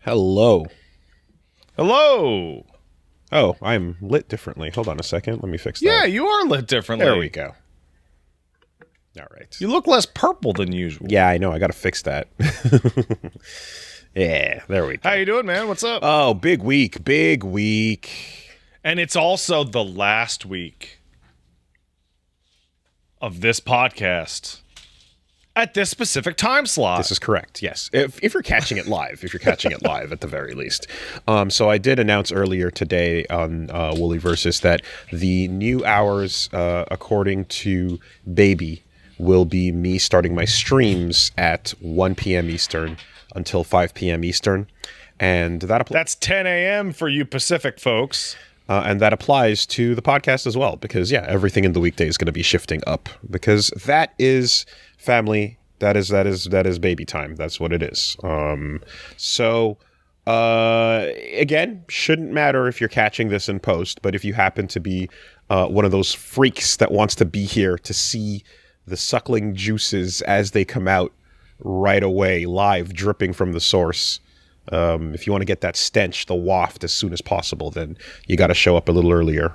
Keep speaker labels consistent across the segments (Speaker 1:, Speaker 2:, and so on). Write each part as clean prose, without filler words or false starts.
Speaker 1: Hello.
Speaker 2: Hello.
Speaker 1: Oh, I'm lit differently. Hold on a second. Let me fix that.
Speaker 2: Yeah, you are lit differently.
Speaker 1: There we go. All right.
Speaker 2: You look less purple than usual.
Speaker 1: Yeah, I know. I got to fix that. Yeah, there we go.
Speaker 2: How you doing, man? What's up?
Speaker 1: Oh, big week. Big week.
Speaker 2: And it's also the last week of this podcast at this specific time slot.
Speaker 1: This is correct, yes. If you're catching it live, at the very least. So I did announce earlier today on Wooly Versus that the new hours, according to Baby, will be me starting my streams at 1 p.m. Eastern until 5 p.m. Eastern. And
Speaker 2: that's 10 a.m. for you Pacific folks.
Speaker 1: And that applies to the podcast as well, because, yeah, everything in the weekday is going to be shifting up, because that is family. That is baby time. That's what it is. Again, shouldn't matter if you're catching this in post, but if you happen to be one of those freaks that wants to be here to see the suckling juices as they come out right away, live, dripping from the source, if you want to get that stench, the waft, as soon as possible, then you got to show up a little earlier.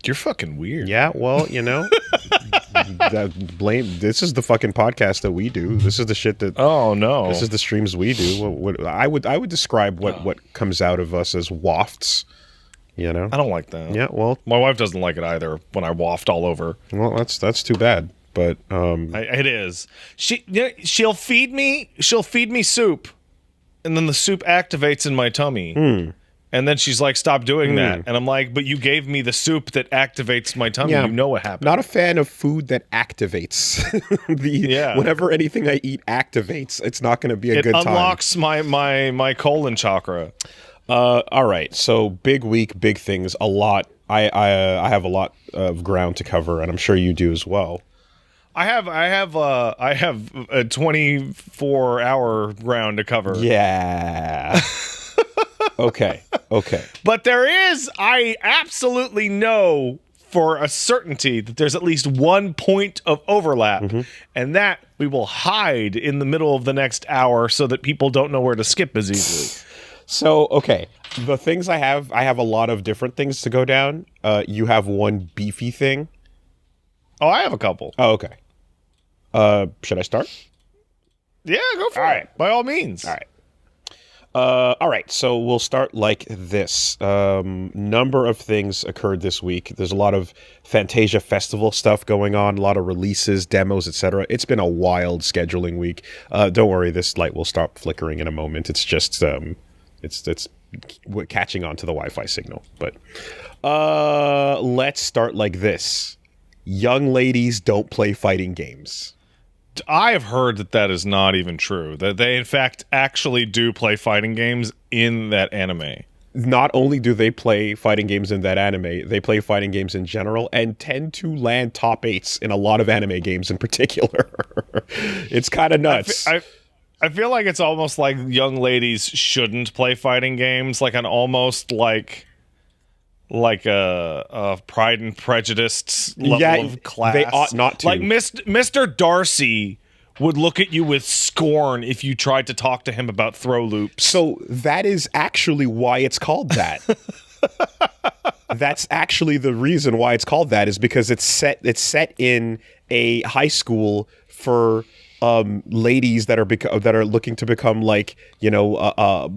Speaker 2: You're fucking weird.
Speaker 1: Yeah, well, you know, this is the fucking podcast that we do. This is the shit that.
Speaker 2: Oh no!
Speaker 1: This is the streams we do. I would describe what comes out of us as wafts. You know,
Speaker 2: I don't like that.
Speaker 1: Yeah, well,
Speaker 2: my wife doesn't like it either when I waft all over.
Speaker 1: Well, that's too bad. But
Speaker 2: it is. She'll feed me soup, and then the soup activates in my tummy. And then she's like, "Stop doing that." And I'm like, "But you gave me the soup that activates my tummy. Yeah, you know what happened."
Speaker 1: Not a fan of food that activates. Whenever anything I eat activates, it's not going to be a good time. It
Speaker 2: unlocks my colon chakra.
Speaker 1: All right, so big week, big things, a lot. I have a lot of ground to cover, and I'm sure you do as well.
Speaker 2: I have a 24-hour ground to cover.
Speaker 1: Yeah. Okay.
Speaker 2: But I absolutely know for a certainty that there's at least one point of overlap, and that we will hide in the middle of the next hour so that people don't know where to skip as easily.
Speaker 1: So, okay, the things I have a lot of different things to go down. You have one beefy thing.
Speaker 2: Oh, I have a couple.
Speaker 1: Oh, okay. Should I start?
Speaker 2: Yeah, go for it. By all means.
Speaker 1: All right, so we'll start like this. Number of things occurred this week. There's a lot of Fantasia Festival stuff going on, a lot of releases, demos, etc. It's been a wild scheduling week. Don't worry, this light will stop flickering in a moment. It's just it's catching on to the Wi-Fi signal. But let's start like this. Young ladies don't play fighting games.
Speaker 2: I have heard that is not even true. That they, in fact, actually do play fighting games in that anime.
Speaker 1: Not only do they play fighting games in that anime, they play fighting games in general and tend to land top 8s in a lot of anime games in particular. It's kind of nuts.
Speaker 2: I feel like it's almost like young ladies shouldn't play fighting games, like an almost like a Pride and Prejudice level of class.
Speaker 1: They ought not to.
Speaker 2: Like Mr. Darcy would look at you with scorn if you tried to talk to him about throw loops.
Speaker 1: So that is actually why it's called that. That's actually the reason why it's called that, is because it's set in a high school for ladies that are looking to become, like, you know,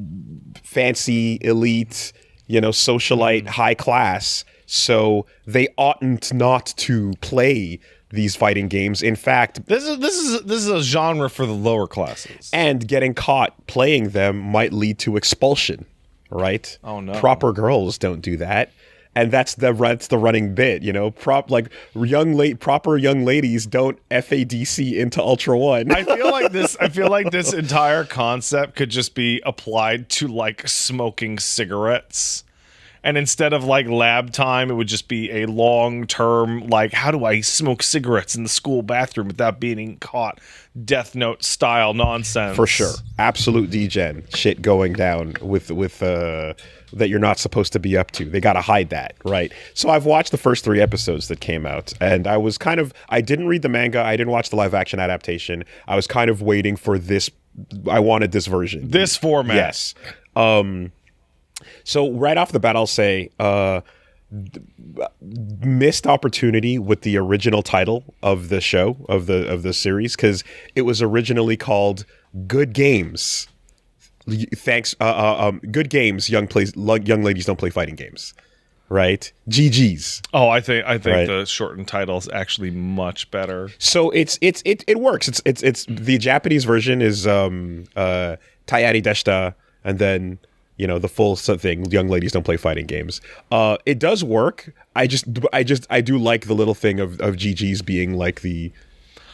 Speaker 1: fancy elite, you know, socialite, high class. So they oughtn't not to play these fighting games. In fact,
Speaker 2: this is a genre for the lower classes.
Speaker 1: And getting caught playing them might lead to expulsion, right?
Speaker 2: Oh no.
Speaker 1: Proper girls don't do that. And that's the running bit, you know. Proper young ladies don't FADC into Ultra One.
Speaker 2: I feel like this entire concept could just be applied to like smoking cigarettes. And instead of like lab time, it would just be a long-term, like, how do I smoke cigarettes in the school bathroom without being caught? Death Note style nonsense.
Speaker 1: For sure. Absolute degen shit going down with that you're not supposed to be up to. They got to hide that, right? So I've watched the first 3 episodes that came out, and I didn't read the manga, I didn't watch the live action adaptation. I was kind of waiting for this I wanted this version.
Speaker 2: This format.
Speaker 1: Yes. So right off the bat, I'll say missed opportunity with the original title of the show, of the series, because it was originally called Good Games. Thanks, Good Games. Young ladies don't play fighting games, right? GGs.
Speaker 2: Oh, I think
Speaker 1: Right.
Speaker 2: the shortened title is actually much better.
Speaker 1: So it works. It's the Japanese version is Tayari Deshita, and then the full thing. Young ladies don't play fighting games. It does work. I do like the little thing of GGs being like the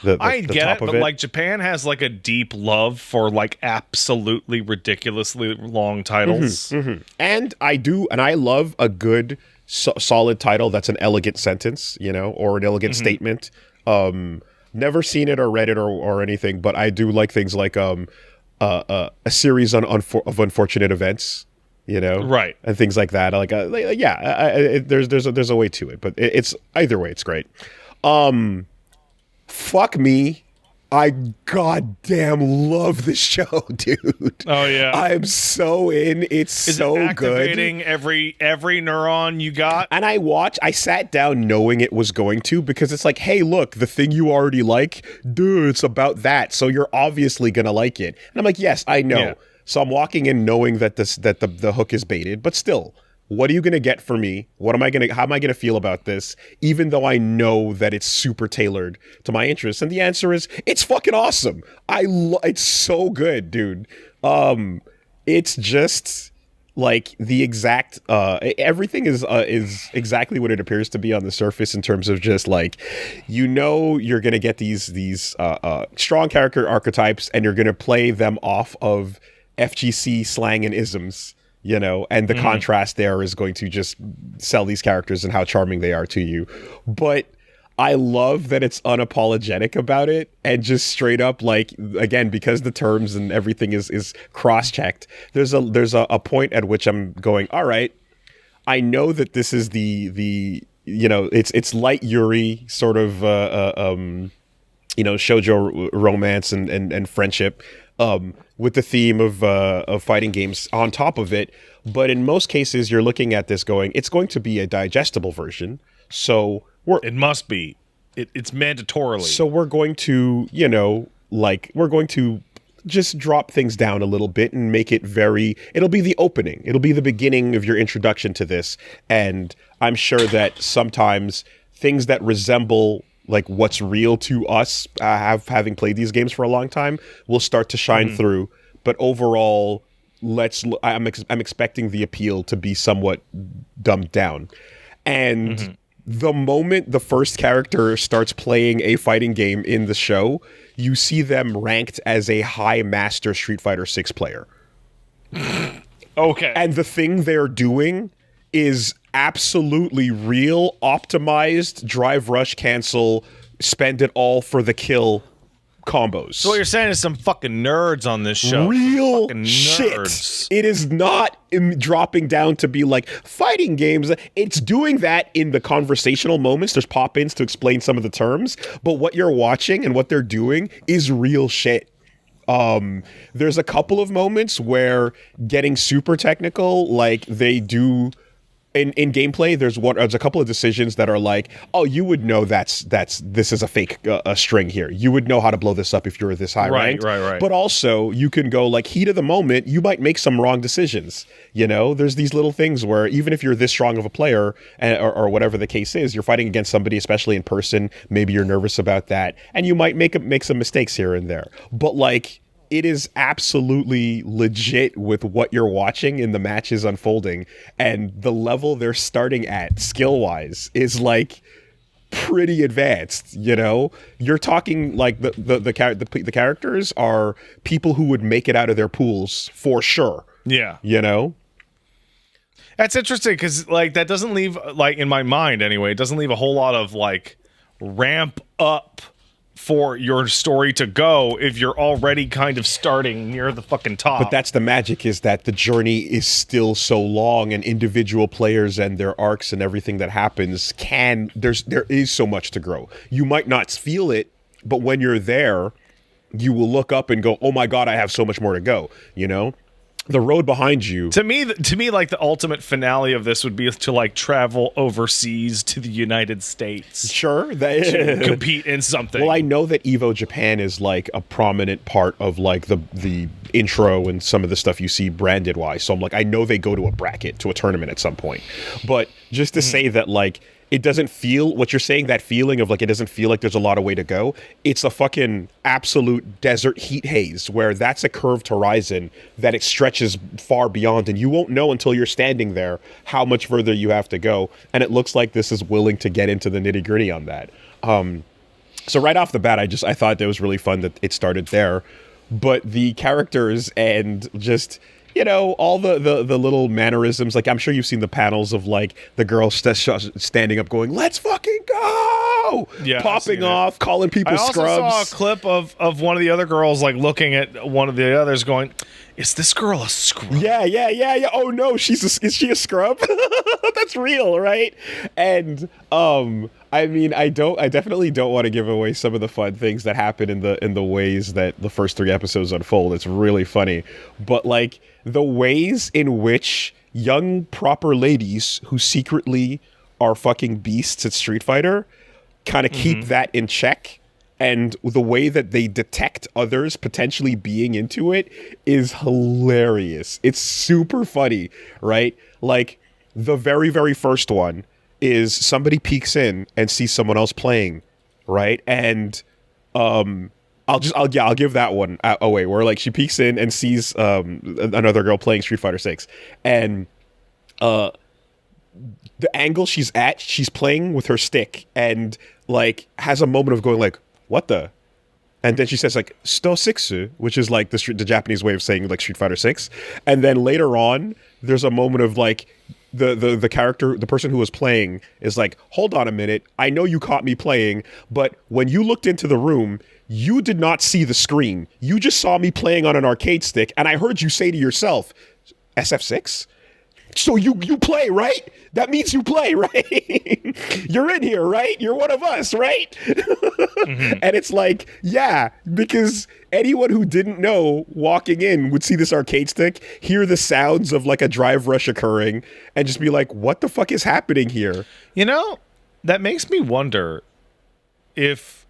Speaker 2: I get
Speaker 1: top
Speaker 2: it,
Speaker 1: of
Speaker 2: but like Japan has like a deep love for like absolutely ridiculously long titles.
Speaker 1: And I love a good solid title that's an elegant sentence, or an elegant statement. Never seen it or read it or anything, but I do like things like a series of unfortunate events,
Speaker 2: Right,
Speaker 1: and things like that. There's a way to it, but it's either way, it's great. Fuck me, I goddamn love this show, dude.
Speaker 2: Oh yeah,
Speaker 1: I'm so in. It's so good.
Speaker 2: Activating every neuron you got.
Speaker 1: And I sat down knowing it was going to, because it's like, hey, look, the thing you already like, dude, it's about that. So you're obviously going to like it. And I'm like, yes, I know.
Speaker 2: Yeah.
Speaker 1: So I'm walking in knowing that the hook is baited, but still, what are you going to get for me? How am I going to feel about this, even though I know that it's super tailored to my interests? And the answer is, it's fucking awesome. It's so good, dude. It's just like the exact everything is exactly what it appears to be on the surface, in terms of just like, you're gonna get these strong character archetypes, and you're gonna play them off of FGC slang and isms, and the contrast there is going to just sell these characters and how charming they are to you. But I love that it's unapologetic about it, and just straight up, like, again, because the terms and everything is cross-checked, there's a point at which I'm going, all right, I know that this is the it's light Yuri sort of shoujo romance and friendship, with the theme of fighting games on top of it. But in most cases, you're looking at this going, it's going to be a digestible version. So
Speaker 2: It must be. It's mandatorily.
Speaker 1: So we're going to, we're going to just drop things down a little bit and make it it'll be the opening. It'll be the beginning of your introduction to this. And I'm sure that sometimes things that resemble like what's real to us, having played these games for a long time, will start to shine through. But overall, I'm expecting the appeal to be somewhat dumbed down. And the moment the first character starts playing a fighting game in the show, you see them ranked as a high master Street Fighter 6 player.
Speaker 2: Okay.
Speaker 1: And the thing they're doing is absolutely real, optimized, drive, rush, cancel, spend it all for the kill combos.
Speaker 2: So what you're saying is some fucking nerds on this show.
Speaker 1: Real
Speaker 2: fucking
Speaker 1: shit.
Speaker 2: nerds.
Speaker 1: It is not dropping down to be like fighting games. It's doing that in the conversational moments. There's pop-ins to explain some of the terms, but what you're watching and what they're doing is real shit. There's a couple of moments where getting super technical, like they do in gameplay, there's a couple of decisions that are like, oh, you would know this is a fake string here. You would know how to blow this up if you're this high ranked.
Speaker 2: Right.
Speaker 1: But also, you can go like heat of the moment. You might make some wrong decisions. There's these little things where even if you're this strong of a player, or whatever the case is, you're fighting against somebody, especially in person. Maybe you're nervous about that, and you might make some mistakes here and there. But like, it is absolutely legit with what you're watching in the matches unfolding, and the level they're starting at skill-wise is like pretty advanced. You're talking like the characters are people who would make it out of their pools for sure.
Speaker 2: Yeah.
Speaker 1: That's
Speaker 2: interesting, because like that doesn't leave, like in my mind anyway, it doesn't leave a whole lot of like ramp up for your story to go if you're already kind of starting near the fucking top.
Speaker 1: But that's the magic, is that the journey is still so long, and individual players and their arcs and everything that happens there is so much to grow. You might not feel it, but when you're there, you will look up and go, oh my God, I have so much more to go, you know? The road behind you.
Speaker 2: To me, like the ultimate finale of this would be to like travel overseas to the United States.
Speaker 1: Sure.
Speaker 2: To compete in something.
Speaker 1: Well, I know that Evo Japan is like a prominent part of like the intro and some of the stuff you see branded wise. So I'm like, I know they go to a bracket, to a tournament at some point. But just to say that like, it doesn't feel, what you're saying, that feeling of like, it doesn't feel like there's a lot of way to go. It's a fucking absolute desert heat haze where that's a curved horizon that it stretches far beyond, and you won't know until you're standing there how much further you have to go. And it looks like this is willing to get into the nitty gritty on that. So right off the bat, I thought that was really fun that it started there. But the characters and just, you know, all the little mannerisms, like I'm sure you've seen the panels of like the girl standing up going, let's fucking go, popping off, calling people scrubs.
Speaker 2: I also saw a clip of one of the other girls like looking at one of the others going, is this girl a scrub?
Speaker 1: Yeah. Oh no, is she a scrub? That's real, right? And I mean, I definitely don't want to give away some of the fun things that happen in the ways that the first 3 episodes unfold. It's really funny. But like the ways in which young proper ladies who secretly are fucking beasts at Street Fighter kind of keep that in check, and the way that they detect others potentially being into it is hilarious. It's super funny, right? Like the very, very first one is somebody peeks in and sees someone else playing, right? And I'll give that one away, where like she peeks in and sees another girl playing Street Fighter 6, and the angle she's at, she's playing with her stick and like has a moment of going like, what the? And then she says like sto sixu, which is like the Japanese way of saying like Street Fighter 6. And then later on, there's a moment of like the character, the person who was playing is like, hold on a minute, I know you caught me playing, but when you looked into the room, you did not see the screen. You just saw me playing on an arcade stick, and I heard you say to yourself, SF6? So you play, right? That means you play, right? You're in here, right? You're one of us, right? And it's like, yeah, because anyone who didn't know walking in would see this arcade stick, hear the sounds of like a drive rush occurring, and just be like, what the fuck is happening here?
Speaker 2: You know, that makes me wonder if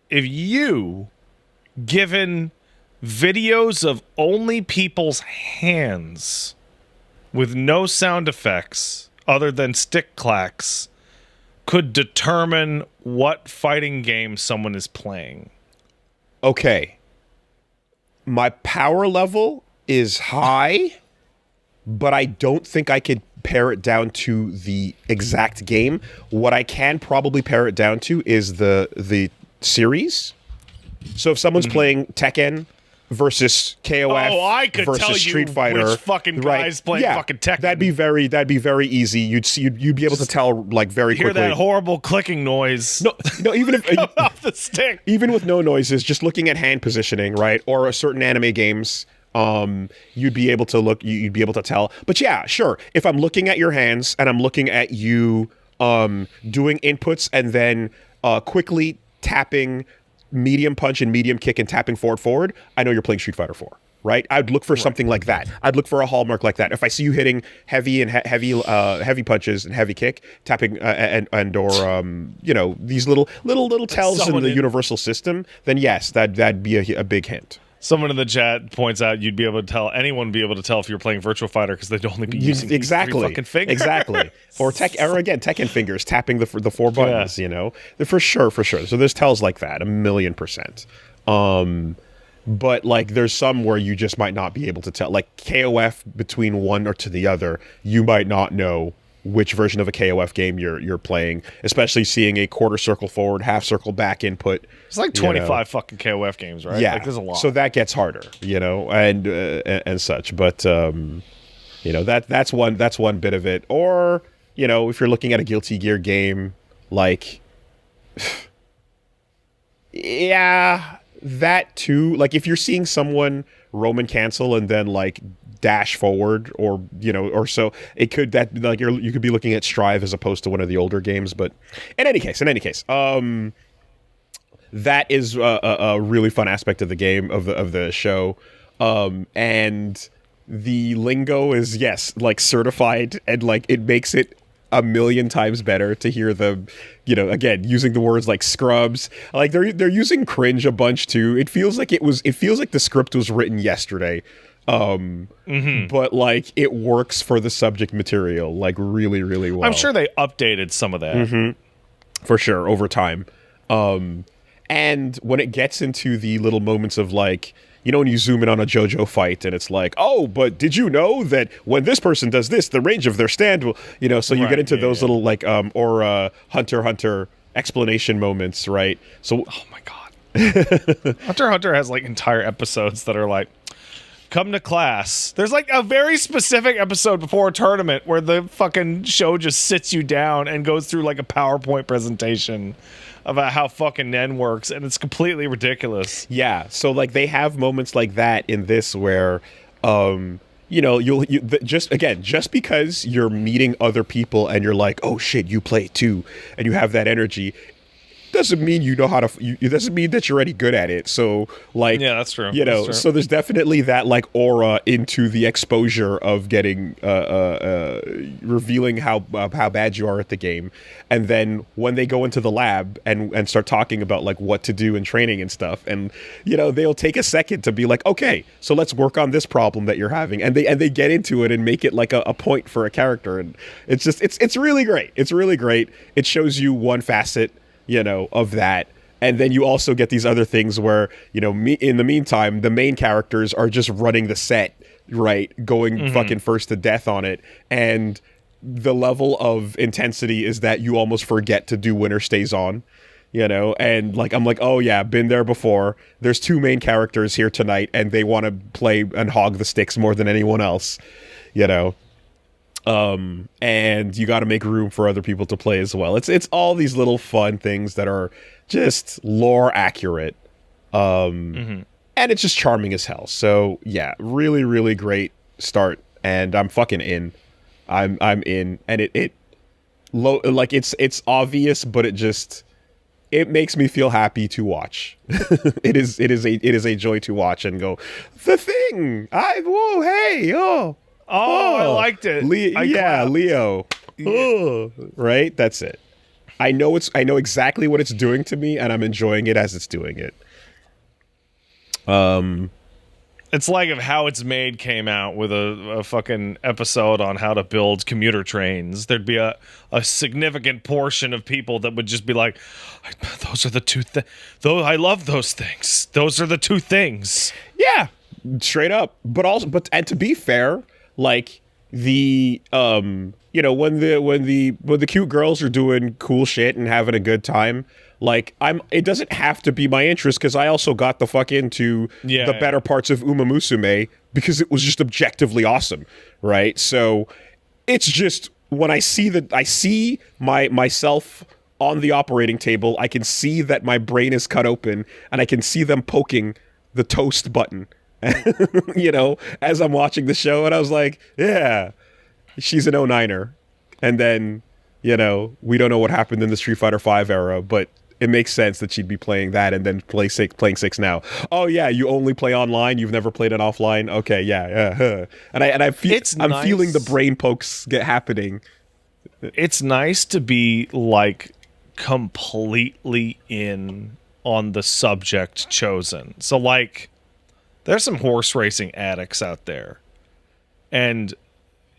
Speaker 2: you, given videos of only people's hands with no sound effects other than stick clacks, could determine what fighting game someone is playing.
Speaker 1: Okay. My power level is high, but I don't think I could pare it down to the exact game. What I can probably pare it down to is the series. So if someone's playing Tekken versus KOF
Speaker 2: I could
Speaker 1: versus
Speaker 2: tell you
Speaker 1: Street Fighter,
Speaker 2: which fucking guys playing fucking Tekken.
Speaker 1: That'd be very easy. You'd be able to tell like very
Speaker 2: hear
Speaker 1: quickly.
Speaker 2: That horrible clicking noise.
Speaker 1: No, even if
Speaker 2: off the stick.
Speaker 1: Even with no noises, just looking at hand positioning, right? Or a certain anime games, you'd be able to look, you'd be able to tell. But yeah, sure. If I'm looking at your hands and I'm looking at you doing inputs and then quickly tapping medium punch and medium kick and tapping forward, I know you're playing Street Fighter 4, right? I'd look for something like that. I'd look for a hallmark like that. If I see you hitting heavy and heavy punches and heavy kick, tapping and or you know, these little tells in the universal system, then yes, that'd be a big hint.
Speaker 2: Someone in the chat points out you'd be able to tell, anyone would be able to tell if you're playing Virtua Fighter because they'd only be using these three fucking fingers.
Speaker 1: Exactly. Or Tekken fingers, tapping the 4 buttons, you know? For sure. So there's tells like that, 1,000,000%. But like there's some where you just might not be able to tell. Like KOF between one or to the other, you might not know which version of a KOF game you're playing, especially seeing a quarter circle forward, half circle back input.
Speaker 2: It's like 25 fucking KOF games, right?
Speaker 1: Yeah,
Speaker 2: like, there's a lot.
Speaker 1: So that gets harder, you know, and such. But you know, that's one bit of it. Or you know, if you're looking at a Guilty Gear game, like yeah, that too. Like if you're seeing someone Roman cancel and then like dash forward, or you know, or so it could, that like you could be looking at Strive as opposed to one of the older games. But in any case, that is a really fun aspect of the game, of the show. And the lingo is, yes, like certified, and like it makes it a million times better to hear them, again, using the words like scrubs. Like they're using cringe a bunch too. It feels like the script was written yesterday. But like it works for the subject material like really, really well.
Speaker 2: I'm sure they updated some of that.
Speaker 1: For sure, over time. And when it gets into the little moments of like, when you zoom in on a JoJo fight and it's like, oh, but did you know that when this person does this, the range of their stand will, so you get into those little like, or Hunter x Hunter explanation moments, right? So,
Speaker 2: oh my God. Hunter x Hunter has like entire episodes that are like, come to class. There's like a very specific episode before a tournament where the fucking show just sits you down and goes through like a PowerPoint presentation about how fucking Nen works, and it's completely ridiculous.
Speaker 1: Yeah, so like they have moments like that in this where, just because you're meeting other people and you're like, oh shit, you play too, and you have that energy, doesn't mean you know how to. It doesn't mean that you're already good at it. So, like,
Speaker 2: yeah, that's true.
Speaker 1: That's true. So there's definitely that like aura into the exposure of getting revealing how bad you are at the game, and then when they go into the lab and start talking about like what to do in training and stuff, and they'll take a second to be like, okay, so let's work on this problem that you're having, and they get into it and make it like a point for a character, and it's really great. It's really great. It shows you one facet of that. And then you also get these other things where, in the meantime, the main characters are just running the set, right? Going fucking first to death on it. And the level of intensity is that you almost forget to do winner stays on, and like, I'm like, oh yeah, been there before. There's two main characters here tonight and they want to play and hog the sticks more than anyone else, and you got to make room for other people to play as well. It's all these little fun things that are just lore accurate, and it's just charming as hell. So yeah, really, really great start, and I'm fucking in. I'm in, and it's obvious, but it makes me feel happy to watch. It is a joy to watch and go, the thing. Whoa, hey, oh.
Speaker 2: Oh, I liked it.
Speaker 1: Leo. Yeah. Oh, right? That's it. I know exactly what it's doing to me, and I'm enjoying it as it's doing it.
Speaker 2: It's like if How It's Made came out with a fucking episode on how to build commuter trains. There'd be a significant portion of people that would just be like, those are the two things. I love those things. Those are the two things.
Speaker 1: Yeah, straight up. But to be fair, like the when the cute girls are doing cool shit and having a good time, like it doesn't have to be my interest, because I also got the fuck into the better parts of Uma Musume because it was just objectively awesome, right? So it's just when I see myself on the operating table, I can see that my brain is cut open and I can see them poking the toast button. As I'm watching the show, and I was like, yeah, she's an 09er. And then, we don't know what happened in the Street Fighter V era, but it makes sense that she'd be playing that and then playing six now. Oh yeah, you only play online, you've never played it offline. Okay, yeah. And I'm feeling the brain pokes happening.
Speaker 2: It's nice to be like completely in on the subject chosen. So like, there's some horse racing addicts out there. And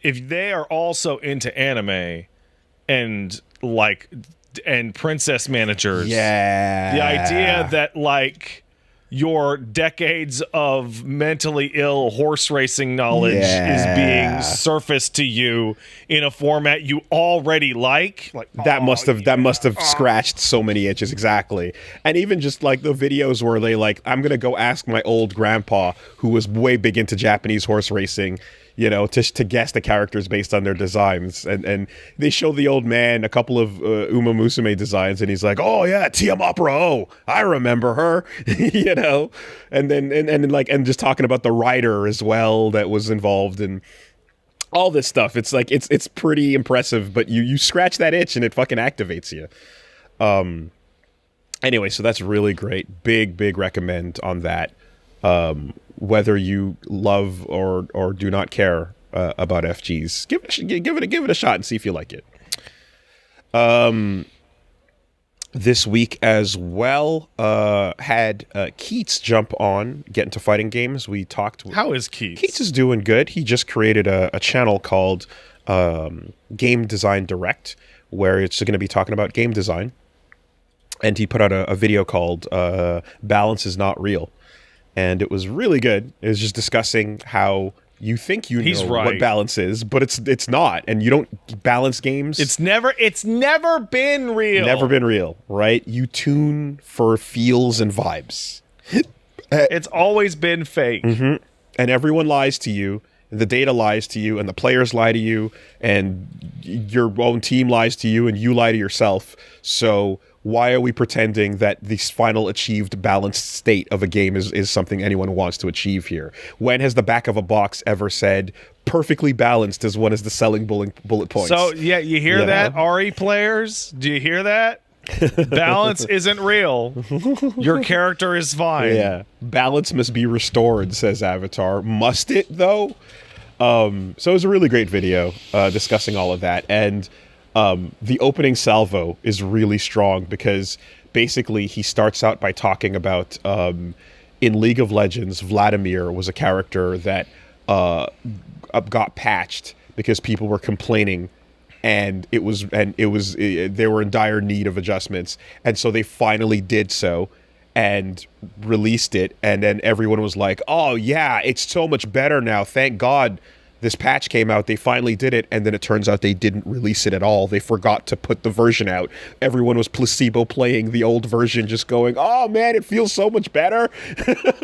Speaker 2: if they are also into anime and princess managers, the idea that like your decades of mentally ill horse racing knowledge is being surfaced to you in a format you already like
Speaker 1: that must have scratched so many itches. Exactly. And even just like the videos where they like, I'm gonna go ask my old grandpa who was way big into Japanese horse racing, to guess the characters based on their designs, and they show the old man a couple of Uma Musume designs, and he's like, oh yeah, Tiamopra, oh, I remember her, and then and just talking about the rider as well that was involved and all this stuff. It's like it's pretty impressive, but you scratch that itch and it fucking activates you. Anyway, so that's really great. Big recommend on that. Whether you love or do not care about FGs, give it a shot and see if you like it. This week as well, had Keats jump on, get into fighting games. We talked.
Speaker 2: How is Keats?
Speaker 1: Keats is doing good. He just created a channel called Game Design Direct, where it's going to be talking about game design. And he put out a video called Balance is Not Real. And it was really good. It was just discussing how you think you know what balance is, but it's not. And you don't balance games.
Speaker 2: It's never been real.
Speaker 1: Never been real, right? You tune for feels and vibes.
Speaker 2: It's always been fake.
Speaker 1: Mm-hmm. And everyone lies to you. The data lies to you, and the players lie to you, and your own team lies to you, and you lie to yourself. So why are we pretending that this final achieved balanced state of a game is something anyone wants to achieve here? When has the back of a box ever said perfectly balanced as one is the selling bullet points?
Speaker 2: So, yeah, you hear that, RE players? Do you hear that? Balance isn't real. Your character is fine.
Speaker 1: Yeah. Balance must be restored, says Avatar. Must it, though? So it was a really great video discussing all of that. And the opening salvo is really strong because basically he starts out by talking about in League of Legends, Vladimir was a character that got patched because people were complaining. And they were in dire need of adjustments. And so they finally did so and released it. And then everyone was like, oh, yeah, it's so much better now. Thank God this patch came out. They finally did it. And then it turns out they didn't release it at all. They forgot to put the version out. Everyone was placebo playing the old version, just going, oh, man, it feels so much better.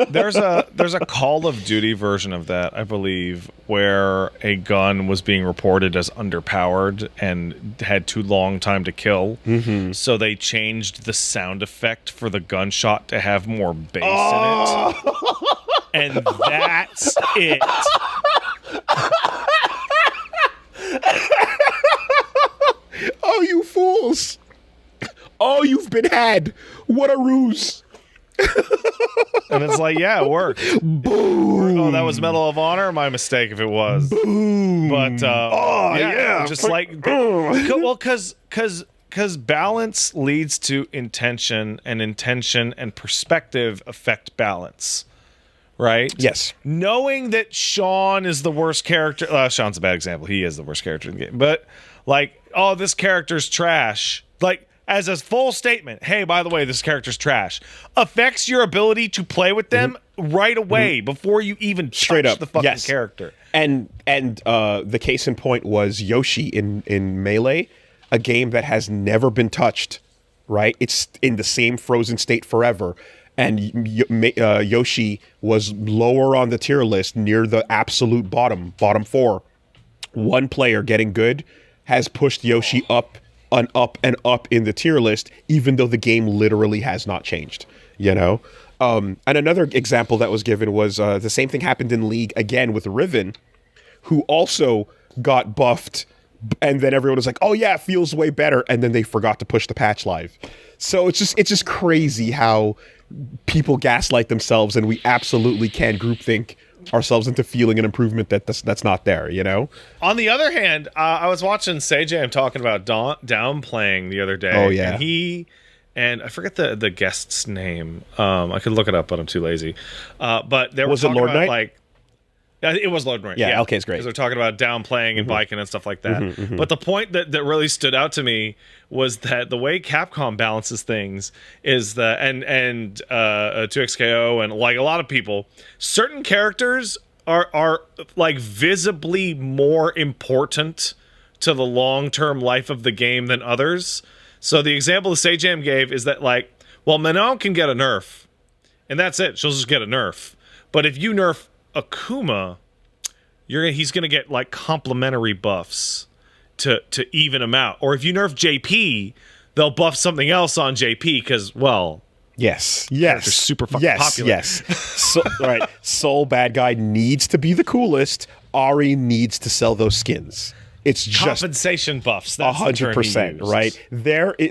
Speaker 2: There's a Call of Duty version of that, I believe, where a gun was being reported as underpowered and had too long time to kill. Mm-hmm. So they changed the sound effect for the gunshot to have more bass in it. And that's it.
Speaker 1: Oh, you fools. Oh, you've been had. What a ruse.
Speaker 2: And it's like, yeah, it worked.
Speaker 1: Boom.
Speaker 2: Oh, that was Medal of Honor? My mistake if it was.
Speaker 1: Boom.
Speaker 2: But,
Speaker 1: yeah.
Speaker 2: just well, because balance leads to intention and perspective affect balance. Right?
Speaker 1: Yes.
Speaker 2: Knowing that Sean is the worst character. Sean's a bad example. He is the worst character in the game. But, like, oh, this character's trash. Like, as a full statement, hey, by the way, this character's trash, affects your ability to play with them right away before you even
Speaker 1: straight
Speaker 2: touch
Speaker 1: up
Speaker 2: the fucking
Speaker 1: yes.
Speaker 2: character.
Speaker 1: And the case in point was Yoshi in Melee, a game that has never been touched, right? It's in the same frozen state forever. And Yoshi was lower on the tier list, near the absolute bottom 4. One player getting good has pushed Yoshi up and up and up in the tier list, even though the game literally has not changed, you know? And another example that was given was the same thing happened in League again with Riven, who also got buffed, and then everyone was like, oh yeah, it feels way better, and then they forgot to push the patch live. So it's just crazy how people gaslight themselves, and we absolutely can groupthink ourselves into feeling an improvement that's not there, you know?
Speaker 2: On the other hand, I was watching Sajam talking about downplaying the other day.
Speaker 1: Oh, yeah.
Speaker 2: And I forget the guest's name. I could look it up, but I'm too lazy. But there
Speaker 1: was it Lord Knight?
Speaker 2: Like, it was Lord Knight.
Speaker 1: Yeah, okay, it's great.
Speaker 2: Because they're talking about downplaying and biking and stuff like that. But the point that really stood out to me was that the way Capcom balances things is that, and 2XKO and like a lot of people, certain characters are like visibly more important to the long-term life of the game than others. So the example that Sajam gave is that, like, well, Manon can get a nerf, and that's it. She'll just get a nerf. But if you nerf Akuma, he's gonna get like complementary buffs to even him out. Or if you nerf JP, they'll buff something else on JP because, well,
Speaker 1: yes,
Speaker 2: they're super fucking popular.
Speaker 1: Yes. So, Soul bad guy needs to be the coolest. Ari needs to sell those skins. It's just
Speaker 2: compensation buffs. That's 100%,
Speaker 1: right?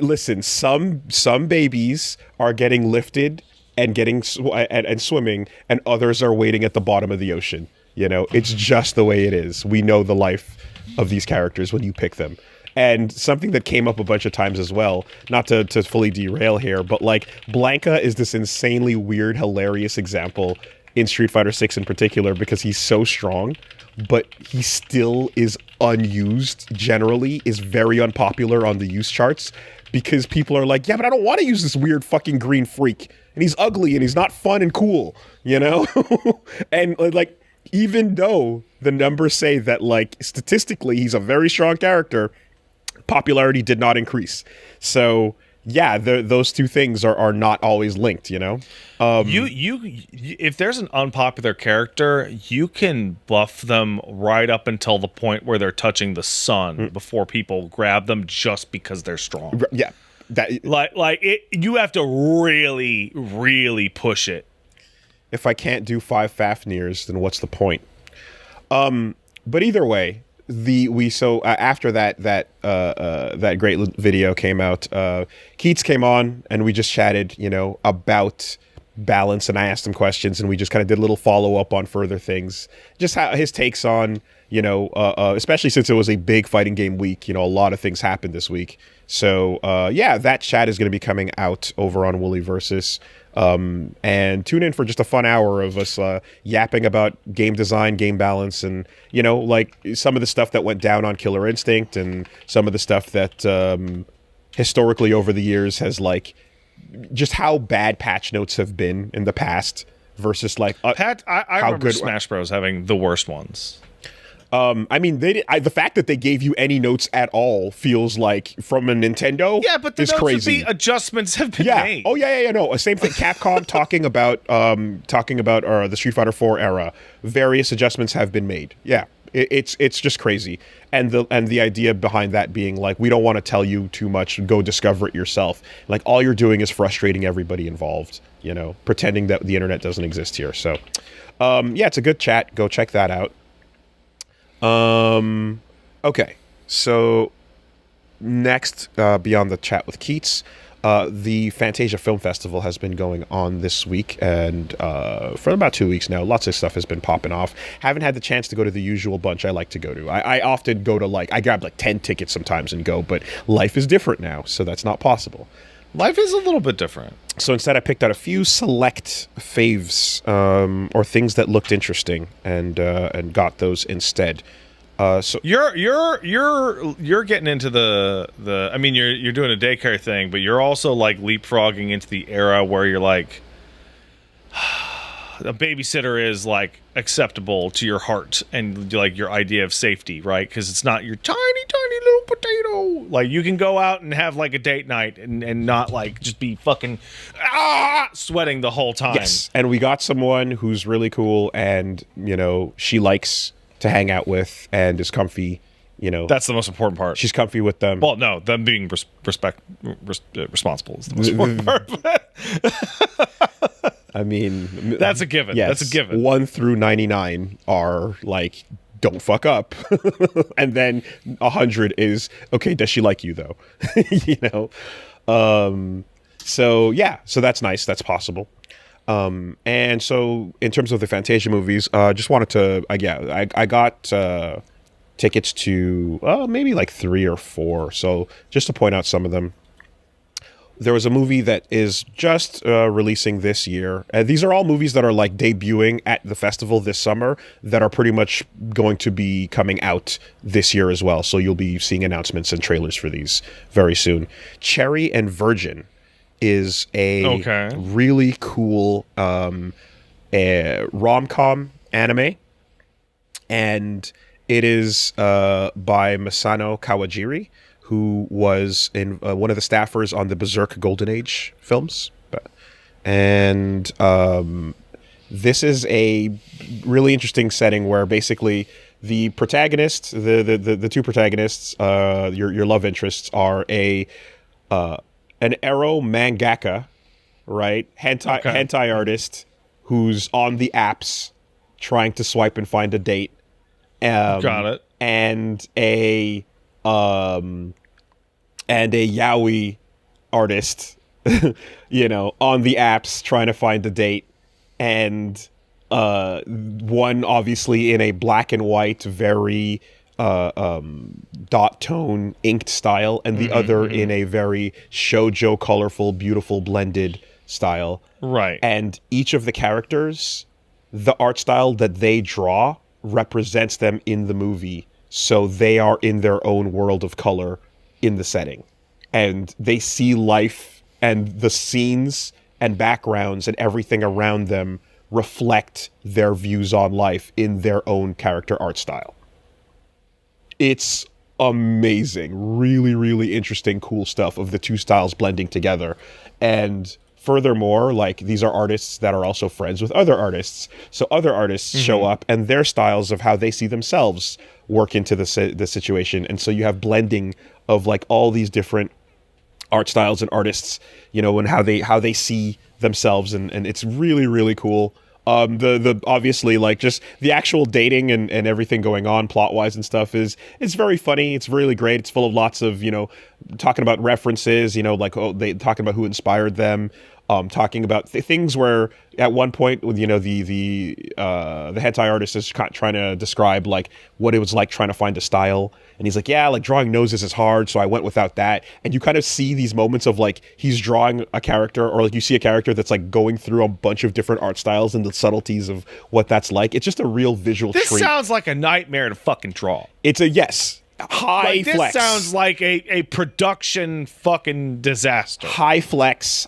Speaker 1: Listen, some babies are getting lifted and getting and swimming, and others are waiting at the bottom of the ocean. You know, it's just the way it is. We know the life of these characters when you pick them. And something that came up a bunch of times as well, not to fully derail here, but like Blanca is this insanely weird, hilarious example in Street Fighter 6 in particular, because he's so strong, but he still is unused generally, is very unpopular on the use charts, because people are like, yeah, but I don't want to use this weird fucking green freak, and he's ugly and he's not fun and cool, you know? And like, even though the numbers say that like statistically he's a very strong character, popularity did not increase. So yeah, those two things are not always linked, you know?
Speaker 2: If there's an unpopular character, you can buff them right up until the point where they're touching the sun before people grab them just because they're strong.
Speaker 1: Yeah.
Speaker 2: You have to really, really push it.
Speaker 1: If I can't do 5 Fafnirs, then what's the point? But either way, after that great video came out, Keats came on and we just chatted, you know, about balance, and I asked him questions, and we just kind of did a little follow up on further things, just how his takes on, you know, especially since it was a big fighting game week, you know, a lot of things happened this week. So yeah, that chat is going to be coming out over on Wooly Versus. And tune in for just a fun hour of us yapping about game design, game balance, and, you know, like some of the stuff that went down on Killer Instinct, and some of the stuff that historically over the years has, like, just how bad patch notes have been in the past versus like
Speaker 2: I remember Smash Bros having the worst ones.
Speaker 1: I mean, the fact that they gave you any notes at all feels like from a Nintendo.
Speaker 2: Yeah, but the notes
Speaker 1: crazy.
Speaker 2: Would be adjustments have been made.
Speaker 1: Oh yeah. No, same thing. Capcom talking about the Street Fighter 4 era. Various adjustments have been made. Yeah, it's just crazy. And the idea behind that being like, we don't want to tell you too much. Go discover it yourself. Like, all you're doing is frustrating everybody involved. You know, pretending that the internet doesn't exist here. So, yeah, it's a good chat. Go check that out. Okay, so next, beyond the chat with Keats, the Fantasia Film Festival has been going on this week, and for about 2 weeks now, lots of stuff has been popping off. Haven't had the chance to go to the usual bunch I like to go to. I often go to, I grab 10 tickets sometimes and go, but life is different now, so that's not possible.
Speaker 2: Life is a little bit different.
Speaker 1: So instead, I picked out a few select faves, or things that looked interesting, and got those instead. So
Speaker 2: you're getting into the. I mean, you're doing a daycare thing, but you're also like leapfrogging into the era where you're like, a babysitter is like acceptable to your heart and like your idea of safety, right? Because it's not your tiny little potato. Like, you can go out and have like a date night and not like just be fucking sweating the whole time.
Speaker 1: Yes, and we got someone who's really cool, and, you know, she likes to hang out with and is comfy. You know,
Speaker 2: that's the most important part.
Speaker 1: She's comfy with them.
Speaker 2: Well, no, them being responsible is the most important part.
Speaker 1: I mean,
Speaker 2: that's a given.
Speaker 1: Yes,
Speaker 2: that's a given.
Speaker 1: 1 through 99 are like, don't fuck up. And then 100 is, okay, does she like you though? You know? So yeah, so that's nice. That's possible. And so in terms of the Fantasia movies, just wanted to, I got tickets to maybe like 3 or 4. So just to point out some of them. There was a movie that is just releasing this year. These are all movies that are like debuting at the festival this summer that are pretty much going to be coming out this year as well. So you'll be seeing announcements and trailers for these very soon. Cherry and Virgin is a really cool rom-com anime. And it is by Masano Kawajiri, who was in one of the staffers on the Berserk Golden Age films. And this is a really interesting setting where basically the protagonist, the two protagonists, your love interests, are an ero mangaka, right? Hentai artist who's on the apps trying to swipe and find a date.
Speaker 2: Got it.
Speaker 1: and a yaoi artist, on the apps trying to find a date, and one obviously in a black and white, very dot tone inked style, and the other in a very shoujo, colorful, beautiful, blended style.
Speaker 2: Right.
Speaker 1: And each of the characters, the art style that they draw represents them in the movie, so they are in their own world of color in the setting, and they see life and the scenes and backgrounds and everything around them reflect their views on life in their own character art style. It's amazing. Really, really interesting, cool stuff of the two styles blending together. And furthermore, like, these are artists that are also friends with other artists. So other artists show up, and their styles of how they see themselves work into the situation. And so you have blending of like all these different art styles and artists, and how they see themselves, and it's really, really cool. The obviously, like, just the actual dating and everything going on plot wise and stuff it's very funny. It's really great. It's full of lots of, talking about references, like, they talking about who inspired them, talking about things where at one point, the hentai artist is trying to describe like what it was like trying to find a style, and he's like, yeah, like drawing noses is hard, so I went without that. And you kind of see these moments of like he's drawing a character, or like you see a character that's like going through a bunch of different art styles and the subtleties of what that's like. It's just a real visual treat.
Speaker 2: This sounds like a nightmare to fucking draw.
Speaker 1: It's a high flex.
Speaker 2: This sounds like a production fucking disaster.
Speaker 1: High flex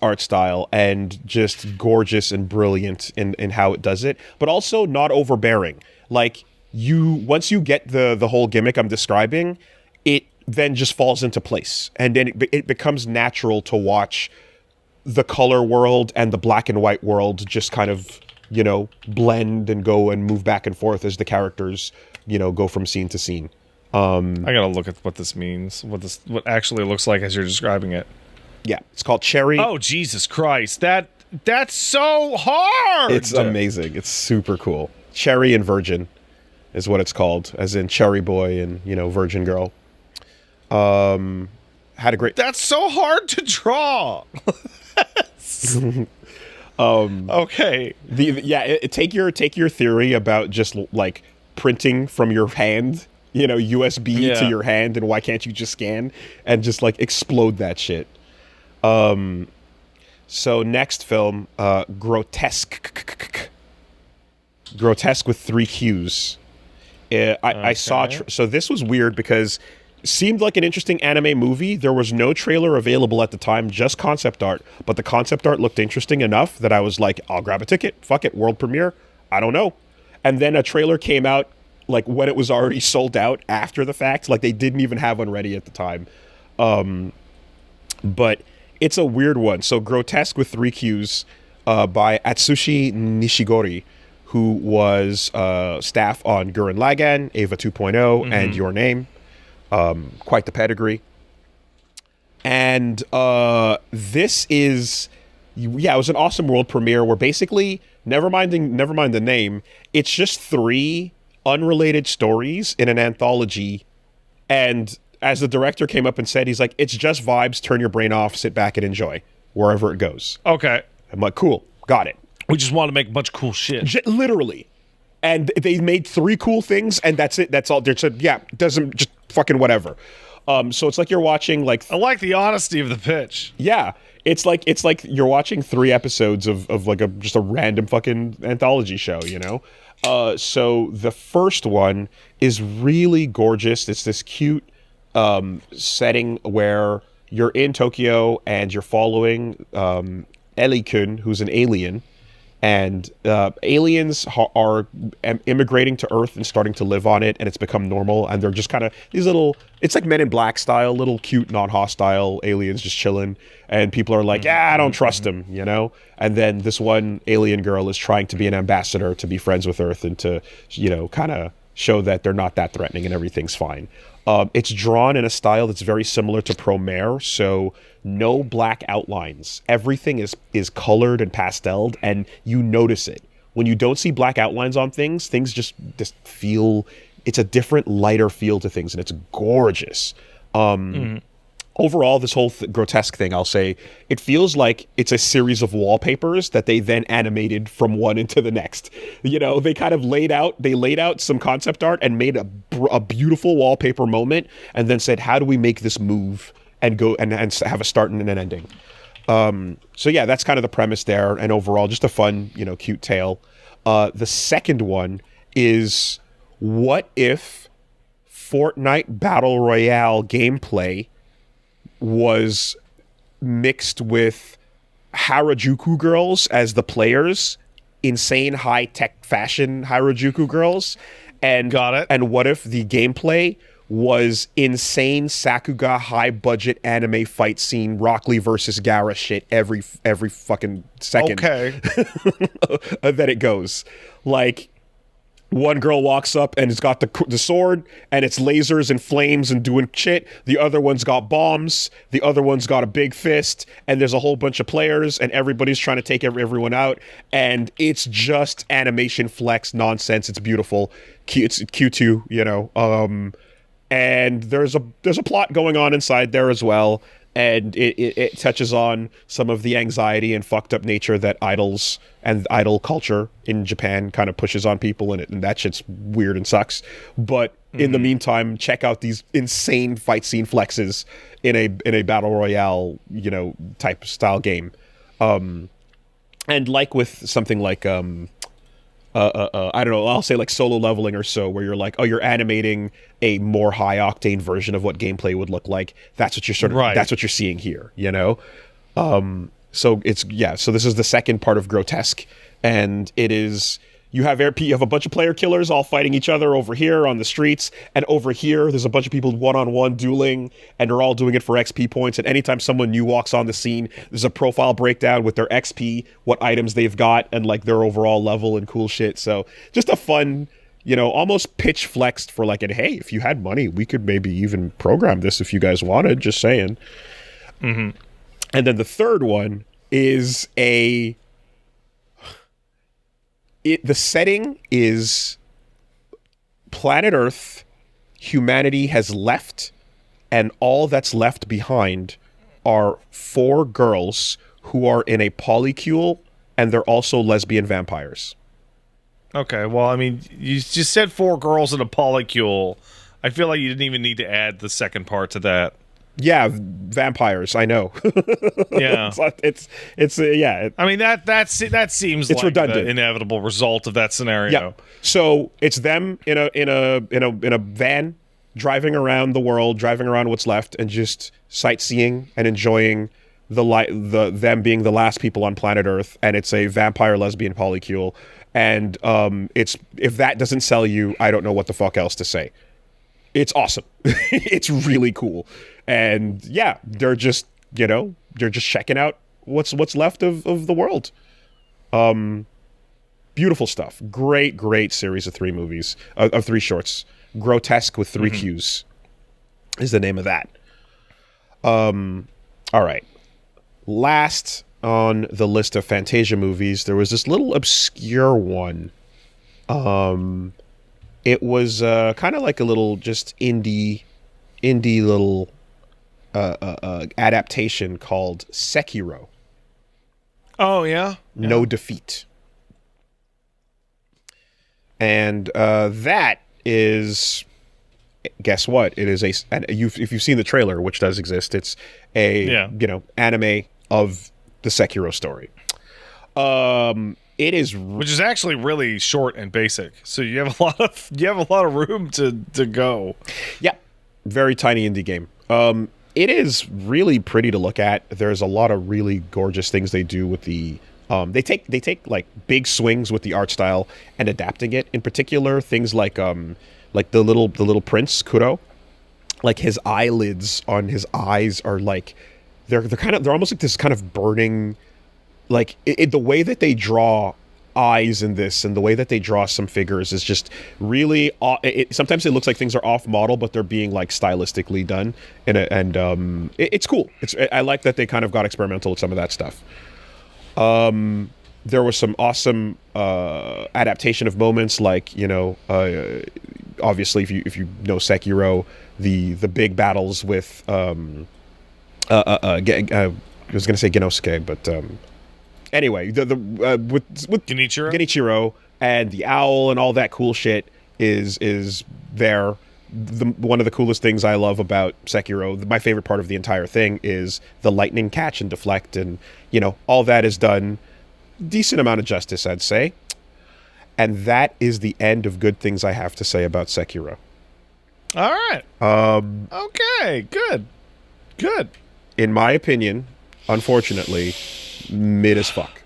Speaker 1: art style, and just gorgeous and brilliant in how it does it, but also not overbearing. Like, once you get the whole gimmick I'm describing, it then just falls into place, and then it becomes natural to watch the color world and the black and white world just kind of, blend and go and move back and forth as the characters, go from scene to scene.
Speaker 2: I gotta look at what this means, what actually looks like as you're describing it.
Speaker 1: Yeah, it's called Cherry.
Speaker 2: Oh, Jesus Christ, that's so hard.
Speaker 1: It's amazing. It's super cool. Cherry and Virgin is what it's called, as in Cherry Boy and, Virgin Girl. Had a great...
Speaker 2: That's so hard to draw. Okay.
Speaker 1: Take your theory about just like printing from your hand, USB to your hand, and why can't you just scan and just like explode that shit. So next film, Grotesque with 3 Qs. I saw. So this was weird because it seemed like an interesting anime movie. There was no trailer available at the time, just concept art. But the concept art looked interesting enough that I was like, I'll grab a ticket. Fuck it, world premiere. I don't know. And then a trailer came out like when it was already sold out after the fact. Like they didn't even have one ready at the time. But it's a weird one. So Grotesque with 3 Qs by Atsushi Nishigori, who was staff on Gurren Lagann, Eva 2.0, and Your Name. Quite the pedigree. And this is... Yeah, it was an awesome world premiere where basically, never mind the name, it's just 3 unrelated stories in an anthology. And as the director came up and said, he's like, it's just vibes, turn your brain off, sit back and enjoy, wherever it goes.
Speaker 2: Okay.
Speaker 1: I'm like, cool, got it.
Speaker 2: We just want to make a bunch of cool shit.
Speaker 1: Literally. And they made 3 cool things, and that's it. That's all. They said, yeah, doesn't, just fucking whatever. So it's like you're watching, like...
Speaker 2: I like the honesty of the pitch.
Speaker 1: Yeah. It's like you're watching 3 episodes of like just a random fucking anthology show, So the first one is really gorgeous. It's this cute setting where you're in Tokyo and you're following Ellie-kun, who's an alien. And aliens are immigrating to Earth and starting to live on it, and it's become normal. And they're just kind of these little, it's like Men in Black style, little cute, non-hostile aliens just chilling. And people are like, I don't trust them, And then this one alien girl is trying to be an ambassador to be friends with Earth and to, kind of show that they're not that threatening and everything's fine. It's drawn in a style that's very similar to Promare, so no black outlines. Everything is colored and pasteled, and you notice it. When you don't see black outlines on things just feel it's a different, lighter feel to things, and it's gorgeous. Overall, this whole grotesque thing, I'll say, it feels like it's a series of wallpapers that they then animated from one into the next. You know, they kind of laid out some concept art and made a beautiful wallpaper moment, and then said, how do we make this move and go and have a start and an ending? So yeah, that's kind of the premise there, and overall, just a fun, you know, cute tale. The second one is, what if Fortnite Battle Royale gameplay was mixed with Harajuku girls as the players, insane high-tech fashion Harajuku girls, and
Speaker 2: Got it.
Speaker 1: And what if the gameplay was insane Sakuga high-budget anime fight scene, Rock Lee versus Gaara shit every fucking second.
Speaker 2: Okay.
Speaker 1: That it goes. Like, one girl walks up and it's got the sword and it's lasers and flames and doing shit. The other one's got bombs. The other one's got a big fist, and there's a whole bunch of players and everybody's trying to take everyone out. And it's just animation flex nonsense. It's beautiful. It's Q2, you know. And there's a plot going on inside there as well. And it touches on some of the anxiety and fucked up nature that idols and idol culture in Japan kind of pushes on people, and that shit's weird and sucks. But in the meantime, check out these insane fight scene flexes in a battle royale, you know, type style game. And like with something like I don't know, I'll say like Solo Leveling or so, where you're like, oh, you're animating a more high octane version of what gameplay would look like. That's what you're that's what you're seeing here, you know? So so this is the second part of Grotesque, and it is, you have a bunch of player killers all fighting each other over here on the streets, and over here there's a bunch of people one-on-one dueling, and they're all doing it for XP points, and anytime someone new walks on the scene, there's a profile breakdown with their XP, what items they've got, and like their overall level and cool shit. So just a fun, you know, almost pitch flexed for like, hey, if you had money, we could maybe even program this if you guys wanted, just saying. And then the third one is the setting is planet Earth, humanity has left, and all that's left behind are 4 girls who are in a polycule, and they're also lesbian vampires.
Speaker 2: Okay, well, I mean, you just said 4 girls in a polycule. I feel like you didn't even need to add the second part to that.
Speaker 1: Yeah, vampires. I know.
Speaker 2: Yeah,
Speaker 1: yeah.
Speaker 2: I mean that seems
Speaker 1: it's
Speaker 2: like
Speaker 1: redundant.
Speaker 2: The inevitable result of that scenario.
Speaker 1: Yeah. So it's them in a van driving around the world, driving around what's left, and just sightseeing and enjoying them being the last people on planet Earth. And it's a vampire lesbian polycule. And it's, if that doesn't sell you, I don't know what the fuck else to say. It's awesome. It's really cool. And yeah, they're just checking out what's left of the world. Beautiful stuff. Great series of 3 movies, of 3 shorts. Grotesque with 3 Qs is the name of that. All right. Last on the list of Fantasia movies, there was this little obscure one. It was kind of like a little just indie little adaptation called Sekiro.
Speaker 2: Oh yeah?
Speaker 1: No Defeat. And that is, guess what? It is if you've seen the trailer, which does exist, it's a anime of the Sekiro story. It is,
Speaker 2: which is actually really short and basic. So you have a lot of room to go.
Speaker 1: Yeah, very tiny indie game. It is really pretty to look at. There's a lot of really gorgeous things they do with the. They take like big swings with the art style and adapting it. In particular, things like the little prince Kuro, like his eyelids on his eyes are like they're almost like this kind of burning. Like the way that they draw eyes in this and the way that they draw some figures is just really sometimes it looks like things are off model, but they're being like stylistically done it's cool. I like that they kind of got experimental with some of that stuff. There was some awesome adaptation of moments, like on obviously, if you know Sekiro, the big battles with I was gonna say Genosuke, but anyway, the with Genichiro and the owl and all that cool shit is there. One of the coolest things I love about Sekiro, my favorite part of the entire thing, is the lightning catch and deflect, and all that is done decent amount of justice, I'd say. And that is the end of good things I have to say about Sekiro.
Speaker 2: All right. Okay. Good.
Speaker 1: In my opinion, unfortunately, mid as fuck.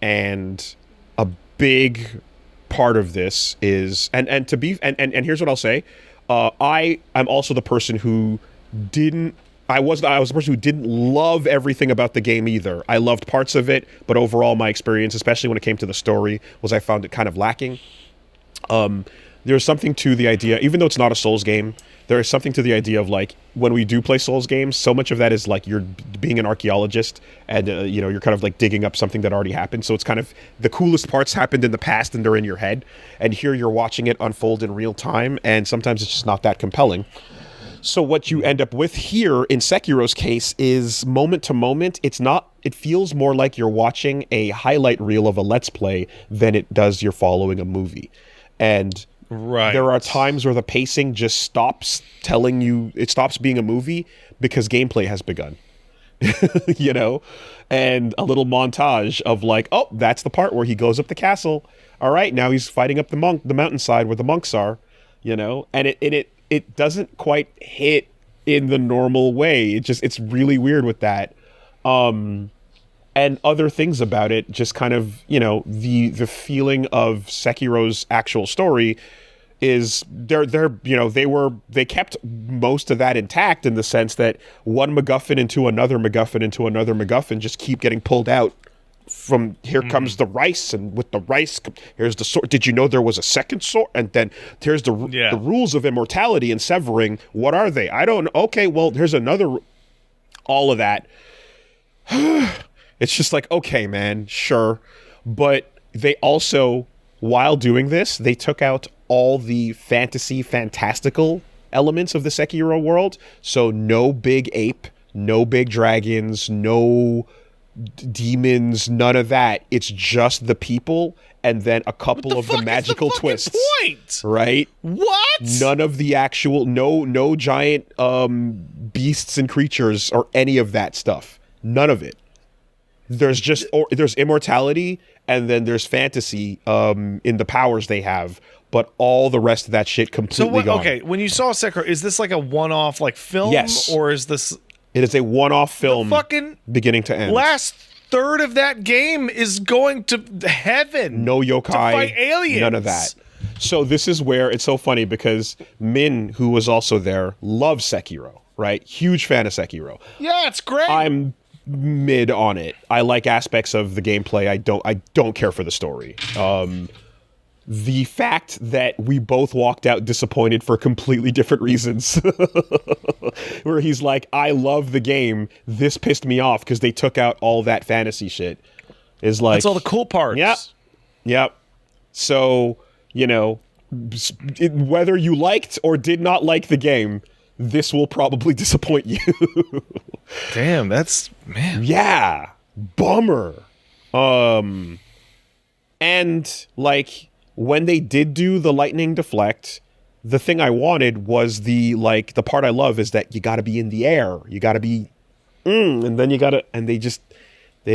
Speaker 1: And a big part of this is, and here's what I'll say. I'm also the person who I was the person who didn't love everything about the game either. I loved parts of it, but overall my experience, especially when it came to the story, was I found it kind of lacking. There's something to the idea, even though it's not a Souls game, there is something to the idea of like, when we do play Souls games, so much of that is like you're being an archaeologist and you're kind of like digging up something that already happened. So it's kind of the coolest parts happened in the past and they're in your head, and here you're watching it unfold in real time, and sometimes it's just not that compelling. So what you end up with here in Sekiro's case is moment to moment. It feels more like you're watching a highlight reel of a Let's Play than it does you're following a movie. And there are times where the pacing just stops telling you, it stops being a movie because gameplay has begun. And a little montage of like, oh, that's the part where he goes up the castle. All right, now he's fighting up the mountainside where the monks are, and it doesn't quite hit in the normal way. It's really weird with that. And other things about it, just kind of, the feeling of Sekiro's actual story is they kept most of that intact, in the sense that one MacGuffin into another MacGuffin into another MacGuffin just keep getting pulled out. From here comes the rice, and with the rice, here's the sword. Did you know there was a second sword? And then here's the rules of immortality and severing. What are they? I don't know. Okay, well, here's another. All of that. It's just like, okay, man, sure. But they also, while doing this, they took out all the fantastical elements of the Sekiro world. So no big ape, no big dragons, no demons, none of that. It's just the people, and then a couple of the magical twists.
Speaker 2: Point?
Speaker 1: Right?
Speaker 2: What?
Speaker 1: None of the actual, no giant beasts and creatures or any of that stuff. None of it. There's just there's immortality, and then there's fantasy in the powers they have, but all the rest of that shit completely gone.
Speaker 2: Okay, when you saw Sekiro, is this like a one-off like film?
Speaker 1: Yes.
Speaker 2: Or is this?
Speaker 1: It is a one-off film,
Speaker 2: fucking
Speaker 1: beginning to end.
Speaker 2: Last third of that game is going to heaven.
Speaker 1: No yokai,
Speaker 2: to fight aliens.
Speaker 1: None of that. So this is where it's so funny, because Min, who was also there, loves Sekiro, right? Huge fan of Sekiro.
Speaker 2: Yeah, it's great.
Speaker 1: I'm mid on it. I like aspects of the gameplay. I don't care for the story. The fact that we both walked out disappointed for completely different reasons, where he's like, I love the game, this pissed me off because they took out all that fantasy shit, is like,
Speaker 2: that's all the cool parts.
Speaker 1: Yep. So, whether you liked or did not like the game, this will probably disappoint you.
Speaker 2: Damn, that's, man.
Speaker 1: Yeah. Bummer. And like, when they did do the lightning deflect, the thing I wanted was the part I love is that you gotta be in the air. You gotta be and then you gotta, and they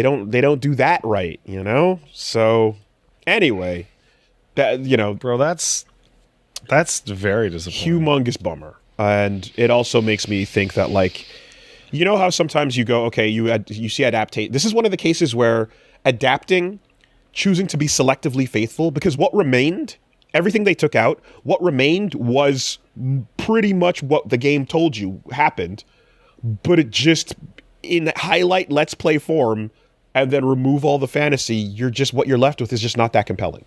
Speaker 1: don't do that right, So anyway, that
Speaker 2: bro, that's very disappointing.
Speaker 1: Humongous bummer. And it also makes me think that, like, how sometimes you go, okay, you see adaptate. This is one of the cases where adapting, choosing to be selectively faithful, because what remained, everything they took out, what remained was pretty much what the game told you happened, but it just, in highlight Let's Play form, and then remove all the fantasy, what you're left with is just not that compelling.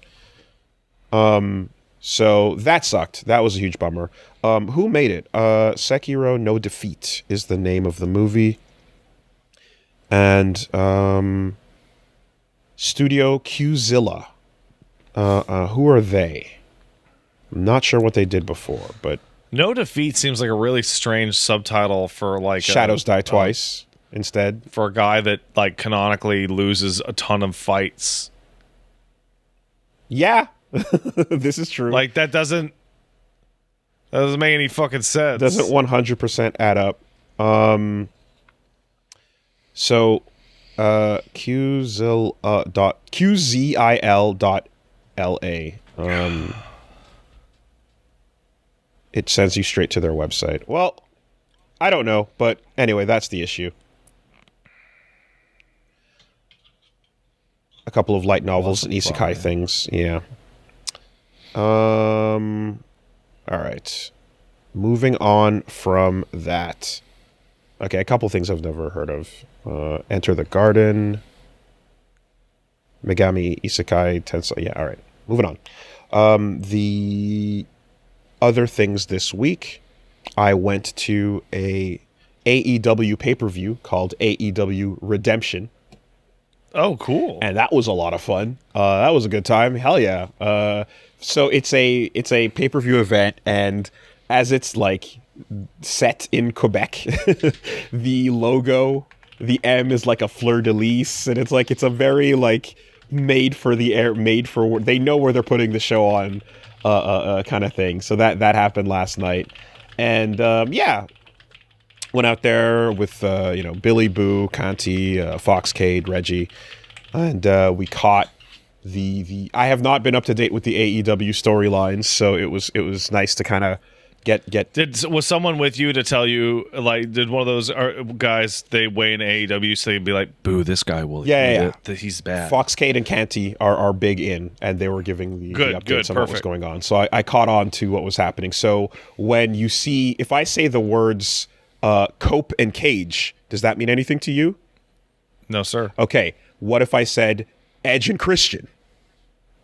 Speaker 1: So that sucked. That was a huge bummer. Who made it? Sekiro No Defeat is the name of the movie. And Studio Qzilla. Who are they? I'm not sure what they did before, but
Speaker 2: No Defeat seems like a really strange subtitle for like
Speaker 1: Shadows Die Twice instead.
Speaker 2: For a guy that like canonically loses a ton of fights.
Speaker 1: Yeah, this is true.
Speaker 2: Like that doesn't make any fucking sense.
Speaker 1: Doesn't 100% add up. So QZIL.LA. It sends you straight to their website. Well, I don't know, but anyway, that's the issue. A couple of light novels and isekai things, yeah. All right. Moving on from that. Okay, a couple things I've never heard of. Enter the Garden. Megami Isekai Tensei. Yeah, all right. Moving on. The other things this week, I went to a AEW pay-per-view called AEW Redemption.
Speaker 2: Oh, cool.
Speaker 1: And that was a lot of fun. That was a good time. Hell yeah. So it's a pay-per-view event, and as it's like set in Quebec, the logo, the M is like a fleur-de-lis, and it's a very like made for they know where they're putting the show on kind of thing. So that happened last night. And yeah, went out there with Billy Boo, Conti, Foxcade, Reggie, and we caught the I have not been up to date with the AEW storylines, so it was nice to kind of get.
Speaker 2: Was someone with you to tell you, like, did one of those guys, they weigh in AEW, so they'd be like, boo, this guy will, he's bad.
Speaker 1: Foxcade and Canty are big in, and they were giving the updates on what was going on. So I caught on to what was happening. So when you see, if I say the words Cope and Cage, does that mean anything to you?
Speaker 2: No, sir.
Speaker 1: Okay, what if I said Edge and Christian?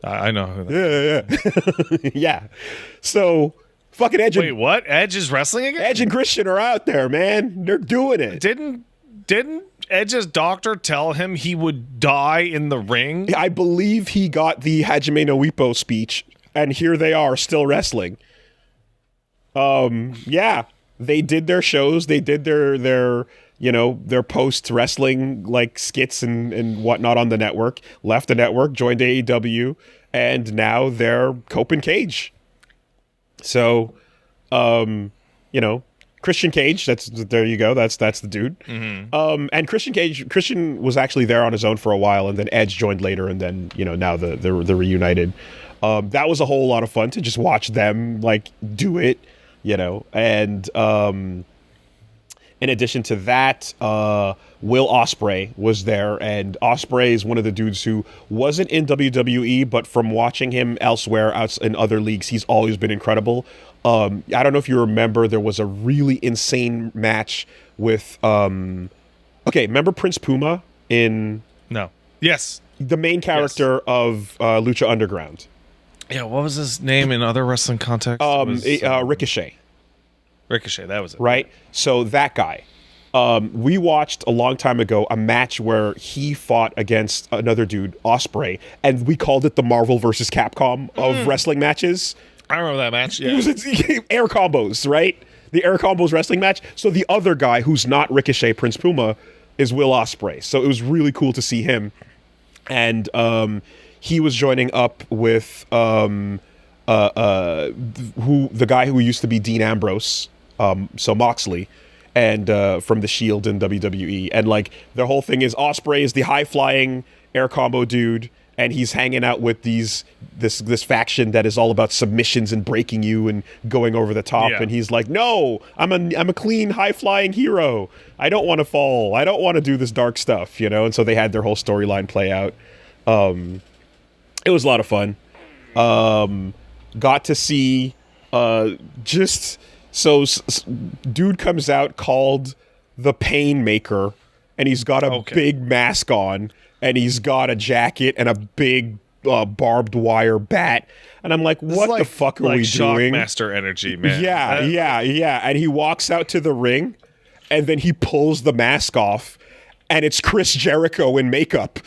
Speaker 2: I know who that
Speaker 1: Yeah. Yeah. So fucking Edge.
Speaker 2: Wait, what? Edge is wrestling again?
Speaker 1: Edge and Christian are out there, man. They're doing it.
Speaker 2: Didn't Edge's doctor tell him he would die in the ring?
Speaker 1: I believe he got the Hajime no Ippo speech, and here they are still wrestling. Yeah. They did their shows. They did their post wrestling like skits and whatnot on the network. Left the network, joined AEW, and now they're Cope and Cage. So, Christian Cage. There you go. That's the dude. Mm-hmm. And Christian was actually there on his own for a while, and then Edge joined later, and then now they're reunited. That was a whole lot of fun to just watch them like do it. And in addition to that, Will Ospreay was there, and Ospreay is one of the dudes who wasn't in WWE, but from watching him elsewhere in other leagues, he's always been incredible. I don't know if you remember, there was a really insane match with remember Prince Puma in
Speaker 2: No. Yes.
Speaker 1: the main character of Lucha Underground?
Speaker 2: Yeah, what was his name in other wrestling contexts?
Speaker 1: Ricochet.
Speaker 2: Ricochet, that was it.
Speaker 1: Right? So that guy. We watched a long time ago a match where he fought against another dude, Ospreay, and we called it the Marvel versus Capcom of wrestling matches.
Speaker 2: I remember that match, yeah.
Speaker 1: It was air combos, right? The air combos wrestling match. So the other guy who's not Ricochet, Prince Puma, is Will Ospreay. So it was really cool to see him. And he was joining up with the guy who used to be Dean Ambrose, so Moxley, and from the Shield in WWE. And like their whole thing is Ospreay is the high flying air combo dude, and he's hanging out with this faction that is all about submissions and breaking you and going over the top. Yeah. And he's like, no, I'm a clean high flying hero. I don't want to fall. I don't want to do this dark stuff, And so they had their whole storyline play out. It was a lot of fun. Got to see dude comes out called the Painmaker, and he's got a big mask on, and he's got a jacket and a big barbed wire bat, and I'm like, what the fuck are we doing?
Speaker 2: Shockmaster energy, man.
Speaker 1: Yeah. And he walks out to the ring, and then he pulls the mask off, and it's Chris Jericho in makeup.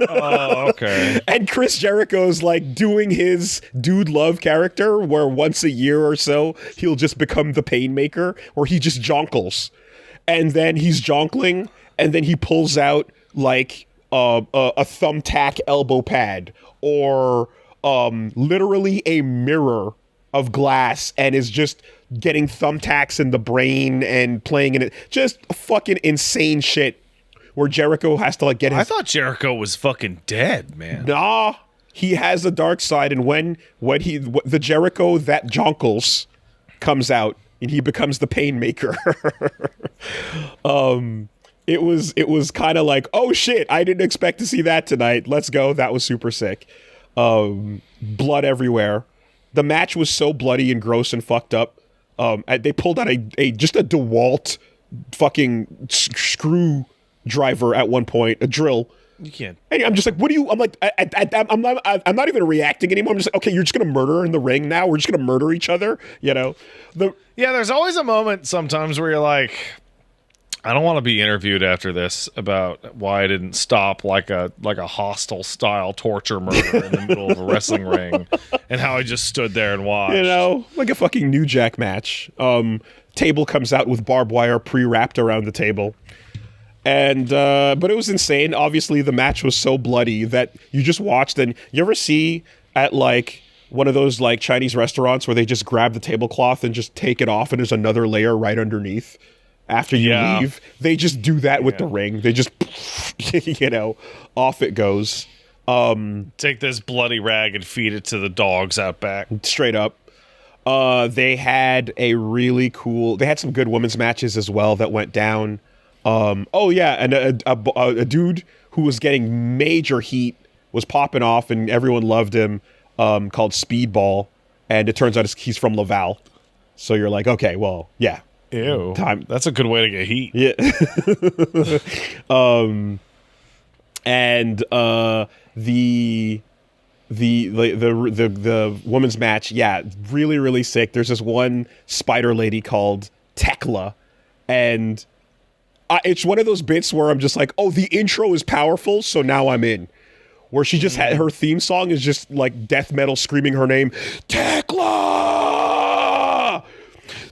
Speaker 2: Oh, okay.
Speaker 1: And Chris Jericho's like doing his dude love character where once a year or so he'll just become the Painmaker, or he just jonkles. And then he's jonkling, and then he pulls out like a thumbtack elbow pad, or literally a mirror of glass, and is just getting thumbtacks in the brain and playing in it. Just fucking insane shit where Jericho has to like get his...
Speaker 2: I thought Jericho was fucking dead, man.
Speaker 1: Nah, he has a dark side, and when the Jericho that jonkles comes out and he becomes the Painmaker. It was kind of like, oh shit, I didn't expect to see that tonight. Let's go. That was super sick. Blood everywhere. The match was so bloody and gross and fucked up. They pulled out just a DeWalt fucking screwdriver at one point, a drill.
Speaker 2: You can't.
Speaker 1: And I'm just like, what do you? I'm like, I'm not even reacting anymore. I'm just like, okay, you're just gonna murder in the ring now. We're just gonna murder each other. You know,
Speaker 2: Yeah, there's always a moment sometimes where you're like, I don't want to be interviewed after this about why I didn't stop like a hostile style torture murder in the middle of a wrestling ring, and how I just stood there and watched.
Speaker 1: You know, like a fucking New Jack match. Table comes out with barbed wire pre-wrapped around the table. And but it was insane. Obviously, the match was so bloody that you just watched. And you ever see at like one of those like Chinese restaurants where they just grab the tablecloth and just take it off, and there's another layer right underneath after you leave? They just do that with the ring. They just, you know, off it goes.
Speaker 2: Take this bloody rag and feed it to the dogs out back.
Speaker 1: Straight up. They had a really cool. They had some good women's matches as well that went down. And a dude who was getting major heat was popping off, and everyone loved him. Called Speedball, and it turns out he's from Laval. So you're like, okay, well, yeah.
Speaker 2: Ew, that's a good way to get heat.
Speaker 1: Yeah. The women's match, yeah, really, really sick. There's this one spider lady called Tekla, and it's one of those bits where I'm just like, oh, the intro is powerful, so now I'm in. Where she just had her theme song is just like death metal screaming her name, Tekla!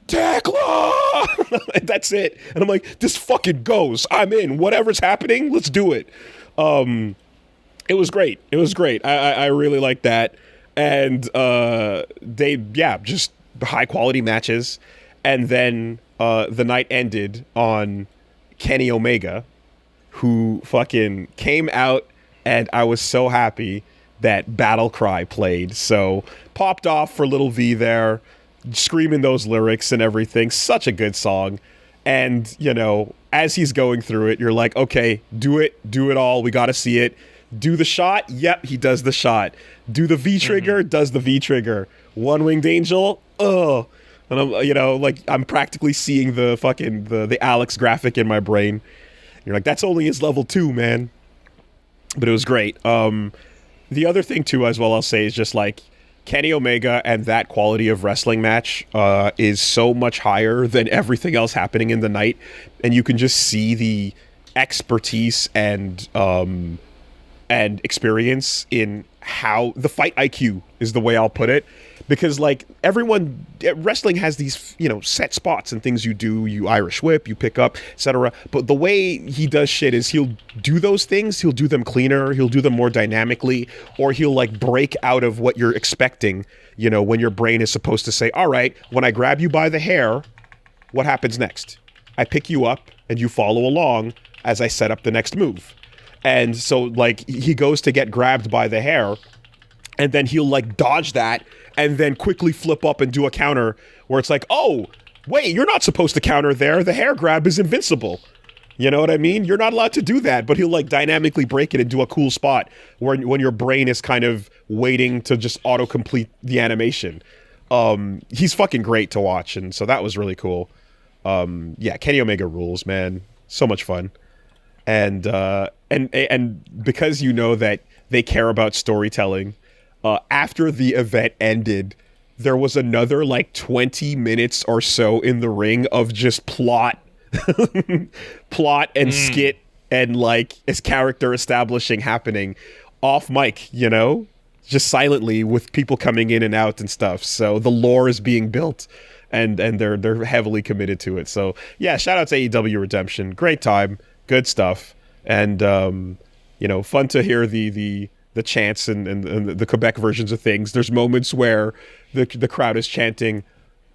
Speaker 1: Tekla! That's it. And I'm like, this fucking goes. I'm in. Whatever's happening, let's do it. It was great. It was great. I really liked that. And just high quality matches. And then the night ended on Kenny Omega, who fucking came out, and I was so happy that Battle Cry played. So popped off for Little V there, screaming those lyrics and everything. Such a good song. And, you know, as he's going through it, you're like, okay, do it all. We got to see it. Do the shot. Yep, he does the shot. Do the V trigger. Does the V trigger. One Winged Angel. Ugh. And I'm, you know, like I'm practically seeing the fucking the Alex graphic in my brain. You're like, that's only his level 2, man. But it was great. The other thing too, as well, I'll say is just like Kenny Omega and that quality of wrestling match is so much higher than everything else happening in the night, and you can just see the expertise and experience in how the fight IQ is the way I'll put it. Because like everyone, wrestling has these, you know, set spots and things you do. You Irish whip, you pick up, etc. But the way he does shit is he'll do those things. He'll do them cleaner. He'll do them more dynamically, or he'll like break out of what you're expecting. You know, when your brain is supposed to say, "All right, when I grab you by the hair, what happens next? I pick you up and you follow along as I set up the next move." And so like he goes to get grabbed by the hair, and then he'll like dodge that, and then quickly flip up and do a counter where it's like, oh, wait, you're not supposed to counter there. The hair grab is invincible. You know what I mean? You're not allowed to do that. But he'll like dynamically break it and do a cool spot where when your brain is kind of waiting to just autocomplete the animation. He's fucking great to watch. And so that was really cool. Yeah, Kenny Omega rules, man. So much fun. And because you know that they care about storytelling, after the event ended, there was another like 20 minutes or so in the ring of just plot and skit and like his character establishing happening off mic, you know, just silently with people coming in and out and stuff. So the lore is being built, and they're heavily committed to it. So yeah, shout out to AEW Redemption. Great time, good stuff, and you know, fun to hear the chants and the Quebec versions of things. There's moments where the crowd is chanting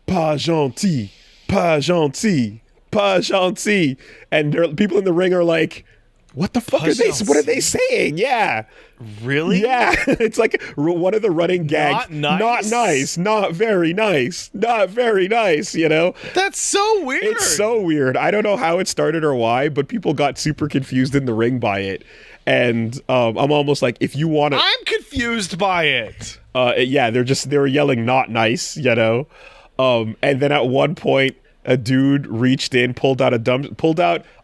Speaker 1: "Pas gentil, pas gentil, pas gentil," and people in the ring are like, "What the fuck are they? What are they saying?" Yeah,
Speaker 2: really?
Speaker 1: Yeah, it's like one of the running gags. Not nice, not very nice, not very nice. You know,
Speaker 2: that's so weird.
Speaker 1: It's so weird. I don't know how it started or why, but people got super confused in the ring by it. And I'm almost like, if you want to,
Speaker 2: I'm confused by it.
Speaker 1: Yeah, they were yelling "not nice," you know. And then at one point, a dude reached in, pulled out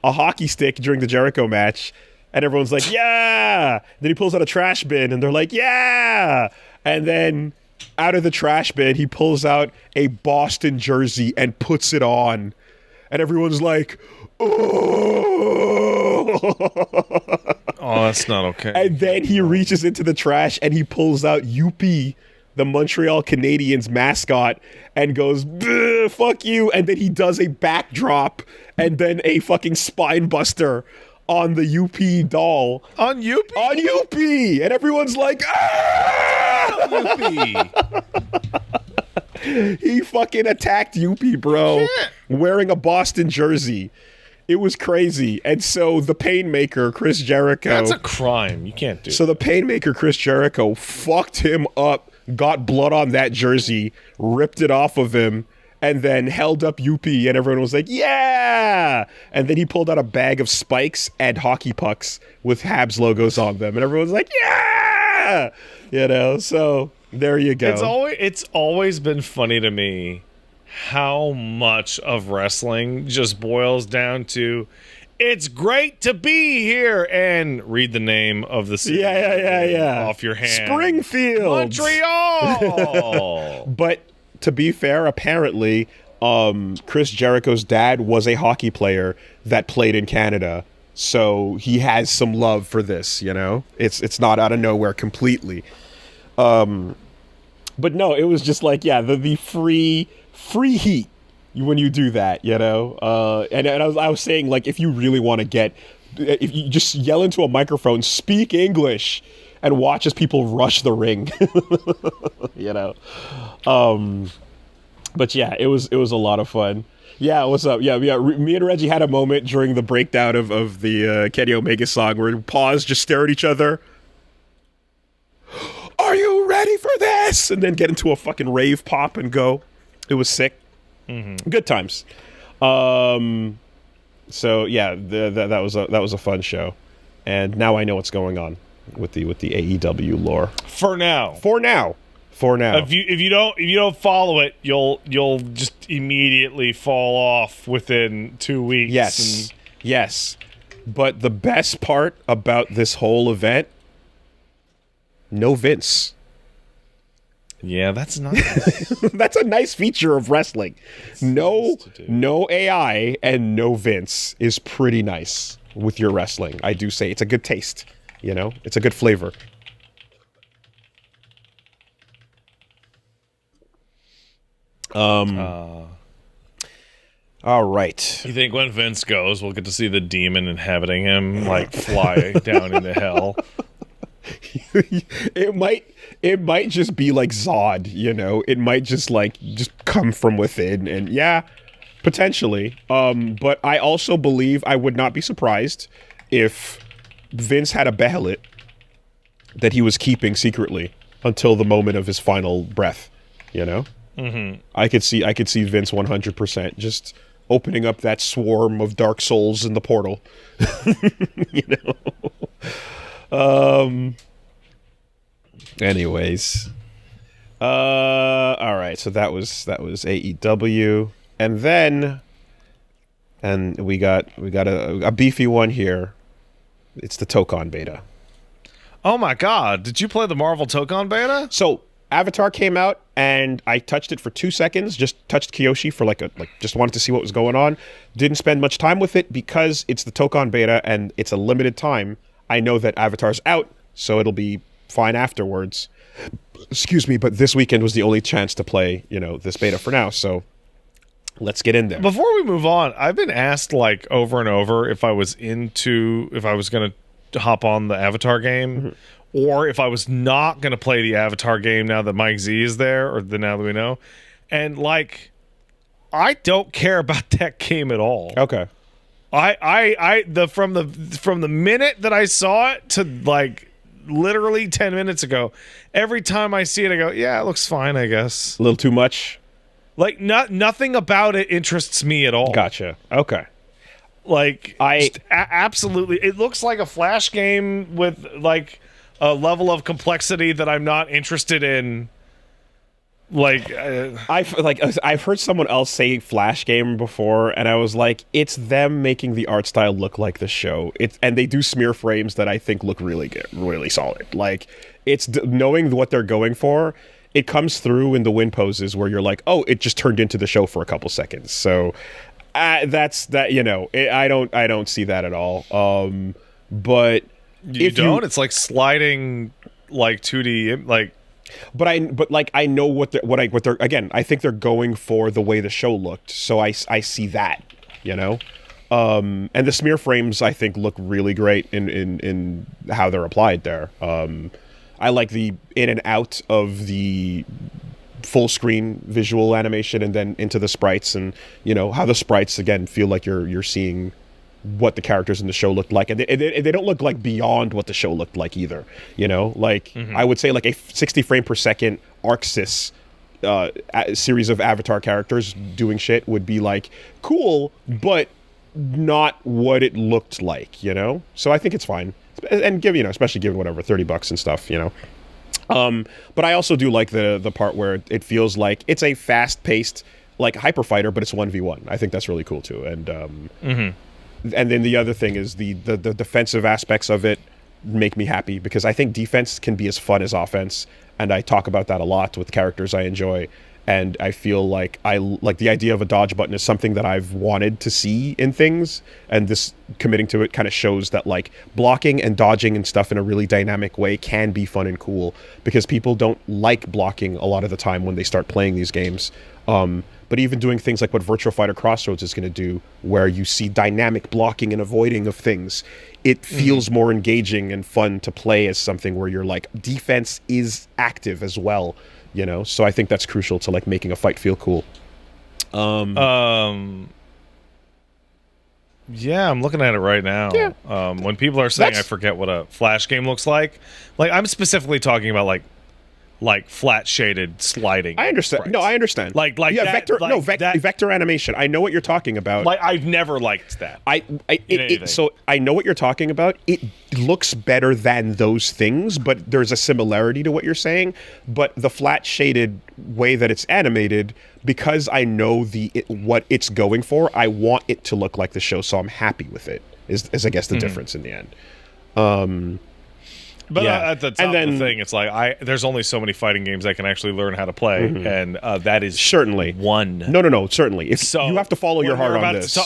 Speaker 1: a hockey stick during the Jericho match, and everyone's like, "Yeah!" Then he pulls out a trash bin, and they're like, "Yeah!" And then out of the trash bin, he pulls out a Boston jersey and puts it on, and everyone's like, "Oh!"
Speaker 2: Oh, that's not okay.
Speaker 1: And then he reaches into the trash and he pulls out UP, the Montreal Canadiens mascot, and goes, "Fuck you." And then he does a backdrop and then a fucking spine buster on the UP doll.
Speaker 2: On UP?
Speaker 1: On UP. And everyone's like, "Ah!"
Speaker 2: UP.
Speaker 1: He fucking attacked UP, bro. Wearing a Boston jersey. It was crazy. And so the Painmaker, Chris Jericho...
Speaker 2: That's a crime. You can't do
Speaker 1: So the Painmaker, Chris Jericho, fucked him up, got blood on that jersey, ripped it off of him, and then held up UP, and everyone was like, "Yeah!" And then he pulled out a bag of spikes and hockey pucks with Habs logos on them, and everyone's like, "Yeah!" You know, so there you go.
Speaker 2: It's always been funny to me how much of wrestling just boils down to, "It's great to be here," and read the name of the city.
Speaker 1: Yeah.
Speaker 2: Off your hand.
Speaker 1: Springfield.
Speaker 2: Montreal.
Speaker 1: But to be fair, apparently, Chris Jericho's dad was a hockey player that played in Canada. So he has some love for this, you know? It's not out of nowhere completely. But no, it was just like, yeah, the free heat when you do that, you know? And I was saying, like, if you really want to if you just yell into a microphone, speak English, and watch as people rush the ring, you know? But yeah, it was a lot of fun. Yeah, what's up? Yeah. Me and Reggie had a moment during the breakdown of the Kenny Omega song where we paused, just stare at each other. Are you ready for this? And then get into a fucking rave pop and go. It was sick. Mm-hmm. Good times. So yeah, that was a fun show, and now I know what's going on with the AEW lore.
Speaker 2: For now.
Speaker 1: If
Speaker 2: you don't follow it, you'll just immediately fall off within 2 weeks.
Speaker 1: Yes. But the best part about this whole event, no Vince.
Speaker 2: Yeah, that's nice.
Speaker 1: That's a nice feature of wrestling. No AI and no Vince is pretty nice with your wrestling. I do say it's a good taste. You know, it's a good flavor. All right.
Speaker 2: You think when Vince goes, we'll get to see the demon inhabiting him, like, fly down into hell?
Speaker 1: It might just be like Zod, you know. It might just come from within, and yeah, potentially. But I also believe I would not be surprised if Vince had a Behelit that he was keeping secretly until the moment of his final breath. You know, I could see Vince 100% just opening up that swarm of dark souls in the portal. You know. Anyways, all right. So that was AEW, and we got a beefy one here. It's the Tokon beta.
Speaker 2: Oh my God! Did you play the Marvel Tokon beta?
Speaker 1: So Avatar came out, and I touched it for 2 seconds. Just touched Kyoshi for just wanted to see what was going on. Didn't spend much time with it because it's the Tokon beta and it's a limited time. I know that Avatar's out, so it'll be fine afterwards. Excuse me, but this weekend was the only chance to play, this beta for now. So let's get in there.
Speaker 2: Before we move on, I've been asked like over and over if I was going to hop on the Avatar game, or if I was not going to play the Avatar game now that Mike Z is there, or now that we know. And like, I don't care about that game at all.
Speaker 1: Okay.
Speaker 2: From the minute that I saw it to like literally 10 minutes ago, every time I see it, I go, yeah, it looks fine, I guess.
Speaker 1: A little too much.
Speaker 2: Like, nothing about it interests me at all.
Speaker 1: Gotcha. Okay.
Speaker 2: Like, absolutely. It looks like a Flash game with, like, a level of complexity that I'm not interested in. Like,
Speaker 1: I've heard someone else say Flash game before, and I was like, it's them making the art style look like the show. And they do smear frames that I think look really good, really solid. Like, it's knowing what they're going for. It comes through in the win poses where you're like, oh, it just turned into the show for a couple seconds. So that's that. I don't see that at all. But
Speaker 2: it's like sliding like 2D like.
Speaker 1: But I know what they're again. I think they're going for the way the show looked, so I see that, and the smear frames I think look really great in how they're applied there. I like the in and out of the full screen visual animation and then into the sprites, and how the sprites again feel like you're seeing what the characters in the show looked like, and they don't look like beyond what the show looked like either. I would say like a 60 frame per second ArcSys series of Avatar characters doing shit would be like cool, but not what it looked like. So I think it's fine, and especially given whatever $30 and stuff. But I also do like the part where it feels like it's a fast paced like hyper fighter, but it's 1v1. I think that's really cool too, and. And then the other thing is the defensive aspects of it make me happy, because I think defense can be as fun as offense, and I talk about that a lot with characters I enjoy, and I feel like the idea of a dodge button is something that I've wanted to see in things, and this committing to it kind of shows that like blocking and dodging and stuff in a really dynamic way can be fun and cool, because people don't like blocking a lot of the time when they start playing these games. But even doing things like what Virtual Fighter Crossroads is going to do, where you see dynamic blocking and avoiding of things, it feels more engaging and fun to play as something where you're like, defense is active as well, So I think that's crucial to like making a fight feel cool.
Speaker 2: Yeah, I'm looking at it right now. Yeah. When people are saying I forget what a Flash game looks like I'm specifically talking about like flat shaded sliding.
Speaker 1: I understand.
Speaker 2: sprites.
Speaker 1: No, I understand.
Speaker 2: Like
Speaker 1: yeah,
Speaker 2: that,
Speaker 1: vector.
Speaker 2: like
Speaker 1: no,
Speaker 2: that,
Speaker 1: vector animation. I know what you're talking about.
Speaker 2: Like I've never liked that.
Speaker 1: So I know what you're talking about. It looks better than those things, but there's a similarity to what you're saying. But the flat shaded way that it's animated, because I know what it's going for, I want it to look like the show, so I'm happy with it. Is I guess the difference in the end.
Speaker 2: But at the top of the thing, it's like there's only so many fighting games I can actually learn how to play, and that is
Speaker 1: certainly
Speaker 2: one.
Speaker 1: No, certainly. So you have to follow your heart on this.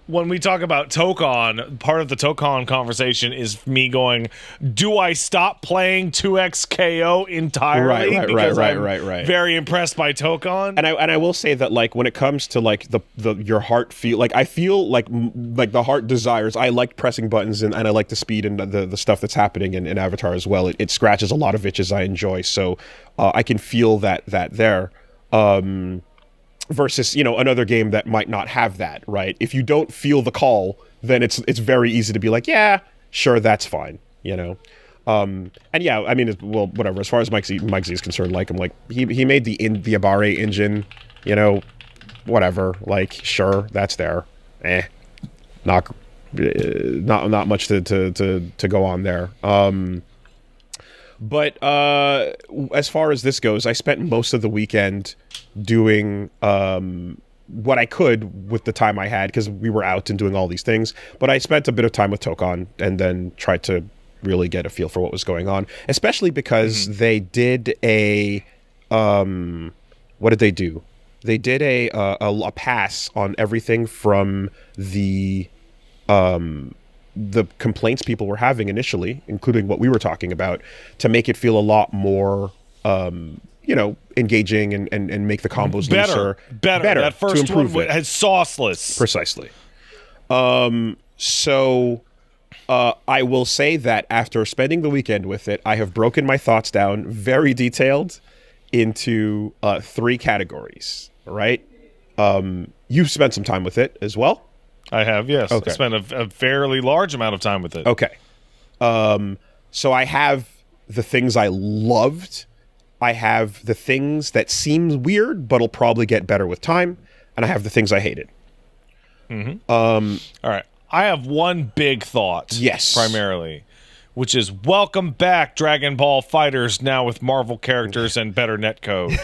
Speaker 2: When we talk about Tokon, part of the Tokon conversation is me going, "Do I stop playing 2XKO entirely?"
Speaker 1: Right.
Speaker 2: Very impressed by Tokon,
Speaker 1: and I will say that like when it comes to like the your heart feel like I feel like the heart desires. I like pressing buttons and I like the speed and the stuff that's happening in Avatar as well. It scratches a lot of itches I enjoy, so I can feel that there. Versus another game that might not have that, right? If you don't feel the call, then it's very easy to be like, yeah, sure, that's fine, and yeah, I mean, well, whatever. As far as Mike Z is concerned, like I'm like he made the Abare engine, whatever. Like sure, that's there. Not much to go on there. But as far as this goes, I spent most of the weekend doing what I could with the time I had, because we were out and doing all these things. But I spent a bit of time with Tokon and then tried to really get a feel for what was going on, especially because they did a what did they do? They did a pass on everything from the complaints people were having initially, including what we were talking about, to make it feel a lot more, engaging and make the combos looser.
Speaker 2: Better. That first one had sauceless.
Speaker 1: Precisely. So I will say that after spending the weekend with it, I have broken my thoughts down very detailed into 3 categories, right? You've spent some time with it as well?
Speaker 2: I have, yes.
Speaker 1: Okay.
Speaker 2: I spent a fairly large amount of time with it.
Speaker 1: Okay. So I have the things I loved. I have the things that seem weird, but will probably get better with time. And I have the things I hated.
Speaker 2: All right. I have one big thought.
Speaker 1: Yes.
Speaker 2: Primarily. Which is, welcome back, Dragon Ball Fighters, now with Marvel characters and better netcode.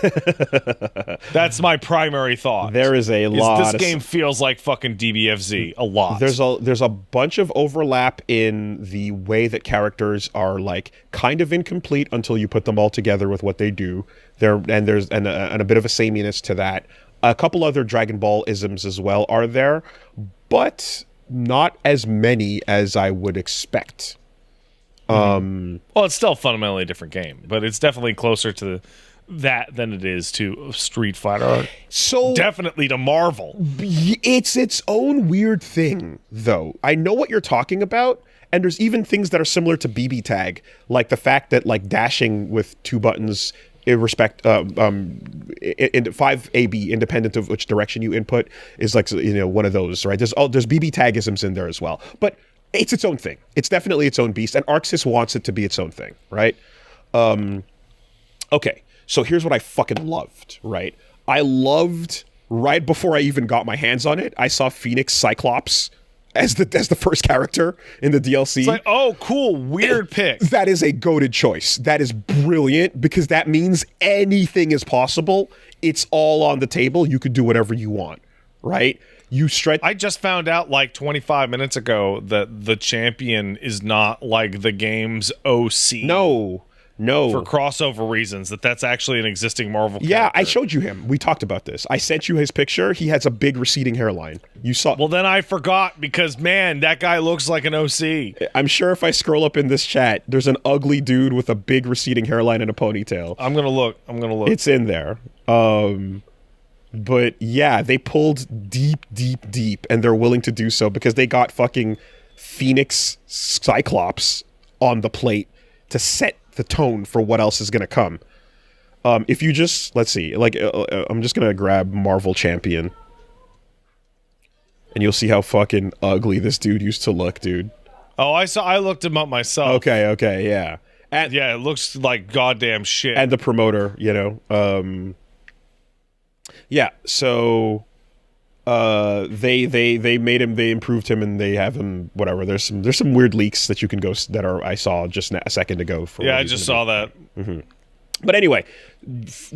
Speaker 2: That's my primary thought.
Speaker 1: There is a lot.
Speaker 2: This game feels like fucking DBFZ a lot.
Speaker 1: There's a bunch of overlap in the way that characters are like kind of incomplete until you put them all together with what they do. There's a bit of a sameness to that. A couple other Dragon Ball isms as well are there, but not as many as I would expect.
Speaker 2: Well, it's still a fundamentally different game, but it's definitely closer to that than it is to Street Fighter.
Speaker 1: So
Speaker 2: definitely to Marvel.
Speaker 1: It's its own weird thing, though. I know what you're talking about, and there's even things that are similar to BB Tag, like the fact that like dashing with 2 buttons in 5AB, independent of which direction you input, is like one of those, right? There's BB Tagisms in there as well, but it's its own thing. It's definitely its own beast, and Arxis wants it to be its own thing, right? Okay, so here's what I fucking loved, right? I loved, right before I even got my hands on it, I saw Phoenix Cyclops as the first character in the DLC.
Speaker 2: It's like, oh, cool, weird pick.
Speaker 1: That is a goated choice. That is brilliant, because that means anything is possible. It's all on the table. You could do whatever you want, right?
Speaker 2: I just found out like 25 minutes ago that the champion is not like the game's OC.
Speaker 1: No.
Speaker 2: For crossover reasons, that's actually an existing Marvel character.
Speaker 1: Yeah, I showed you him. We talked about this. I sent you his picture. He has a big receding hairline. You saw.
Speaker 2: Well, then I forgot because, man, that guy looks like an OC.
Speaker 1: I'm sure if I scroll up in this chat, there's an ugly dude with a big receding hairline and a ponytail.
Speaker 2: I'm going to look.
Speaker 1: It's in there. But yeah, they pulled deep, and they're willing to do so because they got fucking Phoenix Cyclops on the plate to set the tone for what else is going to come. If you just, let's see, I'm just going to grab Marvel Champion, and you'll see how fucking ugly this dude used to look, dude.
Speaker 2: Oh, I looked him up myself.
Speaker 1: Okay, yeah. And,
Speaker 2: yeah, it looks like goddamn shit.
Speaker 1: And the promoter, yeah, so they made him, they improved him, and they have him, whatever. There's some weird leaks that you can go that I saw just a second ago.
Speaker 2: I just saw that.
Speaker 1: Mm-hmm. But anyway,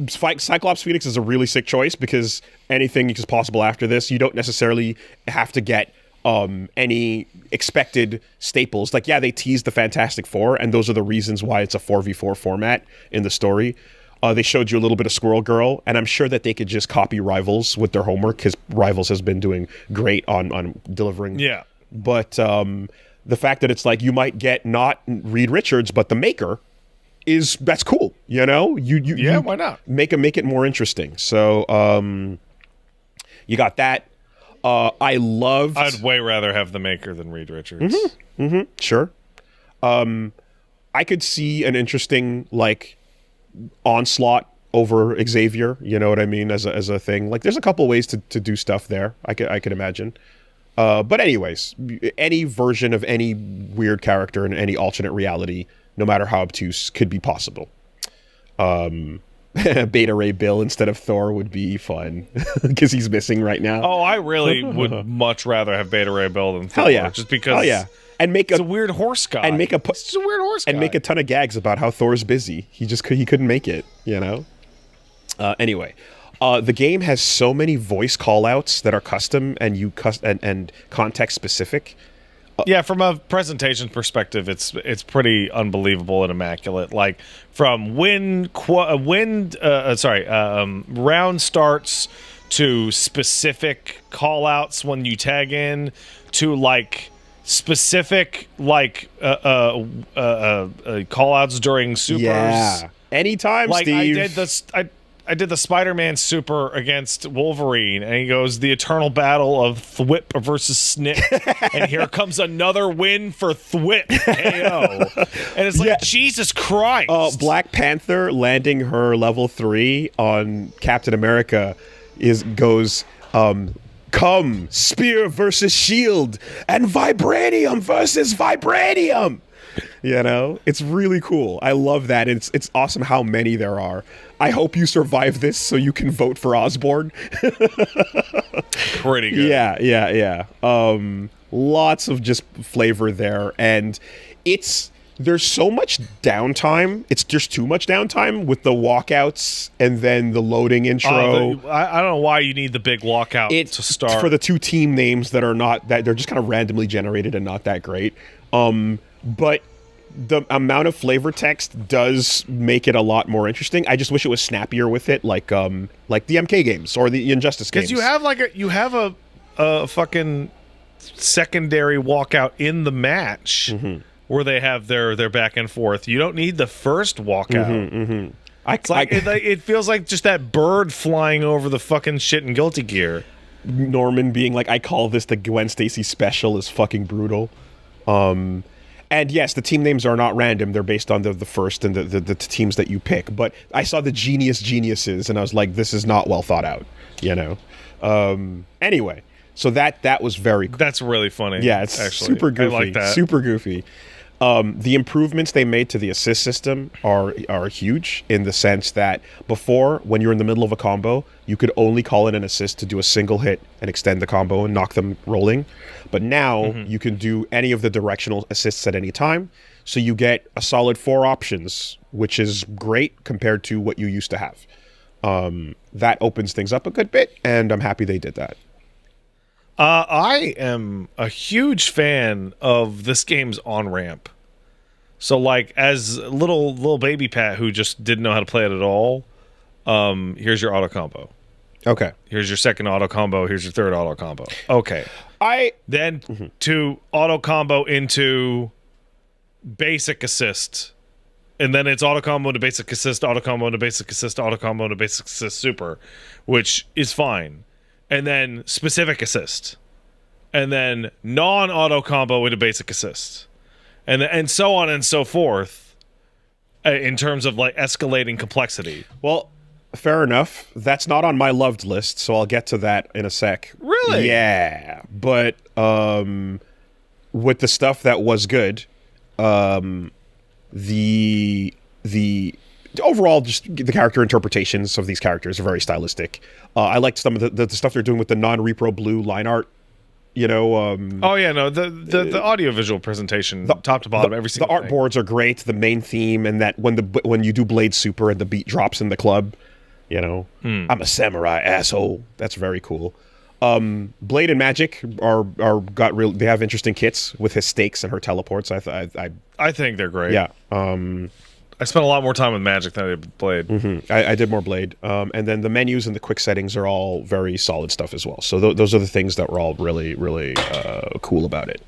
Speaker 1: Cyclops Phoenix is a really sick choice because anything is possible after this. You don't necessarily have to get any expected staples. Like, yeah, they teased the Fantastic Four, and those are the reasons why it's a 4v4 format in the story. They showed you a little bit of Squirrel Girl, and I'm sure that they could just copy Rivals with their homework because Rivals has been doing great on delivering.
Speaker 2: Yeah.
Speaker 1: But the fact that it's like you might get not Reed Richards, but the Maker, that's cool.
Speaker 2: Why not?
Speaker 1: Make it more interesting. So you got that. I'd
Speaker 2: way rather have the Maker than Reed Richards.
Speaker 1: Sure. I could see an interesting onslaught over Xavier, you know what I mean, as a thing. Like, there's a couple ways to do stuff there. I could imagine. But anyways, any version of any weird character in any alternate reality, no matter how obtuse, could be possible. Beta Ray Bill instead of Thor would be fun because he's missing right now.
Speaker 2: Oh, I really would much rather have Beta Ray Bill than Thor.
Speaker 1: Hell yeah.
Speaker 2: Just because.
Speaker 1: Hell yeah. And
Speaker 2: it's a weird horse guy.
Speaker 1: And make
Speaker 2: it's a weird horse guy.
Speaker 1: And make a ton of gags about how Thor's busy. He couldn't make it, Anyway, the game has so many voice callouts that are custom and and context specific.
Speaker 2: Yeah, from a presentation perspective, it's pretty unbelievable and immaculate. Like from round starts to specific call outs when you tag in to like specific like call outs during supers.
Speaker 1: Yeah. Anytime,
Speaker 2: Like
Speaker 1: Steve.
Speaker 2: I did the Spider-Man super against Wolverine, and he goes, the eternal battle of Thwip versus Snip. And here comes another win for Thwip. KO. And it's like, Jesus Christ.
Speaker 1: Black Panther landing her level 3 on Captain America goes, come, spear versus shield, and vibranium versus vibranium. You know, it's really cool. I love that. It's awesome how many there are. I hope you survive this so you can vote for Osborn.
Speaker 2: Pretty good.
Speaker 1: Yeah. Lots of just flavor there, and there's so much downtime. It's just too much downtime with the walkouts and then the loading intro.
Speaker 2: I don't know why you need the big walkout to start.
Speaker 1: For the two team names that are not that they're just kind of randomly generated and not that great. But the amount of flavor text does make it a lot more interesting. I just wish it was snappier with it, like the MK games or the Injustice games.
Speaker 2: Because you have a fucking secondary walkout in the match where they have their back and forth. You don't need the first walkout. It feels like just that bird flying over the fucking shit in Guilty Gear.
Speaker 1: Norman being like, I call this the Gwen Stacy special is fucking brutal. And yes, the team names are not random. They're based on the first and the teams that you pick. But I saw the geniuses, and I was like, this is not well thought out, you know? Anyway, so that was very cool.
Speaker 2: That's really funny.
Speaker 1: Yeah, it's
Speaker 2: actually
Speaker 1: super goofy.
Speaker 2: I like that.
Speaker 1: Super goofy. The improvements they made to the assist system are huge in the sense that before, when you're in the middle of a combo, you could only call in an assist to do a single hit and extend the combo and knock them rolling. But now you can do any of the directional assists at any time. So you get a solid 4 options, which is great compared to what you used to have. That opens things up a good bit, and I'm happy they did that.
Speaker 2: I am a huge fan of this game's on-ramp. So, like, as little baby Pat who just didn't know how to play it at all, here's your auto combo.
Speaker 1: Okay.
Speaker 2: Here's your second auto combo. Here's your third auto combo. Okay. Then to auto combo into basic assist. And then it's auto combo to basic assist, auto combo to basic assist, auto combo to basic assist super, which is fine. And then specific assist, and then non-auto combo into basic assist, and so on and so forth, in terms of like escalating complexity.
Speaker 1: Well, fair enough. That's not on my loved list, so I'll get to that in a sec.
Speaker 2: Really?
Speaker 1: Yeah, but with the stuff that was good, the overall, just the character interpretations of these characters are very stylistic. I liked some of the stuff they're doing with the non-repro blue line art. You know.
Speaker 2: The audiovisual presentation, top to bottom, every single
Speaker 1: the art boards are great. The main theme, and that when you do Blade Super and the beat drops in the club, you know, I'm a samurai asshole. That's very cool. Blade and Magic they have interesting kits with his stakes and her teleports.
Speaker 2: I think they're great.
Speaker 1: Yeah.
Speaker 2: I spent a lot more time with Magic than I did with Blade.
Speaker 1: I did more Blade. And then the menus and the quick settings are all very solid stuff as well. So those are the things that were all really, really cool about it.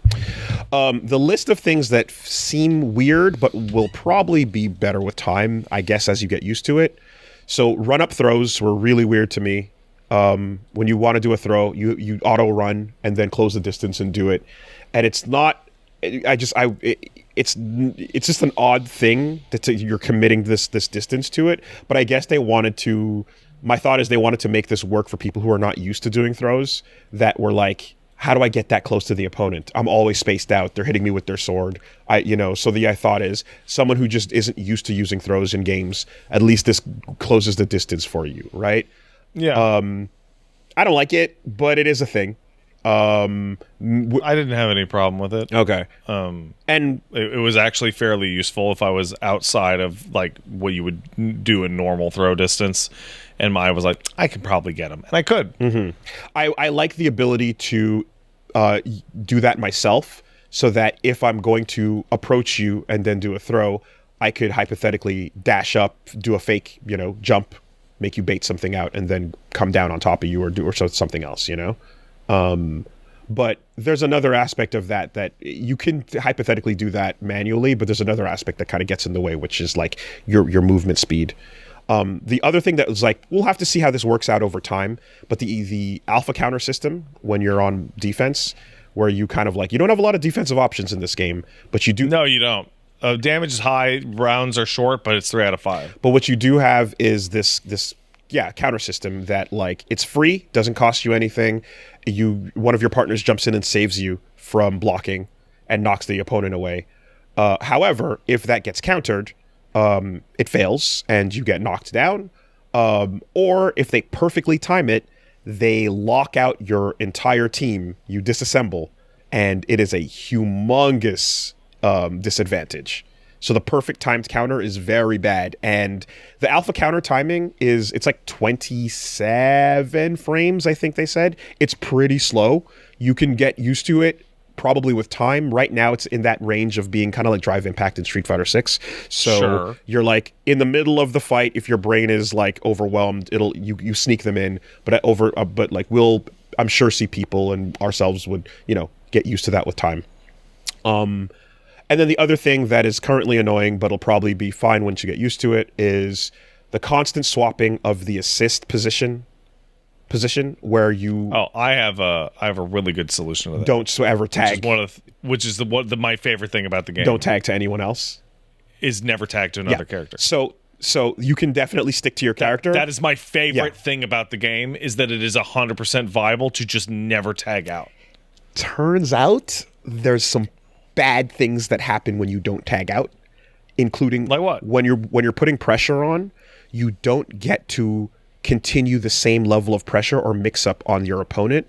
Speaker 1: The list of things that seem weird but will probably be better with time, I guess, as you get used to it. So run-up throws were really weird to me. When you want to do a throw, you auto-run and then close the distance and do it. And it's not... It's just an odd thing that you're committing this distance to it. But I guess they wanted to. My thought is they wanted to make this work for people who are not used to doing throws. That were like, how do I get that close to the opponent? I'm always spaced out. They're hitting me with their sword. So the thought is someone who just isn't used to using throws in games. At least this closes the distance for you, right?
Speaker 2: Yeah.
Speaker 1: I don't like it, but it is a thing.
Speaker 2: I didn't have any problem with it.
Speaker 1: Okay.
Speaker 2: And it was actually fairly useful if I was outside of like what you would do in normal throw distance, and I was like, I can probably get him, and I could.
Speaker 1: I like the ability to do that myself. so that if I'm going to approach you and then do a throw, I could hypothetically dash up, do a fake, jump, make you bait something out, and then come down on top of you or something else, But there's another aspect of that you can hypothetically do that manually, but there's another aspect that kind of gets in the way, which is like your movement speed. The other thing that was like, we'll have to see how this works out over time, but the alpha counter system when you're on defense, where you kind of like, you don't have a lot of defensive options in this game, but you do.
Speaker 2: No, you don't. Damage is high, rounds are short, but it's 3 out of 5.
Speaker 1: But what you do have is this counter system that like it's free, doesn't cost you anything. One of your partners jumps in and saves you from blocking and knocks the opponent away. However, if that gets countered, it fails and you get knocked down. Or if they perfectly time it, they lock out your entire team, you disassemble, and it is a humongous disadvantage. So the perfect timed counter is very bad, and the alpha counter timing it's like 27 frames, I think they said. It's pretty slow. You can get used to it probably with time. Right now it's in that range of being kind of like Drive Impact in Street Fighter 6. So
Speaker 2: sure.
Speaker 1: You're like in the middle of the fight, if your brain is like overwhelmed, you sneak them in, but we'll, I'm sure, see people and ourselves would, get used to that with time. And then the other thing that is currently annoying, but it'll probably be fine once you get used to it, is the constant swapping of the assist position where you.
Speaker 2: Oh, I have a really good solution to that.
Speaker 1: Don't ever tag.
Speaker 2: Which is my favorite thing about the game.
Speaker 1: Don't tag to anyone else.
Speaker 2: Is never tag to another character.
Speaker 1: So you can definitely stick to your character.
Speaker 2: That is my favorite thing about the game, is that it is 100% viable to just never tag out.
Speaker 1: Turns out there's some bad things that happen when you don't tag out, including
Speaker 2: like what?
Speaker 1: When you're putting pressure on, you don't get to continue the same level of pressure or mix up on your opponent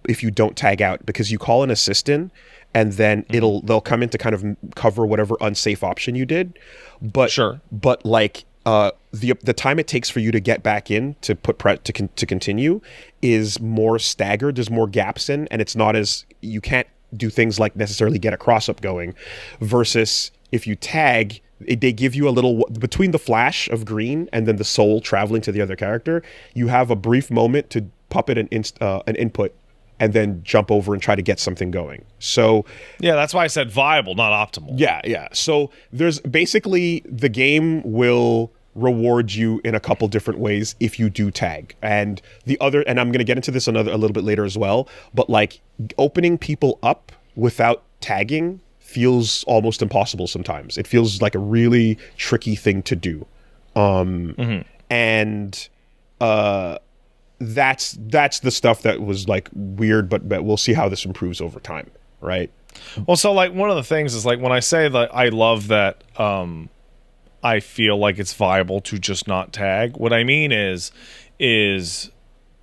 Speaker 1: if you don't tag out, because you call an assist in and then they'll come in to kind of cover whatever unsafe option you did. But
Speaker 2: sure.
Speaker 1: But like the time it takes for you to get back in to to continue is more staggered. There's more gaps in, and it's not as, you can't do things like necessarily get a cross up going, versus if you tag, they give you a little, between the flash of green and then the soul traveling to the other character, you have a brief moment to puppet an input and then jump over and try to get something going. So
Speaker 2: yeah, that's why I said viable, not optimal.
Speaker 1: Yeah. So there's basically, the game will reward you in a couple different ways if you do tag. And I'm going to get into this a little bit later as well, but like opening people up without tagging feels almost impossible sometimes. It feels like a really tricky thing to do. And that's the stuff that was like weird, but we'll see how this improves over time, right?
Speaker 2: Well, so like one of the things is like when I say that I love that I feel like it's viable to just not tag, what I mean is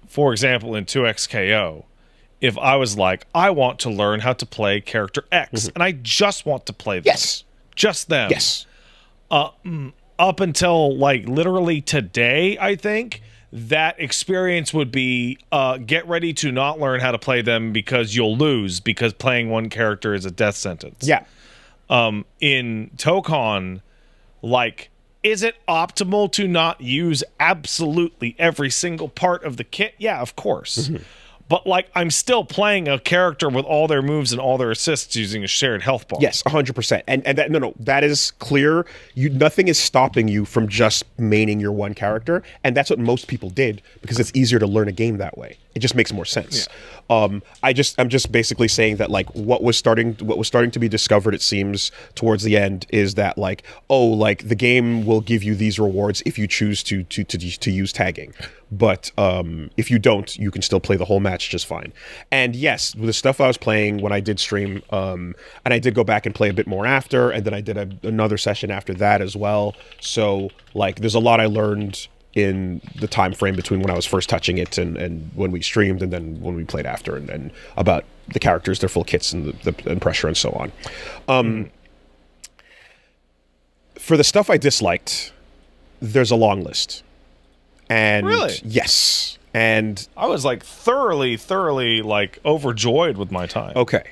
Speaker 2: for example in 2XKO, if I was like, I want to learn how to play character X and I just want to play them.
Speaker 1: Yes.
Speaker 2: Just them.
Speaker 1: Yes.
Speaker 2: Up until like literally today, I think that experience would be get ready to not learn how to play them because you'll lose, because playing one character is a death sentence.
Speaker 1: Yeah.
Speaker 2: In Tokon, like, is it optimal to not use absolutely every single part of the kit? Yeah, of course. But like, I'm still playing a character with all their moves and all their assists using a shared health bar.
Speaker 1: Yes, 100%. And that that is clear. Nothing is stopping you from just maining your one character, and that's what most people did because it's easier to learn a game that way. It just makes more sense. Yeah. I'm just basically saying that like what was starting to be discovered, it seems, towards the end, is that like, like the game will give you these rewards if you choose to use tagging. But if you don't, you can still play the whole match just fine. And yes, the stuff I was playing when I did stream, and I did go back and play a bit more after, and then I did another session after that as well. So like, there's a lot I learned in the time frame between when I was first touching it and when we streamed, and then when we played after, and about the characters, their full kits, and the pressure and so on. For the stuff I disliked, there's a long list. And
Speaker 2: really?
Speaker 1: Yes. And
Speaker 2: I was like thoroughly like overjoyed with my time.
Speaker 1: Okay.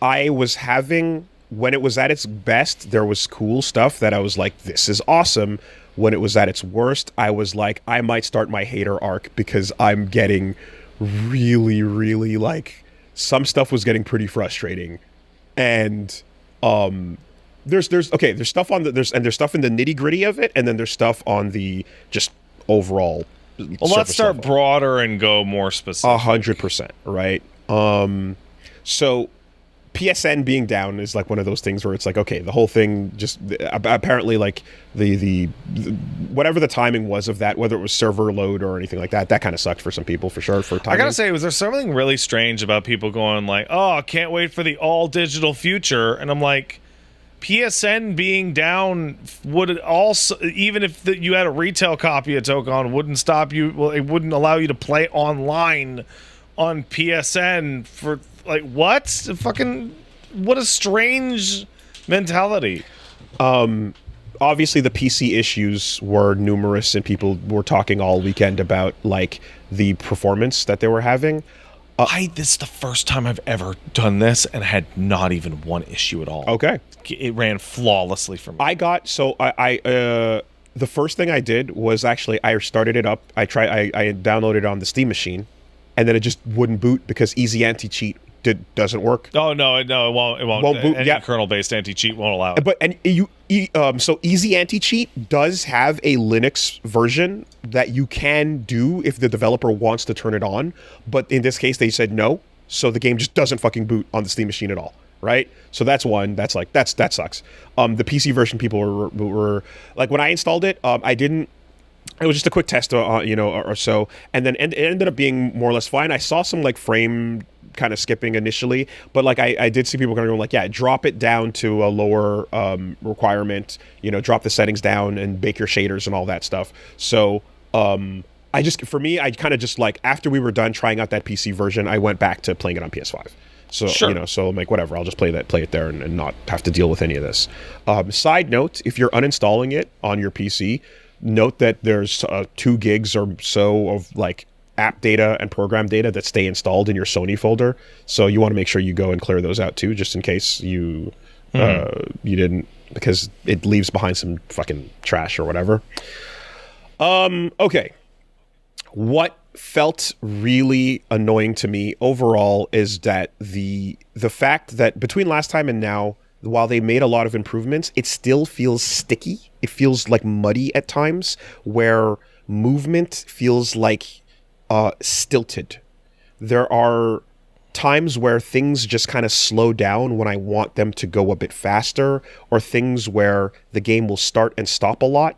Speaker 1: I was having, when it was at its best, there was cool stuff that I was like, this is awesome. When it was at its worst, I was like, I might start my hater arc because I'm getting really, really like, some stuff was getting pretty frustrating. And there's stuff on there's stuff in the nitty-gritty of it, and then there's stuff on the just overall.
Speaker 2: Well, let's start broader and go more specific.
Speaker 1: 100%, right? So PSN being down is like one of those things where it's like, okay, the whole thing just apparently like the whatever the timing was of that, whether it was server load or anything like that kind of sucked for some people for sure. For timing.
Speaker 2: I gotta say, was there something really strange about people going like, "Oh, I can't wait for the all digital future," and I'm like, PSN being down would also, even if you had a retail copy of Tokon, wouldn't stop you. Well, it wouldn't allow you to play online on PSN for like what? Fucking what a strange mentality.
Speaker 1: Obviously the PC issues were numerous, and people were talking all weekend about like the performance that they were having.
Speaker 2: This is the first time I've ever done this and had not even one issue at all.
Speaker 1: Okay.
Speaker 2: It ran flawlessly for me.
Speaker 1: I the first thing I did was actually I started it up. I downloaded it on the Steam machine, and then it just wouldn't boot because Easy Anti-Cheat doesn't work.
Speaker 2: Oh no, it won't. It won't boot. Any kernel-based anti-cheat won't allow it.
Speaker 1: But so Easy Anti-Cheat does have a Linux version that you can do if the developer wants to turn it on. But in this case, they said no, so the game just doesn't fucking boot on the Steam machine at all. Right? So that's one. That sucks. The PC version people were like, when I installed it, I didn't. It was just a quick test, or so, and then it ended up being more or less fine. I saw some like frame kind of skipping initially, but like I did see people kind of going like, yeah, drop it down to a lower requirement, drop the settings down and bake your shaders and all that stuff. So I kind of just like, after we were done trying out that PC version, I went back to playing it on PS5. So,
Speaker 2: sure.
Speaker 1: So I'm like, whatever, I'll just play it there and not have to deal with any of this. Side note, if you're uninstalling it on your PC, note that there's 2 gigs or so of like app data and program data that stay installed in your Sony folder. So you want to make sure you go and clear those out too, just in case you didn't, because it leaves behind some fucking trash or whatever. Okay. What felt really annoying to me overall is that the fact that between last time and now, while they made a lot of improvements, it still feels sticky. It feels like muddy at times, where movement feels like stilted. There are times where things just kind of slow down when I want them to go a bit faster, or things where the game will start and stop a lot.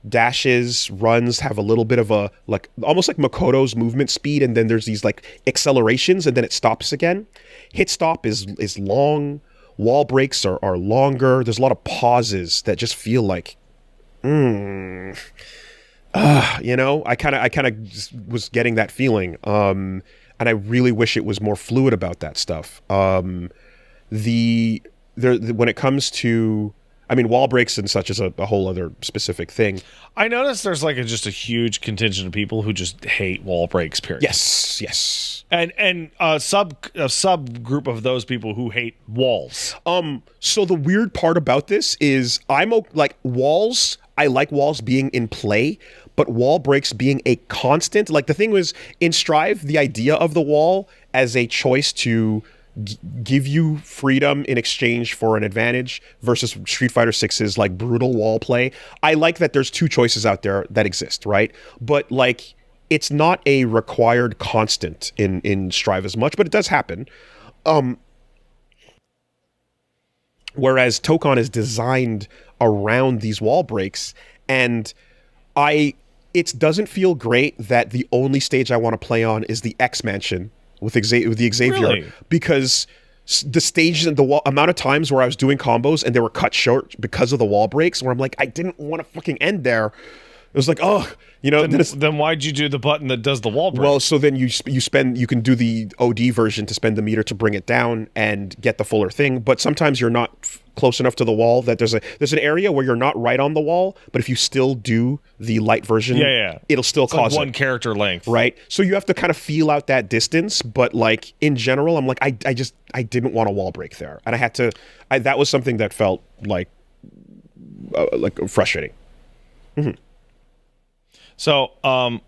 Speaker 1: Dashes, runs have a little bit of a, like, almost like Makoto's movement speed, and then there's these like accelerations, and then it stops again. Hit stop is long. Wall breaks are longer. There's a lot of pauses that just feel like, I kind of just was getting that feeling. And I really wish it was more fluid about that stuff. When it comes to, wall breaks and such is a whole other specific thing.
Speaker 2: I noticed there's like just a huge contingent of people who just hate wall breaks, period.
Speaker 1: Yes.
Speaker 2: And a subgroup of those people who hate walls.
Speaker 1: So the weird part about this is walls, I like walls being in play, but wall breaks being a constant. Like, the thing was, in Strive, the idea of the wall as a choice to give you freedom in exchange for an advantage versus Street Fighter 6's like brutal wall play. I like that there's 2 choices out there that exist, right? But like, it's not a required constant in Strive as much, but it does happen. Whereas Tokon is designed around these wall breaks, and it doesn't feel great that the only stage I want to play on is the X Mansion with the Xavier,
Speaker 2: really?
Speaker 1: Because the stages and the amount of times where I was doing combos and they were cut short because of the wall breaks, where I'm like, I didn't want to fucking end there. was like, oh, you know.
Speaker 2: Then why'd you do the button that does the wall break?
Speaker 1: Well, so then you can do the OD version to spend the meter to bring it down and get the fuller thing. But sometimes you're not close enough to the wall that there's an area where you're not right on the wall, but if you still do the light version, it'll still cause
Speaker 2: like one character length,
Speaker 1: right? So you have to kind of feel out that distance. But like in general, I'm like, I didn't want a wall break there, and I had to. That was something that felt like frustrating. Mm-hmm.
Speaker 2: So I'm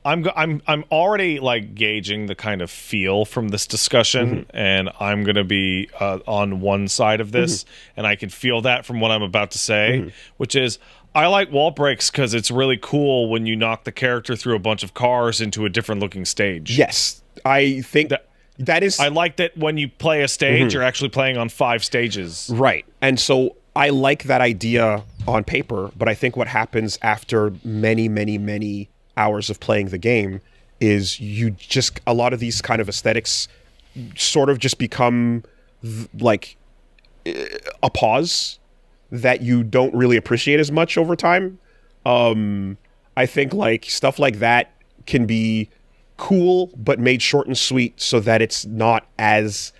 Speaker 2: already like gauging the kind of feel from this discussion, and I'm gonna be on one side of this, and I can feel that from what I'm about to say, which is I like wall breaks because it's really cool when you knock the character through a bunch of cars into a different looking stage.
Speaker 1: Yes, I think that is.
Speaker 2: I like that when you play a stage, you're actually playing on 5 stages,
Speaker 1: right? And so I like that idea on paper, but I think what happens after many hours of playing the game is a lot of these kind of aesthetics sort of just become like a pause that you don't really appreciate as much over time. I think like stuff like that can be cool, but made short and sweet so that it's not as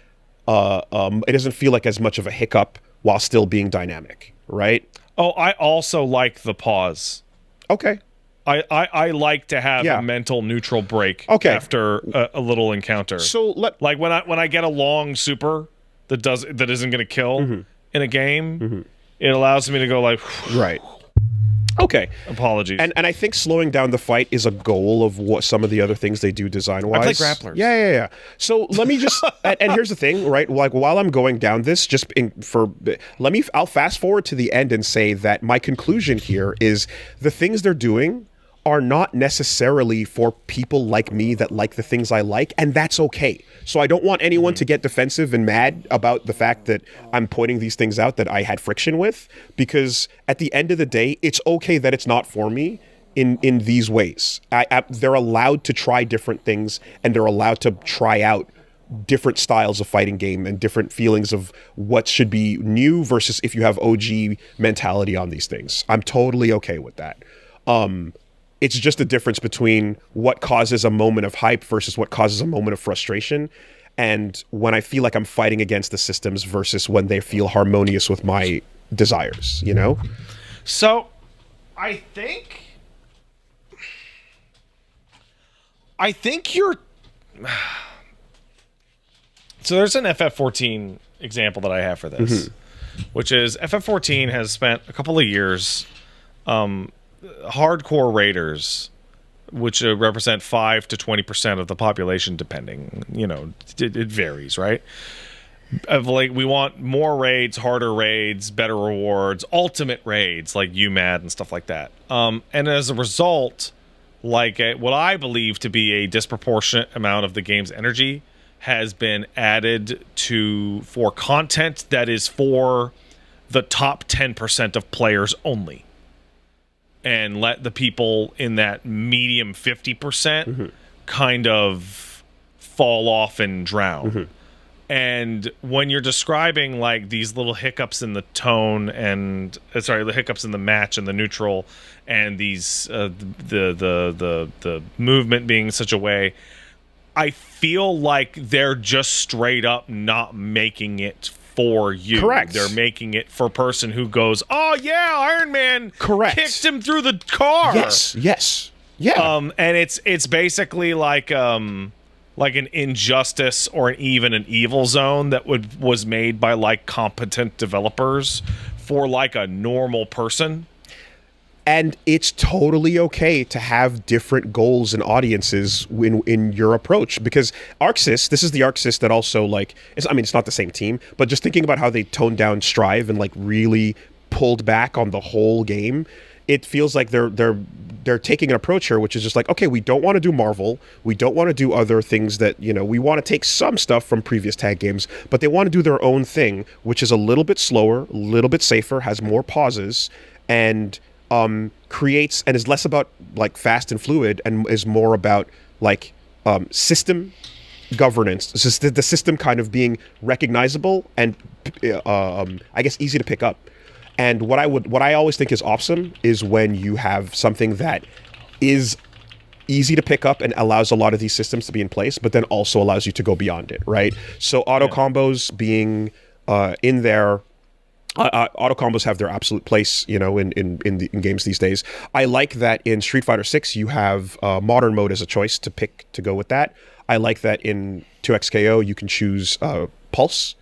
Speaker 1: it doesn't feel like as much of a hiccup while still being dynamic, right?
Speaker 2: Oh, I also like the pause.
Speaker 1: Okay.
Speaker 2: I like to have a mental neutral break after a little encounter.
Speaker 1: So
Speaker 2: like when I get a long super that isn't going to kill in a game, it allows me to go like
Speaker 1: right. Okay.
Speaker 2: Apologies.
Speaker 1: And I think slowing down the fight is a goal of what some of the other things they do design-wise.
Speaker 2: I play grapplers.
Speaker 1: Yeah. So let me just and here's the thing, right? Like while I'm going down this, I'll fast forward to the end and say that my conclusion here is the things they're doing are not necessarily for people like me that like the things I like, and that's okay. So I don't want anyone to get defensive and mad about the fact that I'm pointing these things out that I had friction with, because at the end of the day, it's okay that it's not for me in these ways. They're allowed to try different things, and they're allowed to try out different styles of fighting game and different feelings of what should be new versus if you have OG mentality on these things. I'm totally okay with that. It's just a difference between what causes a moment of hype versus what causes a moment of frustration, and when I feel like I'm fighting against the systems versus when they feel harmonious with my desires, you know?
Speaker 2: So, I think you're... So there's an FF14 example that I have for this, which is FF14 has spent a couple of years... hardcore raiders, which represent 5 to 20% of the population, depending, it varies, right? Of like, we want more raids, harder raids, better rewards, ultimate raids like UMAD and stuff like that. And as a result, like what I believe to be a disproportionate amount of the game's energy has been added for content that is for the top 10% of players only. And let the people in that medium 50% kind of fall off and drown. And when you're describing like these little hiccups in the tone and the hiccups in the match and the neutral and these the movement being such a way, I feel like they're just straight up not making it for you.
Speaker 1: Correct.
Speaker 2: They're making it for a person who goes, oh yeah, Iron Man kicked him through the car.
Speaker 1: Yes. Yeah.
Speaker 2: And it's basically like an Injustice or even an Evil Zone that was made by like competent developers for like a normal person.
Speaker 1: And it's totally okay to have different goals and audiences in your approach, because ArcSys, this is the ArcSys that also like, it's not the same team, but just thinking about how they toned down Strive and like really pulled back on the whole game, it feels like they're taking an approach here, which is just like, okay, we don't want to do Marvel, we don't want to do other things that, we want to take some stuff from previous tag games, but they want to do their own thing, which is a little bit slower, a little bit safer, has more pauses, and creates and is less about like fast and fluid and is more about like system governance. It's just the system kind of being recognizable and I guess easy to pick up. And what I always think is awesome is when you have something that is easy to pick up and allows a lot of these systems to be in place, but then also allows you to go beyond it, right? So auto combos being in there. Auto combos have their absolute place, in games these days. I like that in Street Fighter 6 you have modern mode as a choice to pick to go with that. I like that in 2XKO you can choose Pulse,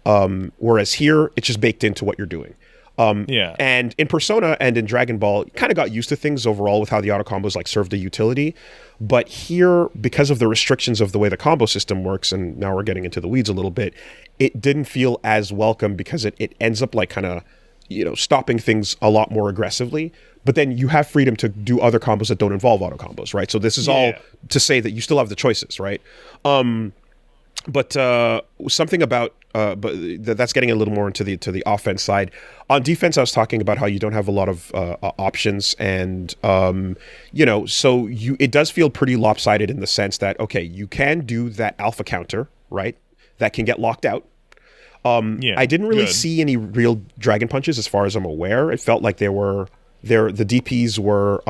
Speaker 1: whereas here it's just baked into what you're doing. And in Persona and in Dragon Ball, you kind of got used to things overall with how the auto combos like served a utility. But here, because of the restrictions of the way the combo system works, and now we're getting into the weeds a little bit, it didn't feel as welcome because it ends up like kind of, stopping things a lot more aggressively. But then you have freedom to do other combos that don't involve auto combos, right? So this is all to say that you still have the choices, right? But something about but that's getting a little more into the offense side. On defense, I was talking about how you don't have a lot of options, and so it does feel pretty lopsided in the sense that you can do that alpha counter, right? That can get locked out. I didn't really see any real dragon punches as far as I'm aware. It felt like the DPs were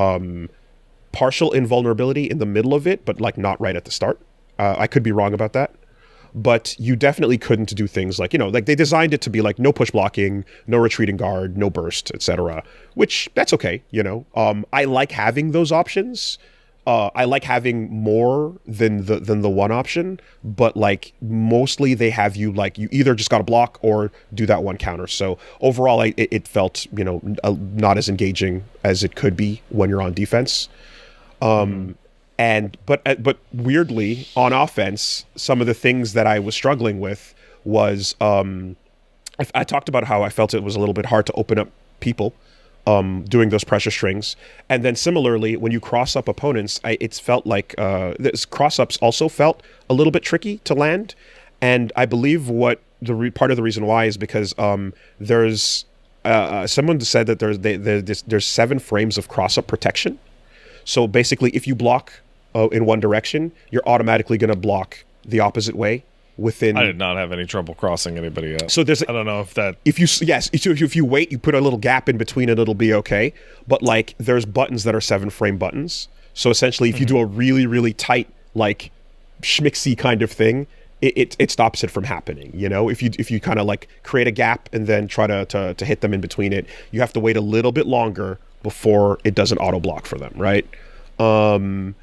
Speaker 1: partial invulnerability in the middle of it, but like not right at the start. I could be wrong about that. But you definitely couldn't do things like, like they designed it to be like no push blocking, no retreating guard, no burst, etc. Which that's okay, I like having those options. I like having more than the one option, but like mostly they have you like you either just got to block or do that one counter. So overall, it felt not as engaging as it could be when you're on defense. But weirdly on offense, some of the things that I was struggling with was I talked about how I felt it was a little bit hard to open up people doing those pressure strings, and then similarly when you cross up opponents, it's felt like this cross ups also felt a little bit tricky to land, and I believe what part of the reason why is because there's someone said that there's 7 frames of cross up protection. So basically, if you block in one direction, you're automatically going to block the opposite way within.
Speaker 2: I did not have any trouble crossing anybody else.
Speaker 1: So
Speaker 2: I don't know if that.
Speaker 1: If you wait, you put a little gap in between, and it'll be okay. But like, there's buttons that are 7-frame buttons. So essentially, if you do a really really tight like schmixy kind of thing, it stops it from happening. If you kind of like create a gap and then try to hit them in between it, you have to wait a little bit longer before it does an auto block for them, right? There's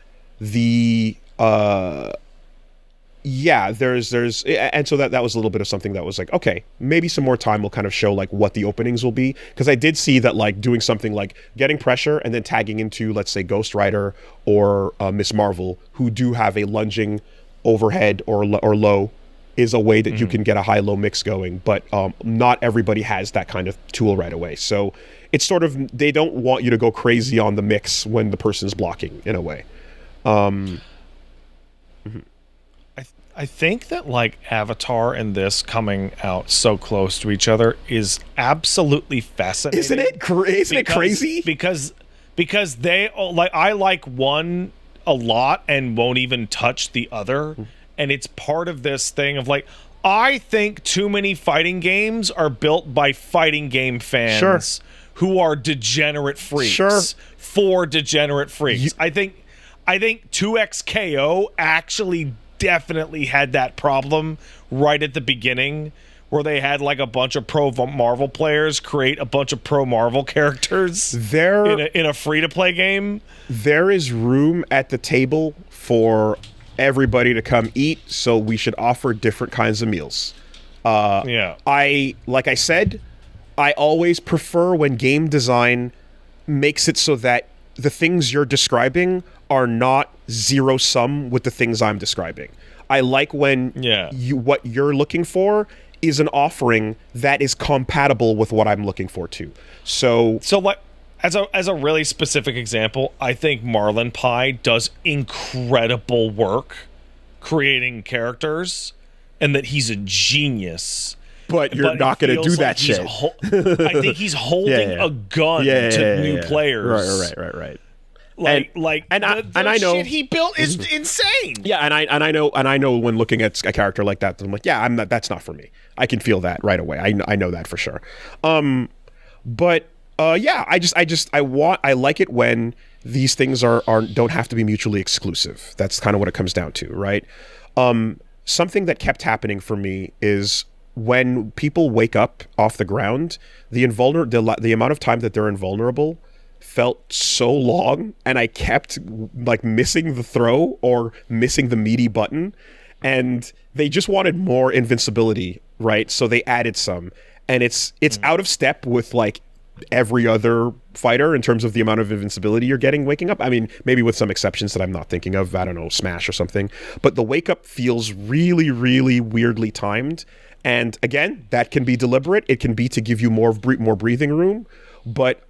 Speaker 1: and so that was a little bit of something that was like, okay, maybe some more time will kind of show like what the openings will be, because I did see that like doing something like getting pressure and then tagging into, let's say, Ghost Rider or Miss Marvel, who do have a lunging overhead or low, is a way that you can get a high-low mix going, but not everybody has that kind of tool right away. So it's sort of, they don't want you to go crazy on the mix when the person's blocking, in a way.
Speaker 2: I think that like Avatar and this coming out so close to each other is absolutely fascinating.
Speaker 1: Isn't it crazy?
Speaker 2: Because they like, I like one a lot and won't even touch the other, and it's part of this thing of like, I think too many fighting games are built by fighting game fans who are degenerate freaks for degenerate freaks. I think 2XKO actually definitely had that problem right at the beginning, where they had like a bunch of pro Marvel players create a bunch of pro Marvel characters in a free-to-play game.
Speaker 1: There is room at the table for everybody to come eat, so we should offer different kinds of meals. Like I said, I always prefer when game design makes it so that the things you're describing are not zero sum with the things I'm describing. I like when what you're looking for is an offering that is compatible with what I'm looking for too. So
Speaker 2: like, as a really specific example, I think Marlin Pie does incredible work creating characters, and that he's a genius.
Speaker 1: But you're not going to do that shit.
Speaker 2: I think he's holding a gun to new players.
Speaker 1: Right.
Speaker 2: I know shit he built is insane.
Speaker 1: Yeah, and I know when looking at a character like that, I'm like, that's not for me. I can feel that right away. I know that for sure. I like it when these things don't have to be mutually exclusive. That's kind of what it comes down to, right? Something that kept happening for me is when people wake up off the ground, the amount of time that they're invulnerable felt so long, and I kept like missing the throw or missing the meaty button, and they just wanted more invincibility, right? So they added some, and it's out of step with like every other fighter in terms of the amount of invincibility you're getting waking up. I mean, maybe with some exceptions that I'm not thinking of. I don't know, Smash or something. But the wake up feels really, really weirdly timed. And again, that can be deliberate. It can be to give you more breathing room. But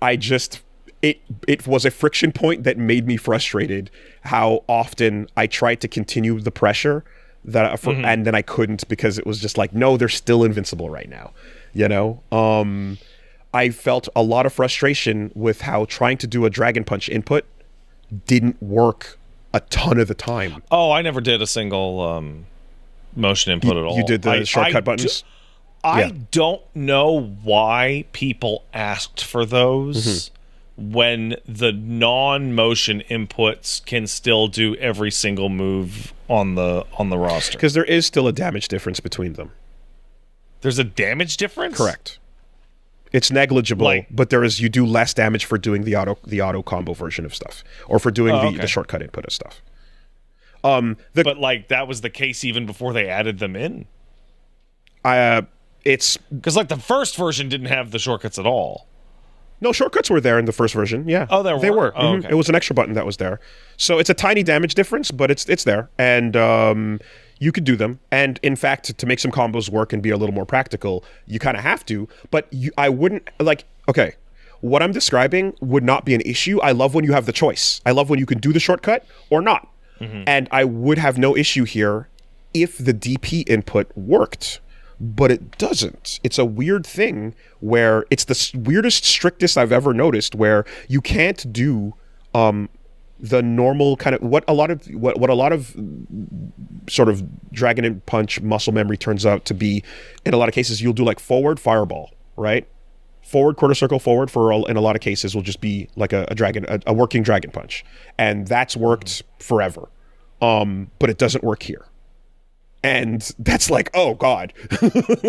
Speaker 1: it was a friction point that made me frustrated how often I tried to continue the pressure and then I couldn't because it was just like, no, they're still invincible right now. You know? I felt a lot of frustration with how trying to do a Dragon Punch input didn't work a ton of the time.
Speaker 2: Oh, I never did a single motion input at all.
Speaker 1: You did the shortcut buttons?
Speaker 2: I don't know why people asked for those when the non-motion inputs can still do every single move on the roster.
Speaker 1: Because there is still a damage difference between them.
Speaker 2: There's a damage difference?
Speaker 1: Correct. It's negligible, but you do less damage for doing the auto combo version of stuff, or for doing the shortcut input of stuff.
Speaker 2: But like that was the case even before they added them in.
Speaker 1: It's
Speaker 2: because like the first version didn't have the shortcuts at all.
Speaker 1: No, shortcuts were there in the first version. Yeah.
Speaker 2: Oh, they were. Oh,
Speaker 1: okay. It was an extra button that was there, so it's a tiny damage difference, but it's there, and you could do them. And in fact, to make some combos work and be a little more practical, you kind of have to. But I wouldn't like. Okay, what I'm describing would not be an issue. I love when you have the choice. I love when you can do the shortcut or not. And I would have no issue here if the DP input worked. But it doesn't. It's a weird thing where it's the weirdest, strictest I've ever noticed, where you can't do the normal kind of what a lot of sort of Dragon Punch muscle memory turns out to be. In a lot of cases, you'll do like forward fireball, right? Forward quarter circle forward in a lot of cases will just be like a working Dragon Punch, and that's worked forever. But it doesn't work here. And that's like, oh God,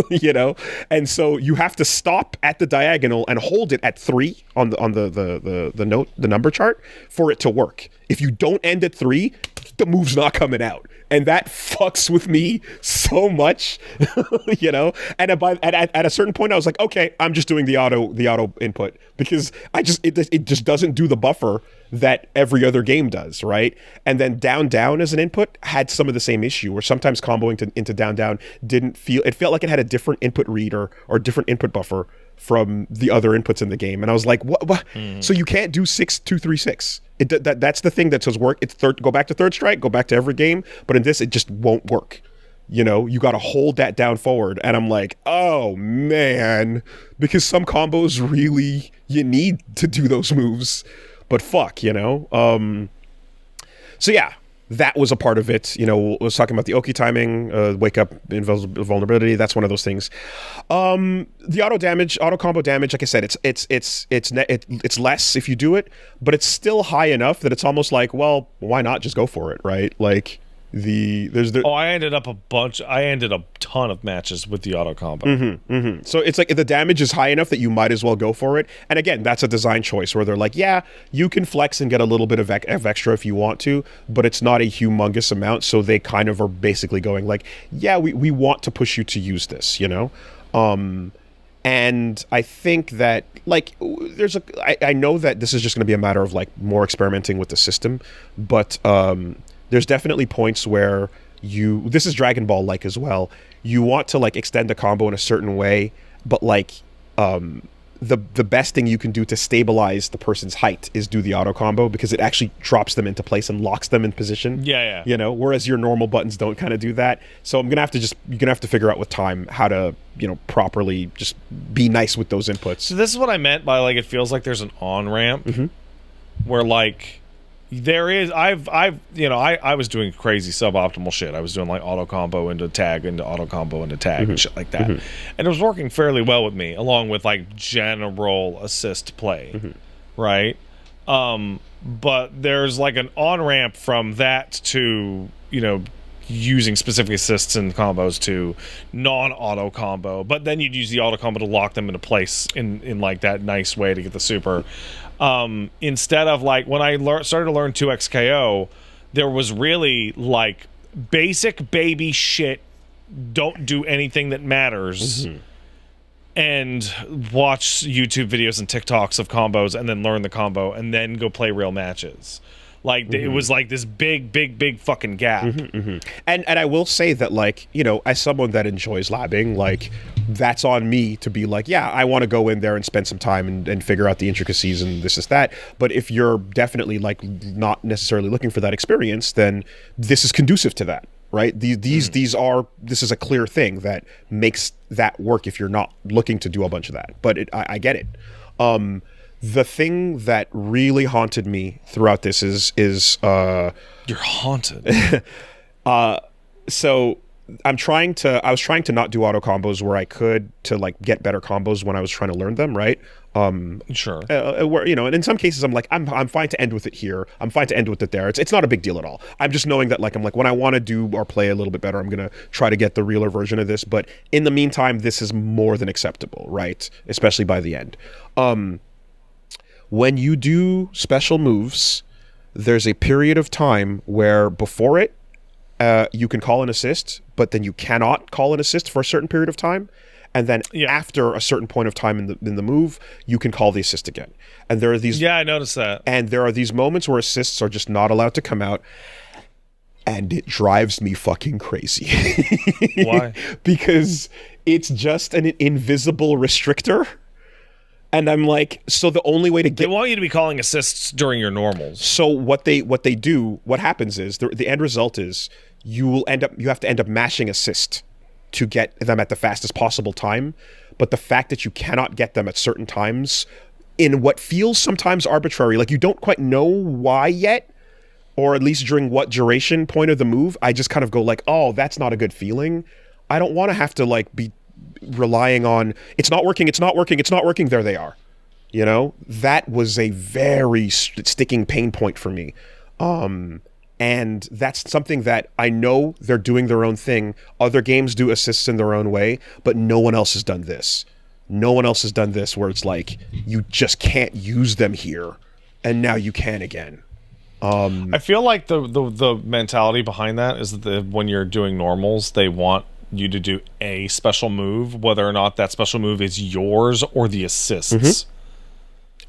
Speaker 1: you know? And so you have to stop at the diagonal and hold it at 3 on the number chart for it to work. If you don't end at 3, the move's not coming out. And that fucks with me so much, you know? And at a certain point, I was like, okay, I'm just doing the auto input because it just doesn't do the buffer that every other game does, right? And then down as an input had some of the same issue where sometimes comboing into down it felt like it had a different input read or different input buffer from the other inputs in the game. And I was like, what? So you can't do 6-2-3-6. That's the thing that says work. It's go back to third strike, go back to every game. But in this, it just won't work. You know, you got to hold that down forward. And I'm like, oh man, because some combos really, you need to do those moves. But fuck, you know? So yeah, that was a part of it. You know, I was talking about the Oki timing, wake up vulnerability. That's one of those things. The auto combo damage, like I said, it's less if you do it, but it's still high enough that it's almost like, well, why not just go for it, right? Like I ended a ton of matches with the auto combo. So it's like the damage is high enough that you might as well go for it. And again, that's a design choice where they're like, yeah, you can flex and get a little bit of extra if you want to, but it's not a humongous amount. So they kind of are basically going like, yeah, we want to push you to use this, you know? And I think that like I know that this is just going to be a matter of like more experimenting with the system, but there's definitely points where this is Dragon Ball like as well. You want to like extend a combo in a certain way, but like the best thing you can do to stabilize the person's height is do the auto combo because it actually drops them into place and locks them in position.
Speaker 2: Yeah.
Speaker 1: You know, whereas your normal buttons don't kind of do that. So you're gonna have to figure out with time how to, you know, properly just be nice with those inputs.
Speaker 2: So this is what I meant by like it feels like there's an on ramp where like there is I was doing crazy suboptimal shit. I was doing like auto combo into tag into auto combo into tag and shit like that. And it was working fairly well with me, along with like general assist play. Right? But there's like an on-ramp from that to, using specific assists and combos to non-auto combo. But then you'd use the auto combo to lock them into place in like that nice way to get the super. Instead of like when I started to learn 2xKO, there was really like basic baby shit, don't do anything that matters. And watch YouTube videos and TikToks of combos and then learn the combo and then go play real matches. Like, it was like this big fucking gap.
Speaker 1: And I will say that, like, as someone that enjoys labbing, like, that's on me to be like, yeah, I want to go in there and spend some time and figure out the intricacies and this is that. But if you're definitely, like, not necessarily looking for that experience, then this is conducive to that. Right? This is a clear thing that makes that work if you're not looking to do a bunch of that. But I get it. The thing that really haunted me throughout this is
Speaker 2: you're haunted.
Speaker 1: So I was trying to not do auto combos where I could to like get better combos when I was trying to learn them, right?
Speaker 2: Sure.
Speaker 1: Where, and in some cases I'm like, I'm fine to end with it here. I'm fine to end with it there. It's not a big deal at all. I'm just knowing that like, I'm like, when I want to do or play a little bit better, I'm going to try to get the realer version of this. But in the meantime, this is more than acceptable, right? Especially by the end. When you do special moves, there's a period of time where before it, you can call an assist, but then you cannot call an assist for a certain period of time. And then after a certain point of time in the move, you can call the assist again. And there are these...
Speaker 2: Yeah, I noticed that.
Speaker 1: And there are these moments where assists are just not allowed to come out. And it drives me fucking crazy.
Speaker 2: Why?
Speaker 1: Because it's just an invisible restrictor. And I'm like, so the only way to get...
Speaker 2: They want you to be calling assists during your normals.
Speaker 1: So what happens is, the end result is, you have to end up mashing assist to get them at the fastest possible time. But the fact that you cannot get them at certain times in what feels sometimes arbitrary, like you don't quite know why yet, or at least during what duration point of the move, I just kind of go like, oh, that's not a good feeling. I don't want to have to like be relying on it's not working, there they are. That was a very sticking pain point for me. And that's something that I know they're doing their own thing. Other games do assists in their own way, but no one else has done this. No one else has done this where it's like, you just can't use them here, and now you can again.
Speaker 2: I feel like the mentality behind that is that when you're doing normals, they want you to do a special move, whether or not that special move is yours or the assists.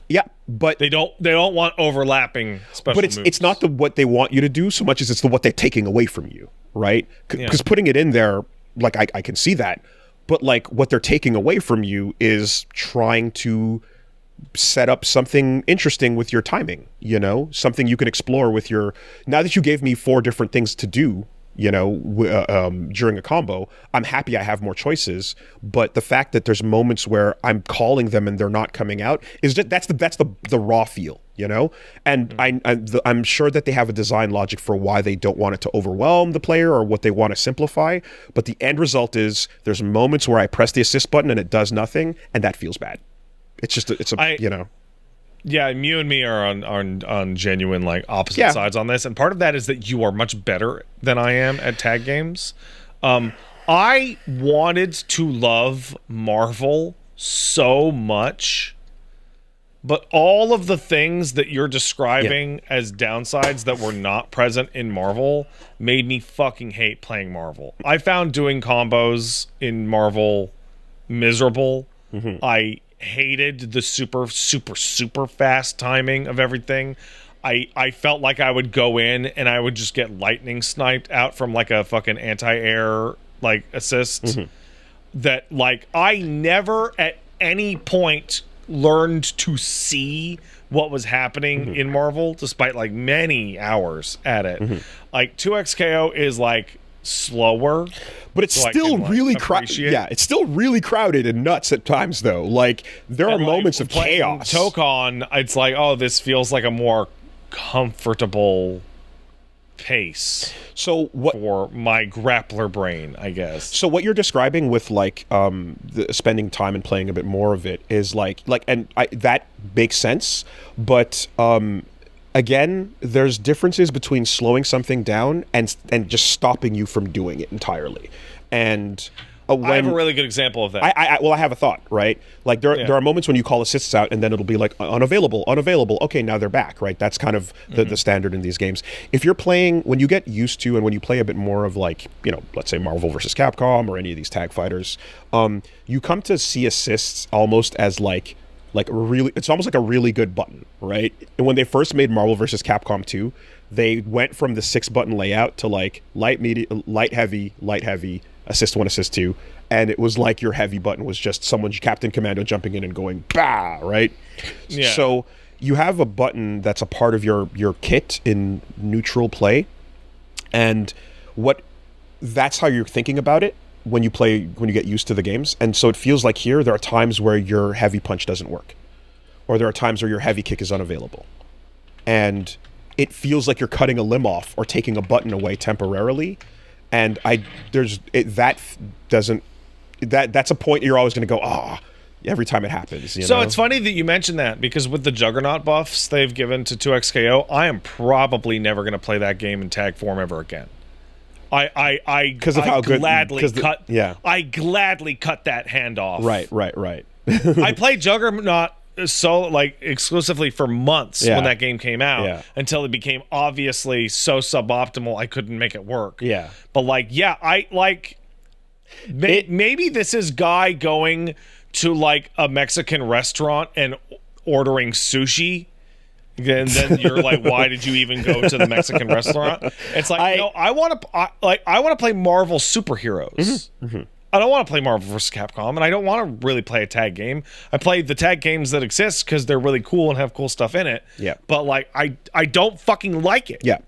Speaker 1: Yeah, but
Speaker 2: they don't want overlapping special moves.
Speaker 1: But it's not what they want you to do so much as it's what they're taking away from you, right? Because putting it in there, like I can see that, but like what they're taking away from you is trying to set up something interesting with your timing, something you can explore with your... Now that you gave me 4 different things to do, during a combo, I'm happy I have more choices, but the fact that there's moments where I'm calling them and they're not coming out is just, that's the raw feel, and I'm sure that they have a design logic for why they don't want it to overwhelm the player or what they want to simplify, but the end result is there's moments where I press the assist button and it does nothing, and that feels bad.
Speaker 2: Yeah, you and me are on genuine like opposite sides on this, and part of that is that you are much better than I am at tag games. I wanted to love Marvel so much, but all of the things that you're describing as downsides that were not present in Marvel made me fucking hate playing Marvel. I found doing combos in Marvel miserable. I hated the super fast timing of everything. I felt like I would go in and I would just get lightning sniped out from like a fucking anti-air like assist. That like I never at any point learned to see what was happening in Marvel despite like many hours at it. Like 2xKO is like slower,
Speaker 1: but it's still really crowded. Yeah, it's still really crowded and nuts at times though. Like there are moments of chaos.
Speaker 2: Tokon, it's like, oh, this feels like a more comfortable pace
Speaker 1: So what?
Speaker 2: for my grappler brain, I guess.
Speaker 1: So what you're describing with like spending time and playing a bit more of it is that makes sense, but again, there's differences between slowing something down and just stopping you from doing it entirely. And
Speaker 2: I have a really good example of that.
Speaker 1: I have a thought, right? Like there are moments when you call assists out and then it'll be like unavailable. Okay, now they're back, right? That's kind of the standard in these games. If you're playing, when you get used to and when you play a bit more of like, let's say Marvel versus Capcom or any of these tag fighters, you come to see assists almost as like really, it's almost like a really good button, right? And when they first made Marvel versus Capcom 2, they went from the 6-button layout to like light, heavy, assist 1, assist 2, and it was like your heavy button was just someone's Captain Commando jumping in and going bah, right? Yeah. So you have a button that's a part of your kit in neutral play, and that's how you're thinking about it when you get used to the games. And so it feels like here there are times where your heavy punch doesn't work, or there are times where your heavy kick is unavailable, and it feels like you're cutting a limb off or taking a button away temporarily. And that's a point you're always going to go, every time it happens.
Speaker 2: So it's funny that you mentioned that, because with the Juggernaut buffs they've given to 2XKO, I am probably never going to play that game in tag form ever again. I gladly cut that hand off.
Speaker 1: Right.
Speaker 2: I played Juggernaut exclusively for months when that game came out, until it became obviously so suboptimal I couldn't make it work.
Speaker 1: Yeah.
Speaker 2: But maybe this is Guy going to like a Mexican restaurant and ordering sushi. And then you're like, why did you even go to the Mexican restaurant? It's like, I want to play Marvel superheroes. I don't want to play Marvel vs. Capcom, and I don't want to really play a tag game. I play the tag games that exist because they're really cool and have cool stuff in it.
Speaker 1: Yeah.
Speaker 2: But I don't fucking like it.
Speaker 1: Yeah.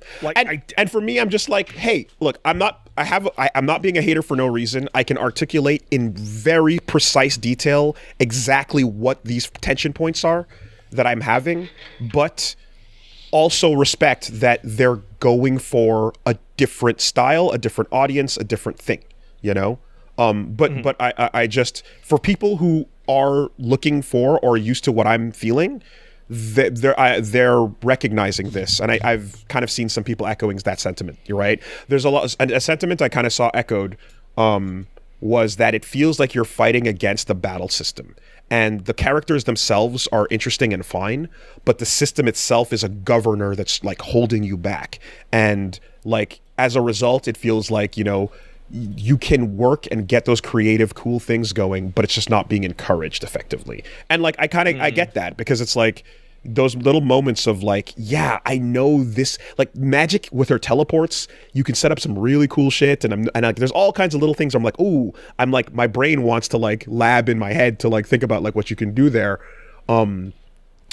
Speaker 1: And for me, I'm just like, hey, look, I'm not being a hater for no reason. I can articulate in very precise detail exactly what these tension points are that I'm having, but also respect that they're going for a different style, a different audience, a different thing, But I just, for people who are looking for or used to what I'm feeling, they're recognizing this, and I've kind of seen some people echoing that sentiment. You're right. There's a sentiment I kind of saw echoed was that it feels like you're fighting against the battle system, and the characters themselves are interesting and fine, but the system itself is a governor that's like holding you back, and like as a result, it feels like you can work and get those creative, cool things going, but it's just not being encouraged effectively. And like, I get that, because it's like those little moments of like, yeah, I know this, like Magic with her teleports, you can set up some really cool shit. And there's all kinds of little things. I'm like, ooh, I'm like, my brain wants to like lab in my head to like think about like what you can do there.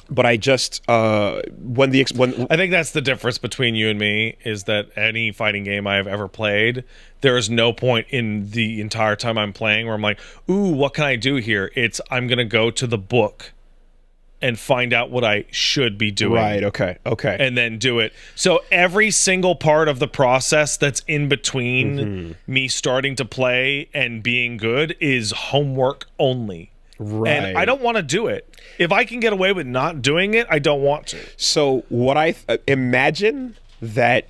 Speaker 1: But I just when
Speaker 2: I think that's the difference between you and me, is that any fighting game I have ever played, there is no point in the entire time I'm playing where I'm like, ooh, what can I do here? It's I'm gonna go to the book and find out what I should be doing.
Speaker 1: Right, okay.
Speaker 2: And then do it. So every single part of the process that's in between me starting to play and being good is homework only.
Speaker 1: Right.
Speaker 2: And I don't want to do it. If I can get away with not doing it, I don't want to.
Speaker 1: So what I imagine that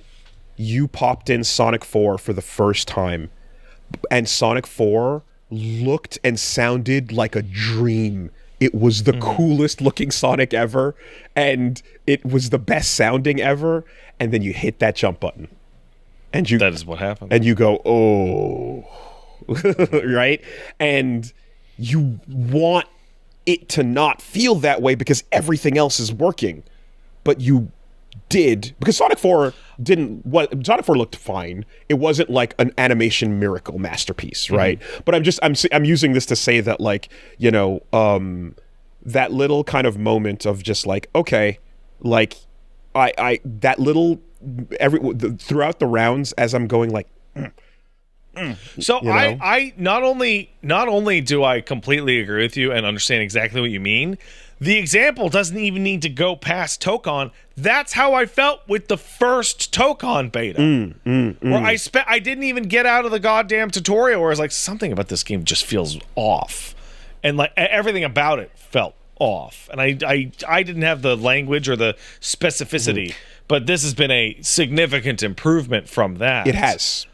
Speaker 1: you popped in Sonic 4 for the first time, and Sonic 4 looked and sounded like a dream. It was the coolest looking Sonic ever, and it was the best sounding ever, and then you hit that jump button. And that
Speaker 2: is what happened.
Speaker 1: And you go, oh. Right? And you want it to not feel that way because everything else is working, but you did, because Sonic 4 looked fine. It wasn't like an animation miracle masterpiece, right? But I'm using this to say that, like, that little kind of moment of just like, okay, like I that little throughout the rounds as I'm going like
Speaker 2: So I not only do I completely agree with you and understand exactly what you mean, the example doesn't even need to go past Tokon. That's how I felt with the first Tokon beta. Where I didn't even get out of the goddamn tutorial where I was like, something about this game just feels off. And like everything about it felt off. And I didn't have the language or the specificity, but this has been a significant improvement from that.
Speaker 1: It has.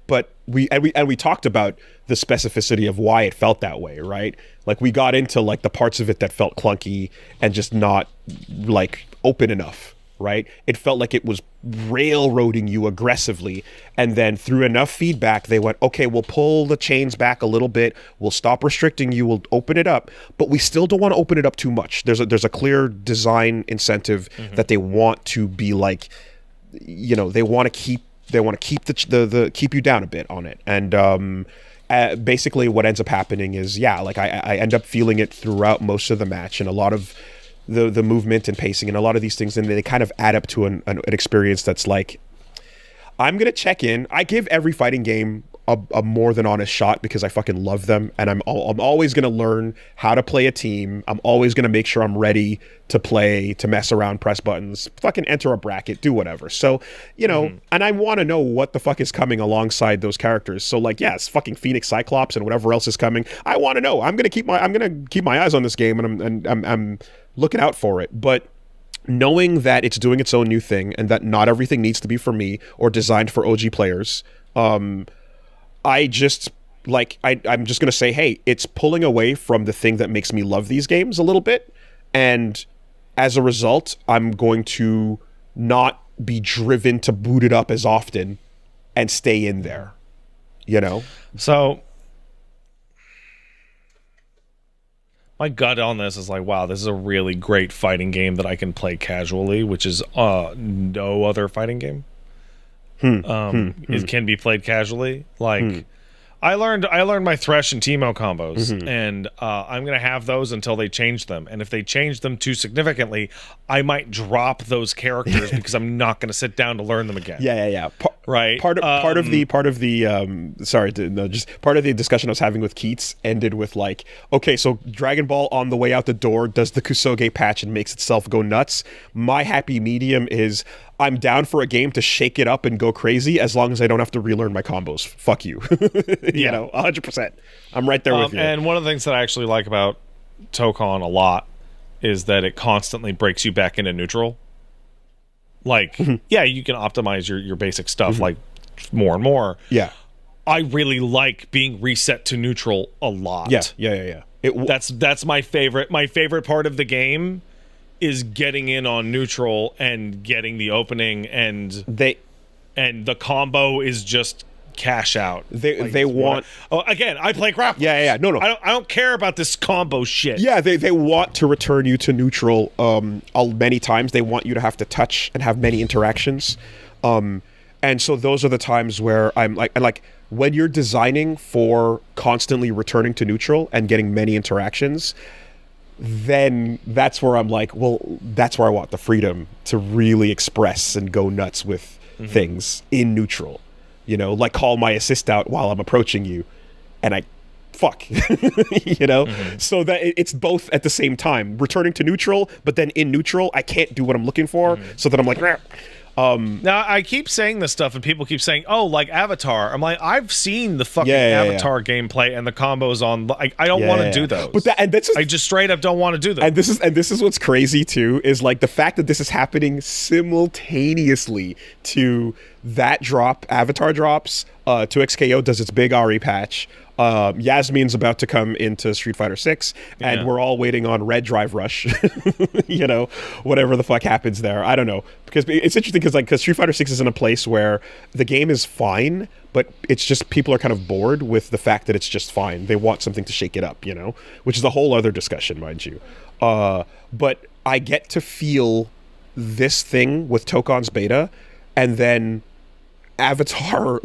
Speaker 1: But we talked about the specificity of why it felt that way, right? Like we got into like the parts of it that felt clunky and just not like open enough, right? It felt like it was railroading you aggressively, and then through enough feedback they went, okay, we'll pull the chains back a little bit, we'll stop restricting you, we'll open it up, but we still don't want to open it up too much. There's a clear design incentive that they want to be like, you know, they want to keep the keep you down a bit on it. And basically what ends up happening is, like I end up feeling it throughout most of the match, and a lot of the movement and pacing and a lot of these things, and they kind of add up to an experience that's like, I'm gonna check in. I give every fighting game a more than honest shot because I fucking love them, and I'm always gonna learn how to play a team. I'm always gonna make sure I'm ready to play, to mess around, press buttons, fucking enter a bracket, do whatever. So, you know, and I want to know what the fuck is coming alongside those characters. So like, yes, fucking Phoenix Cyclops and whatever else is coming, I want to know. I'm gonna keep my eyes on this game, and I'm looking out for it. But knowing that it's doing its own new thing and that not everything needs to be for me or designed for OG players, I just like I'm just gonna say, hey, it's pulling away from the thing that makes me love these games a little bit, and as a result, I'm going to not be driven to boot it up as often and stay in there, you know?
Speaker 2: So my gut on this is like, wow, this is a really great fighting game that I can play casually, which is no other fighting game. It can be played casually. Like I learned my Thresh and Teemo combos, and I'm gonna have those until they change them. And if they change them too significantly, I might drop those characters because I'm not gonna sit down to learn them again.
Speaker 1: Yeah.
Speaker 2: Right.
Speaker 1: Part of the discussion I was having with Keats ended with like, okay, so Dragon Ball on the way out the door does the Kusoge patch and makes itself go nuts. My happy medium is I'm down for a game to shake it up and go crazy as long as I don't have to relearn my combos. Fuck you. You know, 100%. I'm right there with you.
Speaker 2: And one of the things that I actually like about Tokon a lot is that it constantly breaks you back into neutral. Like, yeah, you can optimize your basic stuff like more and more.
Speaker 1: Yeah.
Speaker 2: I really like being reset to neutral a lot.
Speaker 1: Yeah.
Speaker 2: That's my favorite. My favorite part of the game is getting in on neutral and getting the opening, and the combo is just cash out.
Speaker 1: They want.
Speaker 2: Again, I play grapple.
Speaker 1: Yeah. No.
Speaker 2: I don't care about this combo shit.
Speaker 1: Yeah, they want to return you to neutral. Many times they want you to have to touch and have many interactions, and so those are the times where I'm like when you're designing for constantly returning to neutral and getting many interactions, then that's where I'm like, well, that's where I want the freedom to really express and go nuts with things in neutral. You know, like call my assist out while I'm approaching you, and I fuck, you know? So that it's both at the same time, returning to neutral, but then in neutral, I can't do what I'm looking for, so that I'm like,
Speaker 2: now I keep saying this stuff and people keep saying, oh, like Avatar. I'm like, I've seen the fucking Avatar gameplay and the combos on, like, I don't want to do those.
Speaker 1: But
Speaker 2: I just straight up don't want to do those.
Speaker 1: And this is what's crazy too, is like the fact that this is happening simultaneously to that drop, Avatar drops, 2XKO does its big RE patch. Yasmin's about to come into Street Fighter 6, and we're all waiting on Red Drive Rush. You know, whatever the fuck happens there, I don't know, because it's interesting because Street Fighter 6 is in a place where the game is fine, but it's just people are kind of bored with the fact that it's just fine. They want something to shake it up, you know, which is a whole other discussion, mind you. But I get to feel this thing with Tokon's beta, and then Avatar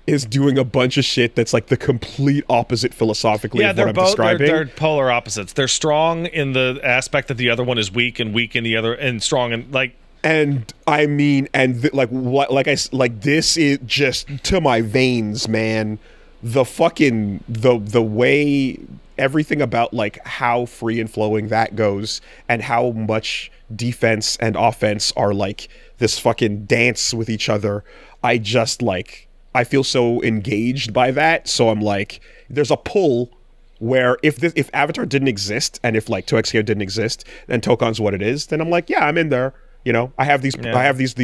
Speaker 1: is doing a bunch of shit that's like the complete opposite philosophically of what I'm describing.
Speaker 2: They're polar opposites. They're strong in the aspect that the other one is weak, and weak in the other, and strong in like.
Speaker 1: And I mean, this is just to my veins, man. the way everything about like how free and flowing that goes and how much defense and offense are like this fucking dance with each other, I just like I feel so engaged by that. So I'm like, there's a pull where if Avatar didn't exist and if like 2XKO didn't exist and Tokon's what it is, then I'm like, yeah, I'm in there. You know, I have these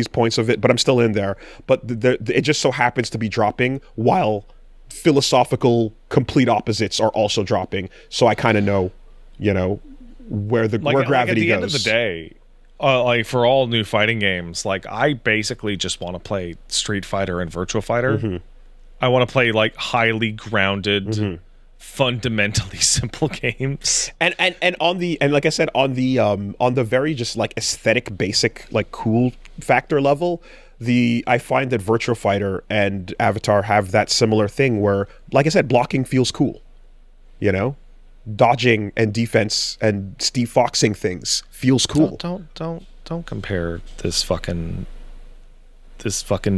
Speaker 1: points of it, but I'm still in there. But it just so happens to be dropping while philosophical complete opposites are also dropping. So I kind of know, you know, where gravity goes.
Speaker 2: At the end of the day, like for all new fighting games, like I basically just want to play Street Fighter and Virtua Fighter. I want to play like highly grounded, fundamentally simple games.
Speaker 1: And like I said, on the very just like aesthetic, basic, like cool factor level, I find that Virtua Fighter and Avatar have that similar thing where, like I said, blocking feels cool. You know? Dodging and defense and Steve Foxing things feels cool.
Speaker 2: Don't compare this fucking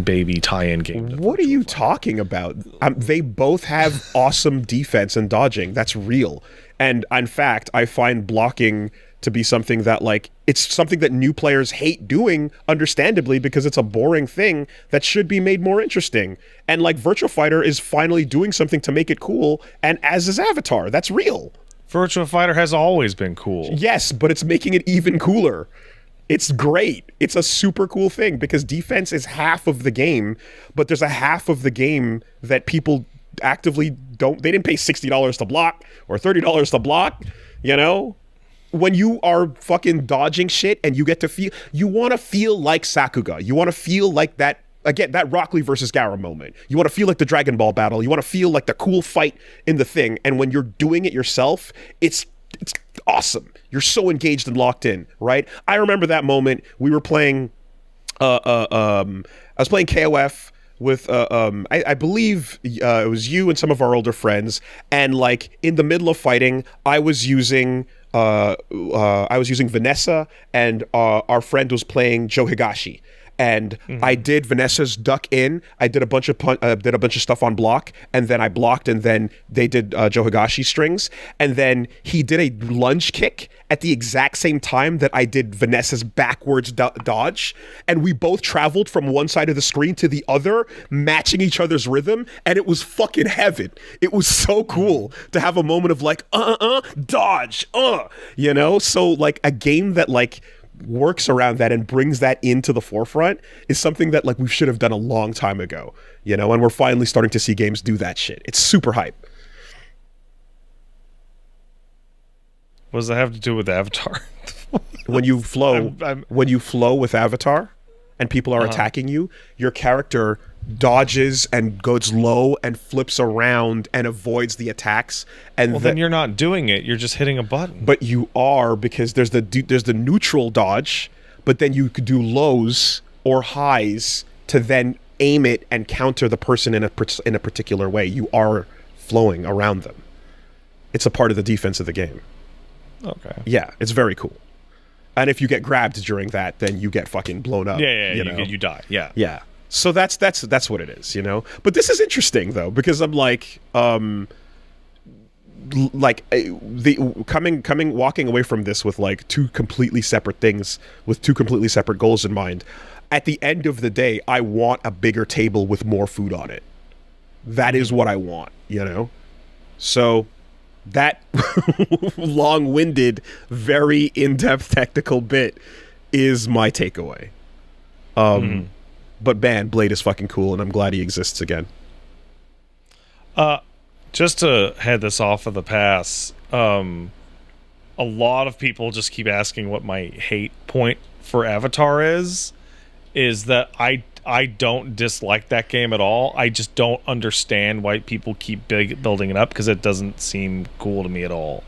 Speaker 2: baby tie-in game.
Speaker 1: What are you talking about? They both have awesome defense and dodging. That's real. And in fact, I find blocking to be something that like it's something that new players hate doing, understandably, because it's a boring thing that should be made more interesting. And like Virtua Fighter is finally doing something to make it cool, and as is Avatar. That's real.
Speaker 2: Virtua Fighter has always been cool.
Speaker 1: Yes, but it's making it even cooler. It's great. It's a super cool thing because defense is half of the game, but there's a half of the game that people actively they didn't pay $60 to block or $30 to block, you know? When you are fucking dodging shit and you get to you want to feel like Sakuga. You want to feel like that, again, that Rock Lee versus Gaara moment. You want to feel like the Dragon Ball battle. You want to feel like the cool fight in the thing. And when you're doing it yourself, it's awesome. You're so engaged and locked in, right? I remember that moment. We were playing, I was playing KOF with, I believe it was you and some of our older friends. And like in the middle of fighting, I was using Vanessa, and our friend was playing Joe Higashi. And I did Vanessa's duck in. I did a bunch of stuff on block, and then I blocked, and then they did Joe Higashi strings, and then he did a lunge kick at the exact same time that I did Vanessa's backwards dodge, and we both traveled from one side of the screen to the other, matching each other's rhythm, and it was fucking heaven. It was so cool to have a moment of like dodge, you know. So like a game that like works around that and brings that into the forefront is something that like we should have done a long time ago, you know, and we're finally starting to see games do that shit. It's super hype.
Speaker 2: What does that have to do with Avatar?
Speaker 1: When you flow when you flow with Avatar and people are attacking you, your character dodges and goes low and flips around and avoids the attacks. And
Speaker 2: then you're not doing it. You're just hitting a button.
Speaker 1: But you are, because there's the neutral dodge, but then you could do lows or highs to then aim it and counter the person in a particular way. You are flowing around them. It's a part of the defense of the game.
Speaker 2: Okay.
Speaker 1: Yeah, it's very cool. And if you get grabbed during that, then you get fucking blown up.
Speaker 2: Yeah, you die. Yeah.
Speaker 1: Yeah. So that's what it is, you know. But this is interesting though, because I'm like, walking away from this with like two completely separate things, with two completely separate goals in mind. At the end of the day, I want a bigger table with more food on it. That is what I want, you know. So that long-winded, very in-depth technical bit is my takeaway. But man, Blade is fucking cool, and I'm glad he exists again.
Speaker 2: Just to head this off of the pass, a lot of people just keep asking what my hate point for Avatar is that I don't dislike that game at all. I just don't understand why people keep building it up, because it doesn't seem cool to me at all.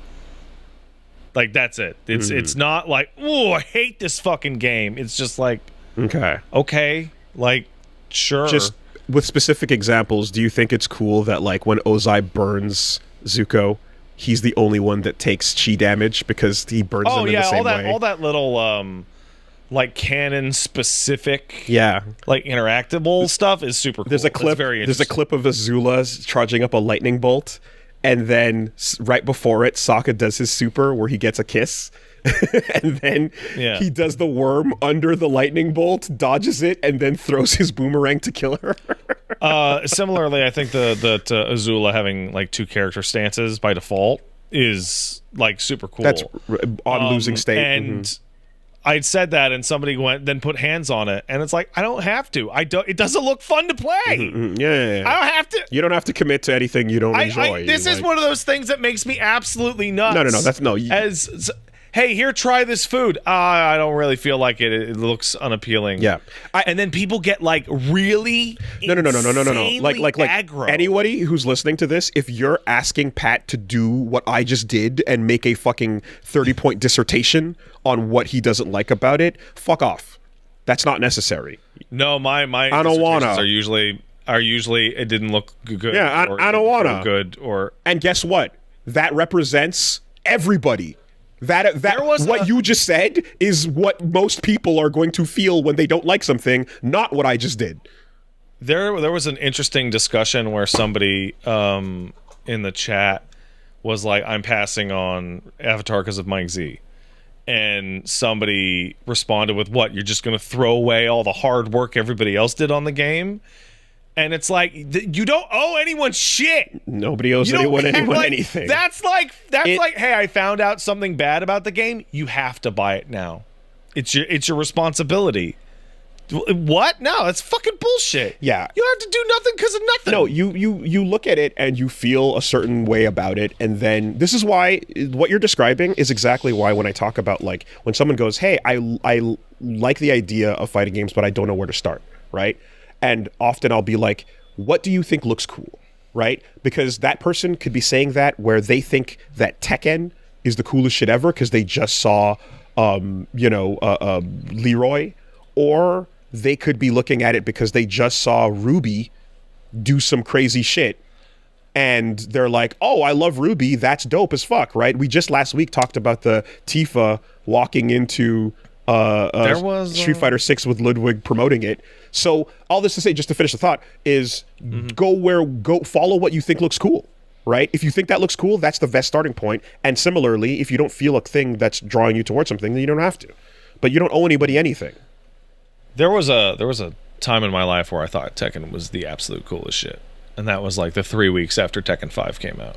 Speaker 2: Like, that's it. It's not like, oh, I hate this fucking game. It's just like, okay. Like, sure.
Speaker 1: Just with specific examples, do you think it's cool that, like, when Ozai burns Zuko, he's the only one that takes chi damage because he burns them in the same way?
Speaker 2: All that little like canon specific
Speaker 1: Yeah.
Speaker 2: like interactable stuff is super cool.
Speaker 1: There's a clip. There's a clip of Azula charging up a lightning bolt, and then right before it, Sokka does his super where he gets a kiss, and then he does the worm under the lightning bolt, dodges it, and then throws his boomerang to kill her.
Speaker 2: Similarly, I think that Azula having like 2 character stances by default is like super cool.
Speaker 1: That's on losing state.
Speaker 2: And I'd said that, and somebody put hands on it, and it's like, I don't have to. It doesn't look fun to play.
Speaker 1: Yeah.
Speaker 2: I don't have to.
Speaker 1: You don't have to commit to anything you don't enjoy.
Speaker 2: This is one of those things that makes me absolutely nuts.
Speaker 1: No.
Speaker 2: Hey, here, try this food. I don't really feel like it. It looks unappealing.
Speaker 1: Yeah.
Speaker 2: And then people get like really
Speaker 1: No. Like
Speaker 2: aggro.
Speaker 1: Anybody who's listening to this, if you're asking Pat to do what I just did and make a fucking 30-point dissertation on what he doesn't like about it, fuck off. That's not necessary.
Speaker 2: No, my
Speaker 1: I don't wanna.
Speaker 2: are usually it didn't look good.
Speaker 1: Yeah, I don't wanna.
Speaker 2: Good or.
Speaker 1: And guess what? That represents everybody. What you just said is what most people are going to feel when they don't like something, not what I just did.
Speaker 2: There was an interesting discussion where somebody in the chat was like, I'm passing on Avatar because of Mike Z. And somebody responded with, what, you're just going to throw away all the hard work everybody else did on the game? And it's like, you don't owe anyone shit.
Speaker 1: Nobody owes anyone anything.
Speaker 2: That's like, hey, I found out something bad about the game. You have to buy it now. It's your responsibility. What? No, that's fucking bullshit.
Speaker 1: Yeah.
Speaker 2: You don't have to do nothing because of nothing.
Speaker 1: No, you look at it and you feel a certain way about it, and then this is why what you're describing is exactly why when I talk about like when someone goes, hey, I like the idea of fighting games, but I don't know where to start, right? And often I'll be like, what do you think looks cool, right? Because that person could be saying that where they think that Tekken is the coolest shit ever because they just saw, Leroy, or they could be looking at it because they just saw Ruby do some crazy shit. And they're like, oh, I love Ruby. That's dope as fuck, right? We just last week talked about the Tifa walking into Street Fighter 6 with Ludwig promoting it. So all this to say, just to finish the thought, is go follow what you think looks cool, right? If you think that looks cool, that's the best starting point. And similarly, if you don't feel a thing that's drawing you towards something, then you don't have to. But you don't owe anybody anything.
Speaker 2: There was a time in my life where I thought Tekken was the absolute coolest shit. And that was like the 3 weeks after Tekken 5 came out.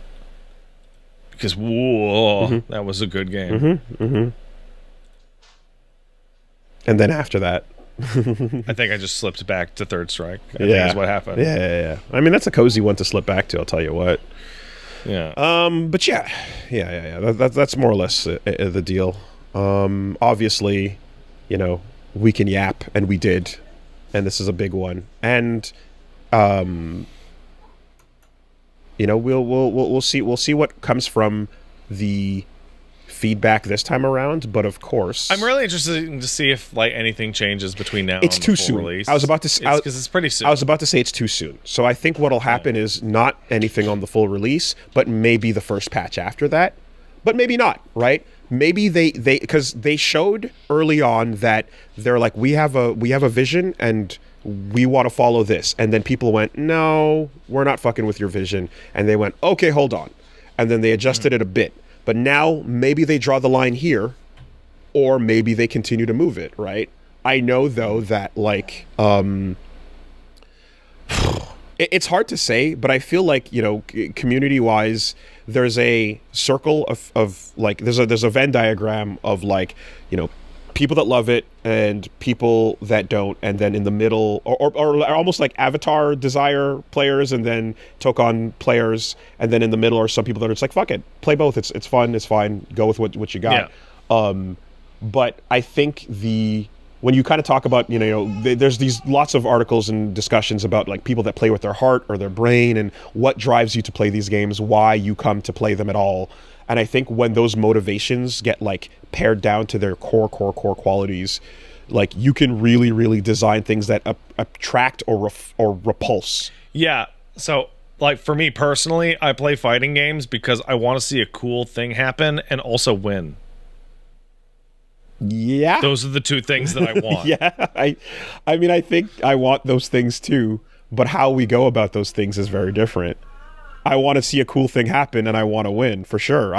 Speaker 2: Because, that was a good game.
Speaker 1: And then after that...
Speaker 2: I think I just slipped back to Third Strike. I think is what happened.
Speaker 1: Yeah. I mean, that's a cozy one to slip back to, I'll tell you what.
Speaker 2: Yeah.
Speaker 1: But yeah. That's more or less the deal. Obviously, we can yap, and we did, and this is a big one. And we'll see what comes from the feedback this time around, but of course
Speaker 2: I'm really interested to see if like anything changes between now
Speaker 1: it's
Speaker 2: and
Speaker 1: too
Speaker 2: the full
Speaker 1: soon
Speaker 2: release.
Speaker 1: I was about to say
Speaker 2: because it's pretty soon.
Speaker 1: I was about to say it's too soon, so I think what'll happen is not anything on the full release, but maybe the first patch after that, but maybe not, right? Maybe they because they showed early on that they're like, we have a vision and we want to follow this, and then people went, no, we're not fucking with your vision, and they went, okay, hold on, and then they adjusted it a bit. But now maybe they draw the line here, or maybe they continue to move it, right? I know though that like it's hard to say, but I feel like, community wise, there's a circle of like there's a Venn diagram of like, people that love it and people that don't, and then in the middle, or almost like Avatar Desire players, and then Tokon players, and then in the middle are some people that are just like, fuck it, play both, it's fun, it's fine, go with what you got. Yeah. But I think when you kind of talk about, there's these lots of articles and discussions about like people that play with their heart or their brain and what drives you to play these games, why you come to play them at all. And I think when those motivations get like pared down to their core qualities, like you can really, really design things that attract or repulse.
Speaker 2: Yeah. So like for me personally, I play fighting games because I want to see a cool thing happen and also win.
Speaker 1: Yeah.
Speaker 2: Those are the two things that I want.
Speaker 1: Yeah. I mean, I think I want those things too, but how we go about those things is very different. I want to see a cool thing happen, and I want to win for sure.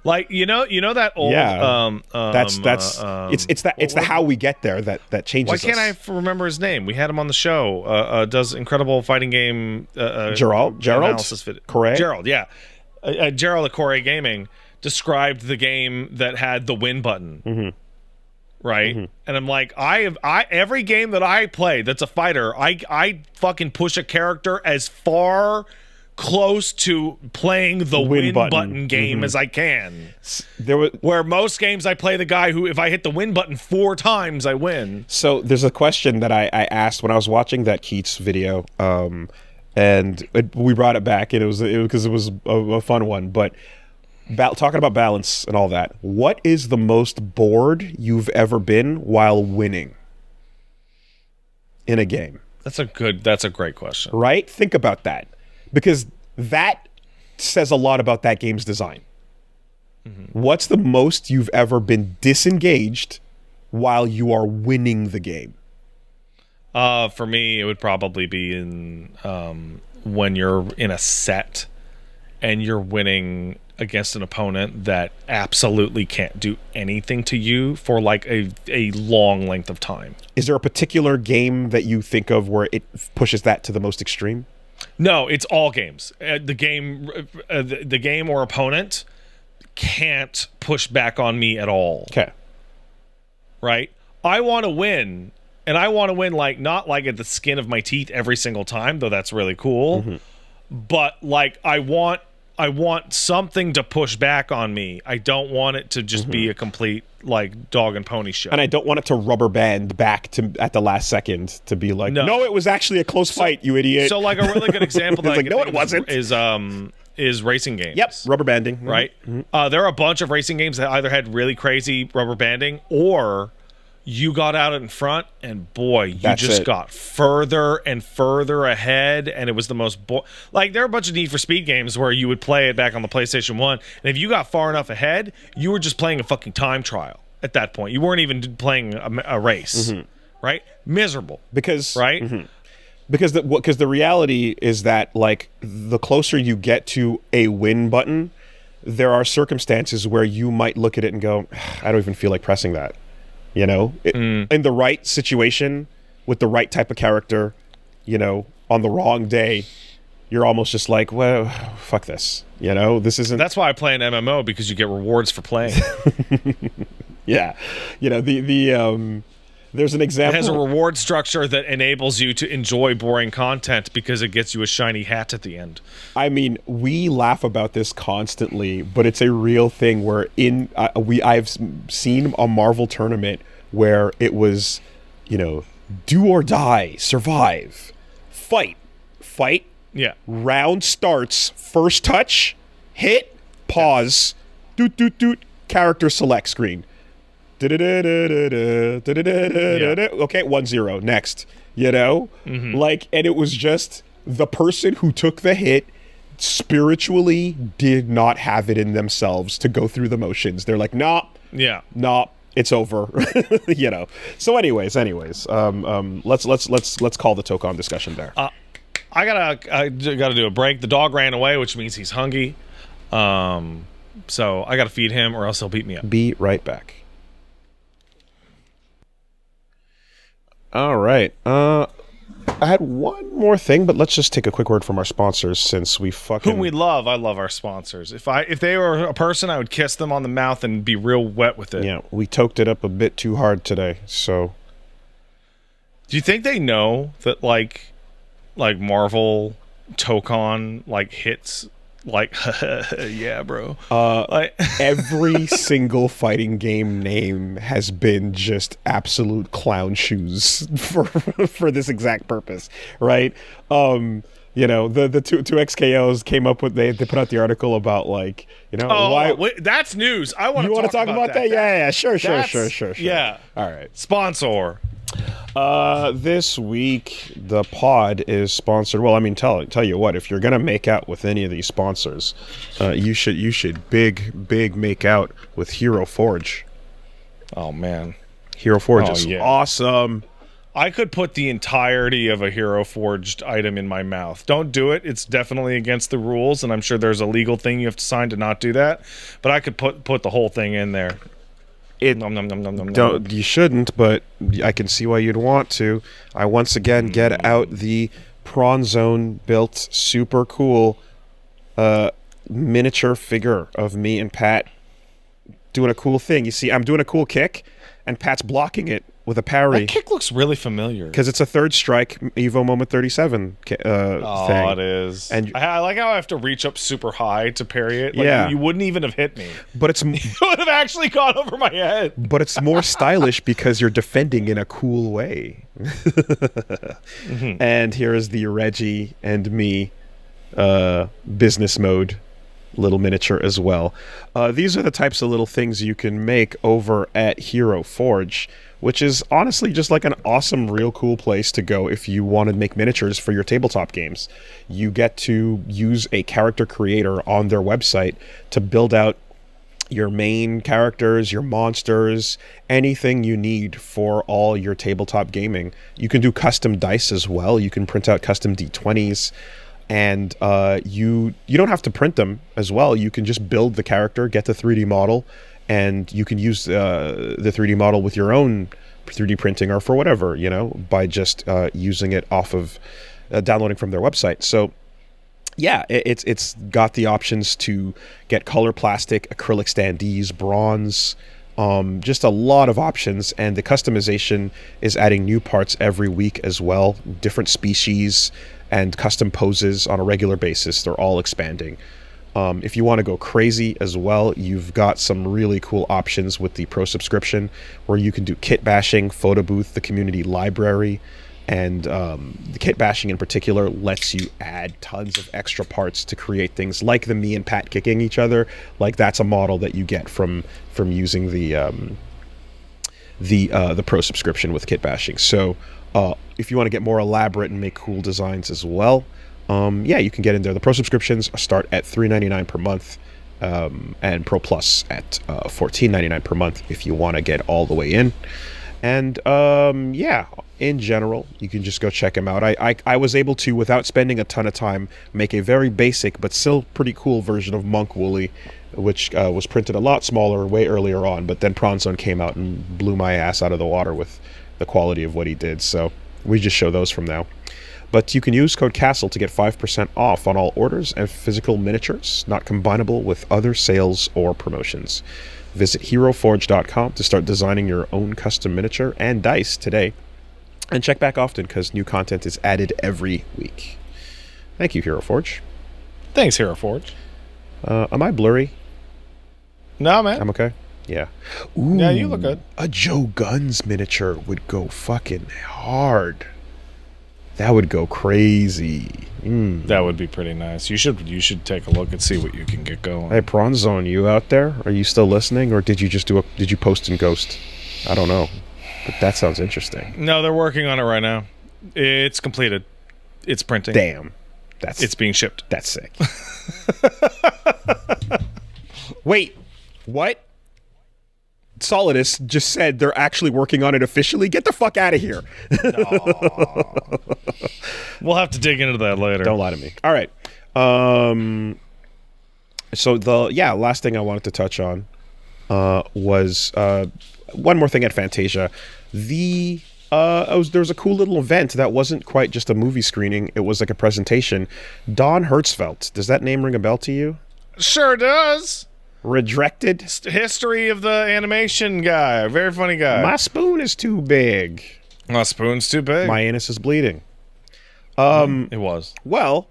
Speaker 2: Like you know that old
Speaker 1: that's it's the how we get there that changes.
Speaker 2: Why can't I remember his name? We had him on the show. Does incredible fighting game
Speaker 1: Gerald
Speaker 2: analysis
Speaker 1: Corey?
Speaker 2: Gerald, yeah. Gerald at Corey Gaming described the game that had the win button. Right? And I'm like, I every game that I play that's a fighter, I fucking push a character as far close to playing the win button game as I can. Where most games I play the guy who, if I hit the win button 4 times, I win.
Speaker 1: So there's a question that I asked when I was watching that Keats video, and we brought it back, and it was because it was a fun one. But talking about balance and all that, what is the most bored you've ever been while winning in a game?
Speaker 2: That's a great question.
Speaker 1: Right? Think about that. Because that says a lot about that game's design. What's the most you've ever been disengaged while you are winning the game?
Speaker 2: For me, it would probably be in when you're in a set and you're winning against an opponent that absolutely can't do anything to you for like a long length of time.
Speaker 1: Is there a particular game that you think of where it pushes that to the most extreme?
Speaker 2: No, it's all games. The game or opponent can't push back on me at all.
Speaker 1: Okay.
Speaker 2: Right? I want to win, and I want to win like not like at the skin of my teeth every single time, though that's really cool. But like I want something to push back on me. I don't want it to just be a complete like dog and pony show.
Speaker 1: And I don't want it to rubber band back to at the last second to be like, no, it was actually a close fight, you idiot.
Speaker 2: So like a really good example that
Speaker 1: it wasn't.
Speaker 2: Is racing games.
Speaker 1: Yep, rubber banding.
Speaker 2: Right? There are a bunch of racing games that either had really crazy rubber banding or you got out in front and boy, you got further and further ahead, and it was the most like there are a bunch of Need for Speed games where you would play it back on the PlayStation 1, and if you got far enough ahead, you were just playing a fucking time trial at that point. You weren't even playing a race. Right? Miserable. Because right?
Speaker 1: Because the reality is that like the closer you get to a win button, there are circumstances where you might look at it and go, I don't even feel like pressing that. You know, in the right situation with the right type of character, you know, on the wrong day, you're almost just like, well, fuck this. You know, this isn't.
Speaker 2: That's why I play an MMO, because you get rewards for playing.
Speaker 1: Yeah, you know there's an example.
Speaker 2: It has a reward structure that enables you to enjoy boring content because it gets you a shiny hat at the end.
Speaker 1: I mean, we laugh about this constantly, but it's a real thing where I've seen a Marvel tournament where it was, you know, do or die, survive, fight.
Speaker 2: Yeah.
Speaker 1: Round starts, first touch, hit, pause, doot, character select screen. Okay, 1-0 next, you know, like, and it was just the person who took the hit spiritually did not have it in themselves to go through the motions. They're like, nah, it's over. You know. So anyways, let's call the Tokon discussion there.
Speaker 2: I gotta do a break. The dog ran away, which means he's hungry. So I gotta feed him or else he'll beat me up.
Speaker 1: Be right back. All right. I had one more thing, but let's just take a quick word from our sponsors since we fucking...
Speaker 2: Whom we love. I love our sponsors. If they were a person, I would kiss them on the mouth and be real wet with it.
Speaker 1: Yeah, we toked it up a bit too hard today, so...
Speaker 2: Do you think they know that, like Marvel Tokon, like, hits... Like, yeah, bro.
Speaker 1: Like every single fighting game name has been just absolute clown shoes for this exact purpose, right? You know, the two XKOs came up with they put out the article about like, you know, why
Speaker 2: wait, that's news. I want
Speaker 1: to talk about that. Yeah, sure.
Speaker 2: Yeah.
Speaker 1: All right.
Speaker 2: Sponsor.
Speaker 1: This week the pod is sponsored. Well, I mean, tell you what, if you're gonna make out with any of these sponsors, you should big make out with Hero Forge.
Speaker 2: Oh man,
Speaker 1: Hero Forge is awesome.
Speaker 2: I could put the entirety of a Hero Forged item in my mouth. Don't do it. It's definitely against the rules, and I'm sure there's a legal thing you have to sign to not do that. But I could put the whole thing in there. Nom, nom, nom, nom, nom, nom.
Speaker 1: You shouldn't, but I can see why you'd want to. I once again get out the Prawn Zone built super cool miniature figure of me and Pat doing a cool thing. You see, I'm doing a cool kick, and Pat's blocking it with a parry.
Speaker 2: That kick looks really familiar.
Speaker 1: Because it's a third strike Evo Moment 37 thing.
Speaker 2: It is. And I like how I have to reach up super high to parry it. Like, you wouldn't even have hit me.
Speaker 1: But it's...
Speaker 2: You would have actually gone over my head.
Speaker 1: But it's more stylish because you're defending in a cool way. And here is the Reggie and me business mode little miniature as well. These are the types of little things you can make over at Hero Forge, which is honestly just like an awesome, real cool place to go if you want to make miniatures for your tabletop games. You get to use a character creator on their website to build out your main characters, your monsters, anything you need for all your tabletop gaming. You can do custom dice as well. You can print out custom D20s. And you don't have to print them as well. You can just build the character, get the 3D model, and you can use the 3D model with your own 3D printing or for whatever, by just using it off of downloading from their website. So yeah, it's got the options to get color plastic, acrylic standees, bronze, just a lot of options, and the customization is adding new parts every week as well, different species and custom poses on a regular basis. They're all expanding. If you want to go crazy as well, you've got some really cool options with the Pro subscription where you can do kit bashing, photo booth, the community library, and the kit bashing in particular lets you add tons of extra parts to create things like the me and Pat kicking each other. Like that's a model that you get from using the Pro subscription with kit bashing. So if you want to get more elaborate and make cool designs as well, you can get in there. The Pro subscriptions start at $3.99 per month, and Pro Plus at $14.99 per month if you want to get all the way in. And in general, you can just go check them out. I was able to, without spending a ton of time, make a very basic but still pretty cool version of Monk Wooly, which was printed a lot smaller way earlier on, but then Prawn Zone came out and blew my ass out of the water with the quality of what he did. So we just show those from now. But you can use code CASTLE to get 5% off on all orders and physical miniatures, not combinable with other sales or promotions. Visit HeroForge.com to start designing your own custom miniature and dice today. And check back often because new content is added every week. Thank you, Hero Forge.
Speaker 2: Thanks, Hero Forge.
Speaker 1: Am I blurry?
Speaker 2: No, man.
Speaker 1: I'm okay? Yeah. Ooh,
Speaker 2: yeah, you look good.
Speaker 1: A Joe Guns miniature would go fucking hard. That would go crazy.
Speaker 2: That would be pretty nice. You should take a look and see what you can get going.
Speaker 1: Hey, Prawn Zone, you out there? Are you still listening, or did you post and ghost? I don't know, but that sounds interesting.
Speaker 2: No, they're working on it right now. It's completed. It's printing.
Speaker 1: Damn,
Speaker 2: it's being shipped.
Speaker 1: That's sick. Wait, what? Solidus just said they're actually working on it officially. Get the fuck out of here.
Speaker 2: We'll have to dig into that later.
Speaker 1: Don't lie to me. All right. So last thing I wanted to touch on was one more thing at Fantasia. There was a cool little event that wasn't quite just a movie screening. It was like a presentation. Don Hertzfeldt. Does that name ring a bell to you?
Speaker 2: Sure does.
Speaker 1: Redirected?
Speaker 2: History of the animation guy. Very funny guy.
Speaker 1: My spoon is too big.
Speaker 2: My spoon's too big.
Speaker 1: My anus is bleeding.
Speaker 2: It was.
Speaker 1: Well,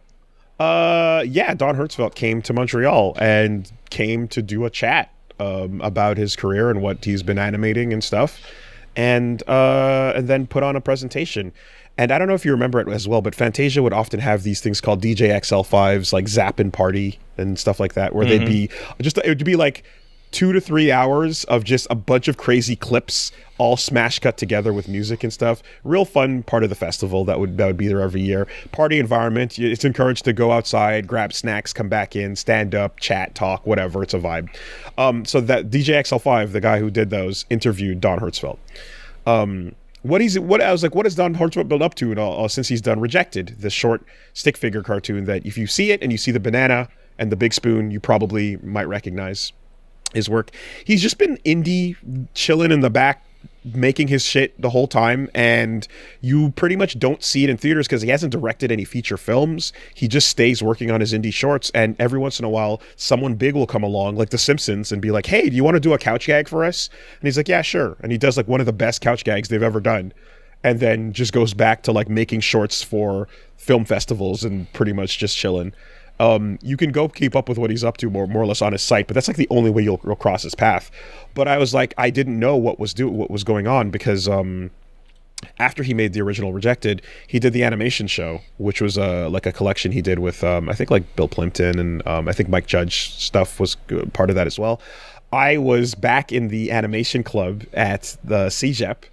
Speaker 1: Don Hertzfeldt came to Montreal and came to do a chat about his career and what he's been animating and stuff, and then put on a presentation. And I don't know if you remember it as well, but Fantasia would often have these things called DJ XL5s, like Zappin' Party and stuff like that, where they'd be it would be like 2 to 3 hours of just a bunch of crazy clips, all smash cut together with music and stuff. Real fun part of the festival that would be there every year. Party environment. It's encouraged to go outside, grab snacks, come back in, stand up, chat, talk, whatever. It's a vibe. So that DJ XL5, the guy who did those, interviewed Don Hertzfeldt. What I was like, what has Don Hertzfeldt built up to since he's done Rejected, the short stick figure cartoon that if you see it and you see the banana and the big spoon, you probably might recognize his work. He's just been indie, chilling in the back, making his shit the whole time, and you pretty much don't see it in theaters because he hasn't directed any feature films. He just stays working on his indie shorts, and every once in a while someone big will come along, like The Simpsons, and be like, hey, do you want to do a couch gag for us? And he's like, yeah, sure. And he does like one of the best couch gags they've ever done, and then just goes back to like making shorts for film festivals and pretty much just chilling. You can go keep up with what he's up to more or less on his site, but that's like the only way you'll cross his path. But I was like, I didn't know what was going on because after he made the original Rejected, he did the animation show, which was like a collection he did with I think like Bill Plimpton and I think Mike Judge stuff was part of that as well. I was back in the animation club at the CJEP.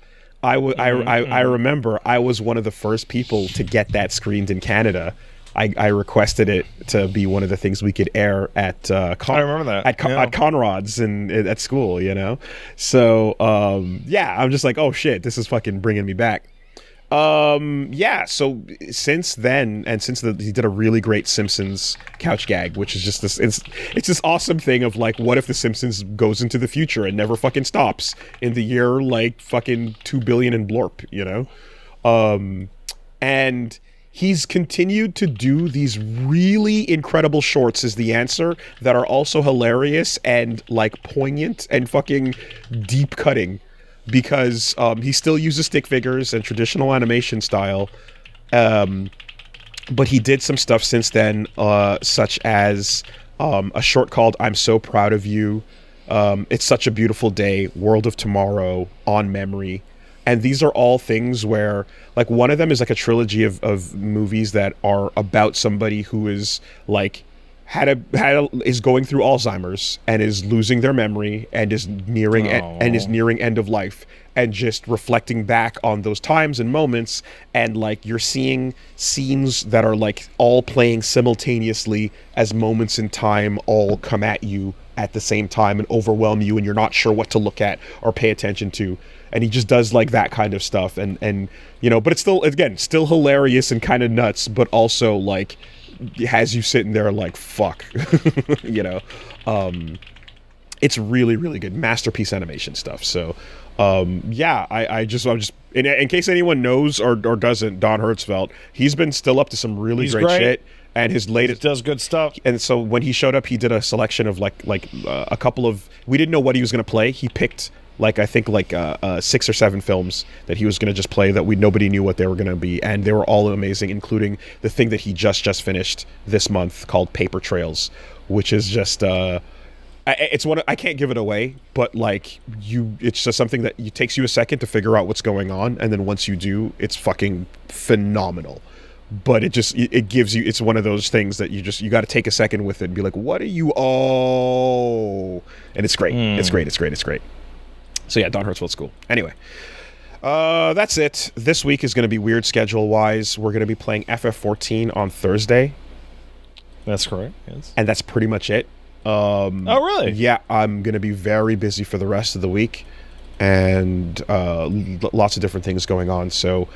Speaker 1: I remember I was one of the first people to get that screened in Canada. I requested it to be one of the things we could air at
Speaker 2: I remember that.
Speaker 1: at Conrad's and at school, you know. So yeah, I'm just like, oh shit, this is fucking bringing me back. Yeah. So since then, and since he did a really great Simpsons couch gag, which is just this, it's this awesome thing of like, what if the Simpsons goes into the future and never fucking stops in the year like fucking 2 billion in blorp, you know, and he's continued to do these really incredible shorts as the answer that are also hilarious and like poignant and fucking deep cutting because he still uses stick figures and traditional animation style. But he did some stuff since then, such as a short called I'm So Proud of You, It's Such a Beautiful Day, World of Tomorrow, On Memory. And these are all things where, like, one of them is like a trilogy of movies that are about somebody who is like is going through Alzheimer's and is losing their memory and is nearing end of life, and just reflecting back on those times and moments, and like you're seeing scenes that are like all playing simultaneously as moments in time all come at you at the same time and overwhelm you, and you're not sure what to look at or pay attention to. And he just does like that kind of stuff, and you know, but it's still, again, still hilarious and kind of nuts, but also like has you sitting there like, fuck. You know, it's really, really good masterpiece animation stuff. So yeah, I'm just in case anyone knows or doesn't, Don Hertzfeldt, he's been still up to some really great shit. And his latest
Speaker 2: does good stuff.
Speaker 1: And so when he showed up, he did a selection of like a couple of, we didn't know what he was going to play. He picked like, I think like 6 or 7 films that he was going to just play that nobody knew what they were going to be. And they were all amazing, including the thing that he just finished this month called Paper Trails, which is just, it's one, I can't give it away, but like it's just something that takes you a second to figure out what's going on. And then once you do, it's fucking phenomenal. But it gives you, it's one of those things that you got to take a second with it and be like, what are you? Oh, and it's great. It's great. So yeah, Don Hertzfeldt's cool. Anyway, that's it. This week is going to be weird schedule-wise. We're going to be playing FF14 on Thursday.
Speaker 2: That's correct, yes.
Speaker 1: And that's pretty much it.
Speaker 2: Oh, really?
Speaker 1: Yeah, I'm going to be very busy for the rest of the week. And lots of different things going on. So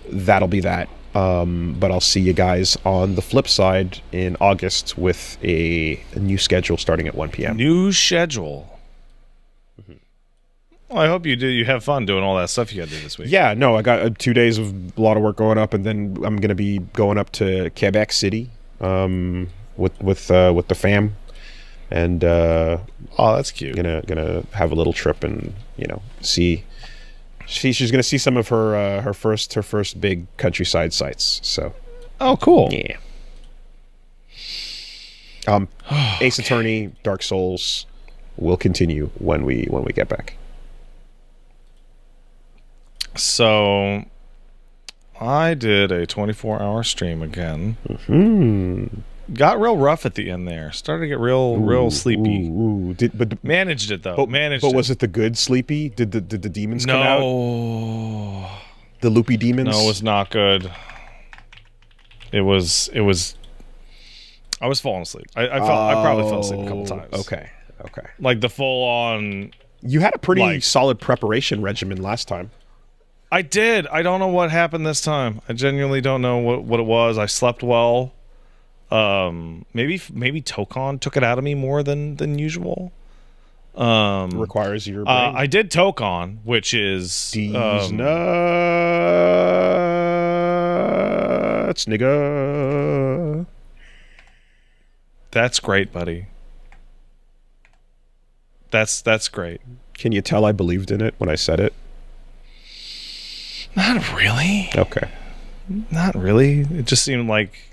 Speaker 1: that'll be that. But I'll see you guys on the flip side in August with a new schedule starting at 1 p.m.
Speaker 2: New schedule. Well, I hope you do. You have fun doing all that stuff you got to do this week.
Speaker 1: Yeah, no, I got 2 days of a lot of work going up, and then I'm going to be going up to Quebec City with the fam, and
Speaker 2: oh, that's cute.
Speaker 1: Gonna have a little trip and see. She's gonna see some of her first big countryside sites. So.
Speaker 2: Oh, cool.
Speaker 1: Yeah. Ace Attorney, Dark Souls will continue when we get back.
Speaker 2: So, I did a 24-hour stream again.
Speaker 1: Mm-hmm.
Speaker 2: got real rough at the end there. Started to get real sleepy. Managed it though.
Speaker 1: But was it the good sleepy? Did the demons come out?
Speaker 2: No.
Speaker 1: The loopy demons?
Speaker 2: No, it was not good. It was. I was falling asleep. I probably fell asleep a couple times.
Speaker 1: Okay.
Speaker 2: Like the full on.
Speaker 1: You had a pretty solid preparation regimen last time.
Speaker 2: I did. I don't know what happened this time. I genuinely don't know what it was. I slept well. Maybe Tokon took it out of me more than usual.
Speaker 1: Requires your brain.
Speaker 2: I did Tokon, which is
Speaker 1: these nuts, nigga.
Speaker 2: That's great, buddy. That's great.
Speaker 1: Can you tell I believed in it when I said it?
Speaker 2: Not really.
Speaker 1: Okay.
Speaker 2: Not really. It just seemed like...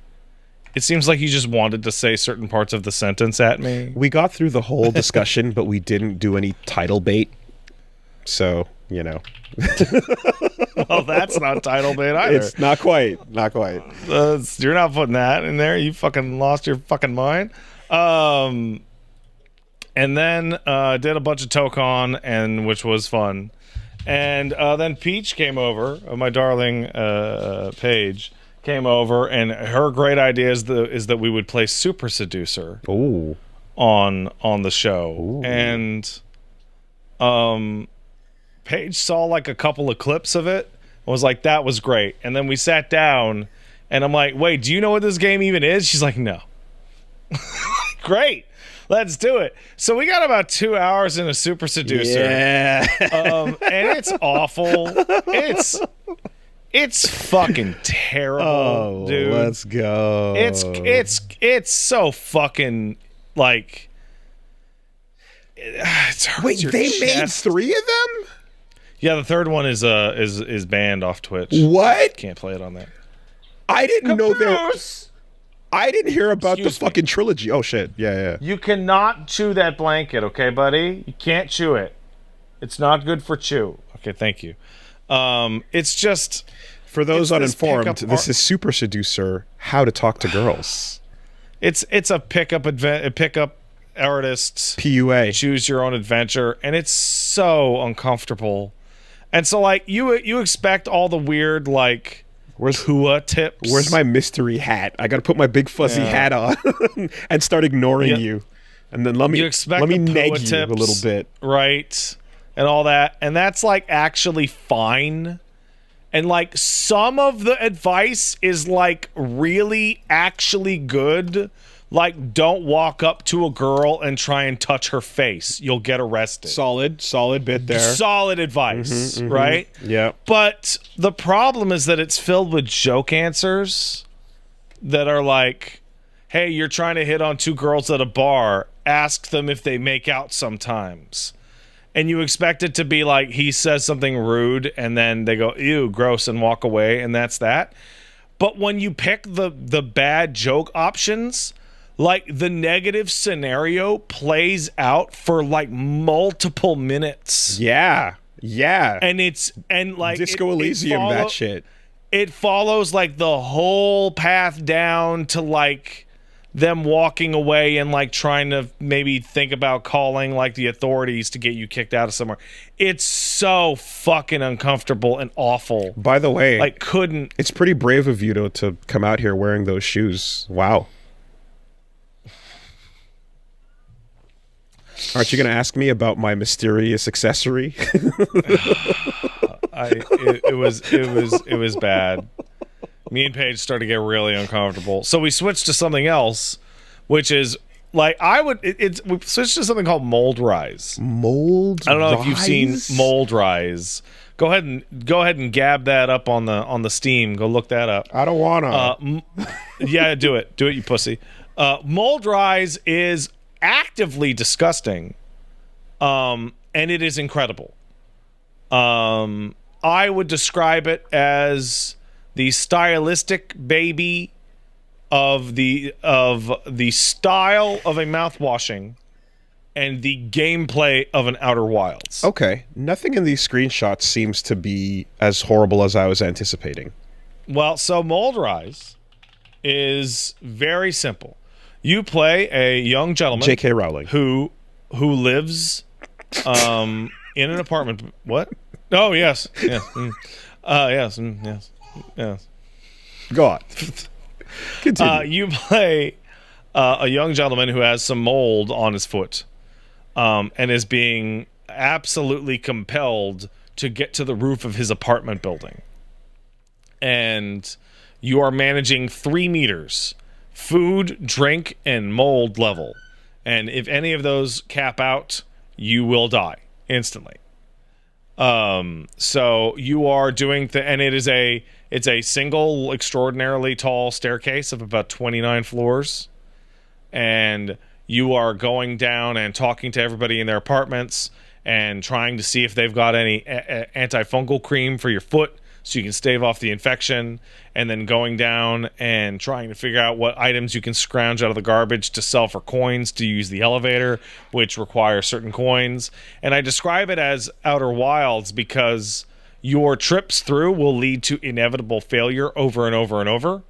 Speaker 2: It seems like you just wanted to say certain parts of the sentence at me.
Speaker 1: We got through the whole discussion, but we didn't do any title bait. So, you know.
Speaker 2: Well, that's not title bait either.
Speaker 1: It's not quite. Not quite.
Speaker 2: You're not putting that in there. You fucking lost your fucking mind. And then did a bunch of Tokon, and which was fun. And then Peach came over, my darling Paige, came over, and her great idea is that we would play Super Seducer on the show. Ooh. And Paige saw like a couple of clips of it and was like, that was great. And then we sat down, and I'm like, wait, do you know what this game even is? She's like, no. Great. Let's do it. So we got about 2 hours in a Super Seducer.
Speaker 1: Yeah.
Speaker 2: And it's awful. It's fucking terrible, dude.
Speaker 1: Let's go.
Speaker 2: It's so fucking like it hurts.
Speaker 1: Wait,
Speaker 2: your
Speaker 1: they
Speaker 2: chest.
Speaker 1: made 3 of them?
Speaker 2: Yeah, the third one is banned off Twitch.
Speaker 1: What?
Speaker 2: Can't play it on there.
Speaker 1: I didn't know there. I didn't hear about the fucking trilogy. Oh shit. Yeah.
Speaker 2: You cannot chew that blanket, okay, buddy? You can't chew it. It's not good for chew. Okay, thank you. It's just
Speaker 1: for those uninformed, this is Super Seducer: How to Talk to Girls.
Speaker 2: It's a pickup artist
Speaker 1: PUA,
Speaker 2: choose your own adventure, and it's so uncomfortable. And so like you expect all the weird like Hua tips.
Speaker 1: Where's my mystery hat? I got to put my big fuzzy hat on and start ignoring you. And then let me neg you a little bit.
Speaker 2: Right. And all that. And that's like actually fine. And like some of the advice is like really actually good. Like, don't walk up to a girl and try and touch her face. You'll get arrested.
Speaker 1: Solid bit there.
Speaker 2: Solid advice, right?
Speaker 1: Yeah.
Speaker 2: But the problem is that it's filled with joke answers that are like, hey, you're trying to hit on 2 girls at a bar. Ask them if they make out sometimes. And you expect it to be like he says something rude and then they go, ew, gross, and walk away, and that's that. But when you pick the bad joke options, like the negative scenario plays out for like multiple minutes.
Speaker 1: Yeah.
Speaker 2: And like
Speaker 1: Disco Elysium, that shit.
Speaker 2: It follows like the whole path down to like them walking away and like trying to maybe think about calling like the authorities to get you kicked out of somewhere. It's so fucking uncomfortable and awful.
Speaker 1: By the way,
Speaker 2: like
Speaker 1: it's pretty brave of you to come out here wearing those shoes. Wow. Aren't you going to ask me about my mysterious accessory?
Speaker 2: It was bad. Me and Paige started to get really uncomfortable. So we switched to something else, which is like we switched to something called Moldrise.
Speaker 1: Moldrise?
Speaker 2: I don't know if you've seen Moldrise. Go ahead and gab that up on the Steam. Go look that up.
Speaker 1: I don't wanna.
Speaker 2: Yeah, do it, you pussy. Moldrise is actively disgusting, and it is incredible. I would describe it as the stylistic baby of the style of a mouthwashing and the gameplay of an Outer Wilds.
Speaker 1: Okay, nothing in these screenshots seems to be as horrible as I was anticipating.
Speaker 2: Well, so Moldrise is very simple. You play a young gentleman,
Speaker 1: JK Rowling,
Speaker 2: who lives in an apartment. What? Oh, yes. Yes. Yes.
Speaker 1: Go on. Continue.
Speaker 2: You play a young gentleman who has some mold on his foot, and is being absolutely compelled to get to the roof of his apartment building. And you are managing 3 meters: food, drink, and mold level. And if any of those cap out, you will die instantly. So you are doing and it's a single extraordinarily tall staircase of about 29 floors. And you are going down and talking to everybody in their apartments and trying to see if they've got any antifungal cream for your foot so you can stave off the infection, and then going down and trying to figure out what items you can scrounge out of the garbage to sell for coins to use the elevator, which require certain coins. And I describe it as Outer Wilds because your trips through will lead to inevitable failure over and over and over,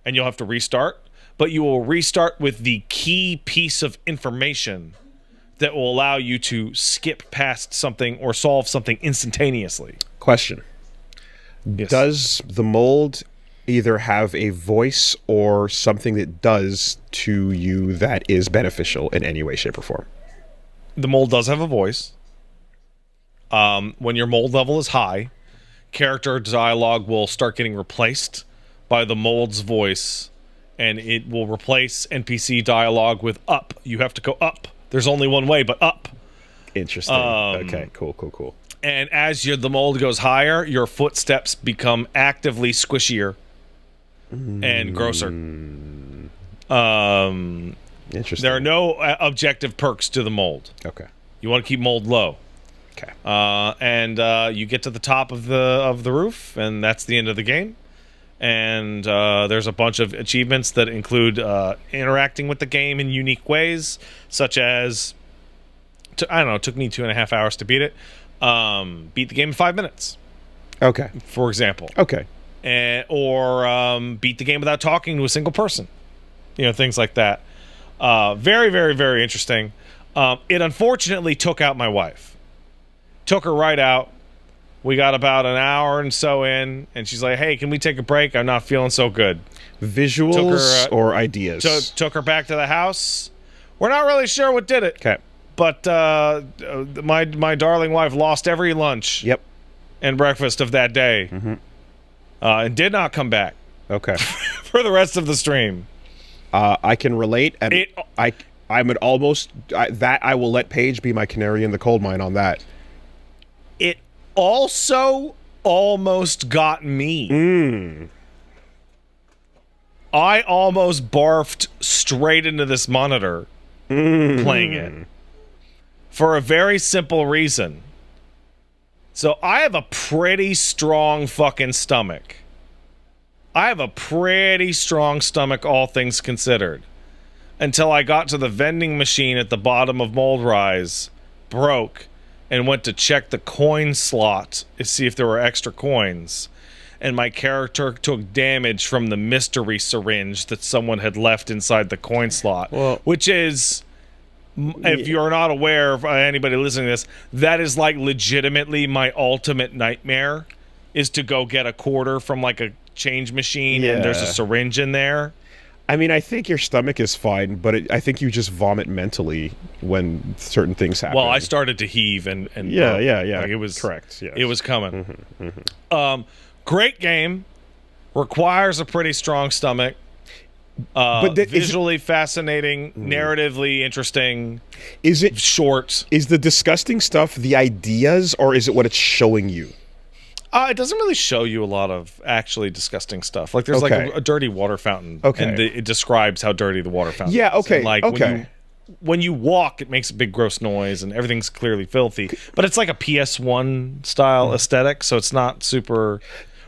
Speaker 2: and you'll have to restart. But you will restart with the key piece of information that will allow you to skip past something or solve something instantaneously.
Speaker 1: Question.
Speaker 2: Yes.
Speaker 1: Does the mold either have a voice or something that does to you that is beneficial in any way, shape, or form?
Speaker 2: The mold does have a voice. When your mold level is high, character dialogue will start getting replaced by the mold's voice, and it will replace NPC dialogue with up. You have to go up. There's only one way, but up.
Speaker 1: Interesting. Okay, cool.
Speaker 2: And as the mold goes higher, your footsteps become actively squishier and grosser.
Speaker 1: Interesting.
Speaker 2: There are no objective perks to the mold.
Speaker 1: Okay.
Speaker 2: You want to keep mold low.
Speaker 1: Okay.
Speaker 2: And you get to the top of the roof, and that's the end of the game. And there's a bunch of achievements that include interacting with the game in unique ways, such as, I don't know, it took me 2.5 hours to beat it. Beat the game in 5 minutes.
Speaker 1: Okay.
Speaker 2: For example.
Speaker 1: Okay.
Speaker 2: Or beat the game without talking to a single person. Things like that. Very, very, very interesting. It unfortunately took out my wife. Took her right out. We got about an hour and so in, and she's like, hey, can we take a break? I'm not feeling so good.
Speaker 1: Visuals or ideas?
Speaker 2: Took her back to the house. We're not really sure what did it.
Speaker 1: Okay.
Speaker 2: But my darling wife lost every lunch and breakfast of that day, and did not come back.
Speaker 1: Okay.
Speaker 2: For the rest of the stream.
Speaker 1: I can relate, and I will let Paige be my canary in the coal mine on that.
Speaker 2: It also almost got me. I almost barfed straight into this monitor playing it. For a very simple reason. So I have a pretty strong fucking stomach. I have a pretty strong stomach, all things considered. Until I got to the vending machine at the bottom of Moldrise, broke, and went to check the coin slot to see if there were extra coins. And my character took damage from the mystery syringe that someone had left inside the coin slot. Well, which is... If you're not aware of anybody listening to this, that is like legitimately my ultimate nightmare, is to go get a quarter from like a change machine and there's a syringe in there.
Speaker 1: I mean, I think your stomach is fine, but I think you just vomit mentally when certain things happen.
Speaker 2: Well, I started to heave and
Speaker 1: yeah.
Speaker 2: Like it was
Speaker 1: correct. Yes.
Speaker 2: It was coming. Great game. Requires a pretty strong stomach. But visually fascinating, narratively interesting.
Speaker 1: Is it
Speaker 2: short?
Speaker 1: Is the disgusting stuff the ideas, or is it what it's showing you?
Speaker 2: It doesn't really show you a lot of actually disgusting stuff. Like there's like a dirty water fountain, and it describes how dirty the water fountain is.
Speaker 1: Yeah, okay,
Speaker 2: and like when you walk, it makes a big gross noise, and everything's clearly filthy. But it's like a PS1 style aesthetic, so it's not super...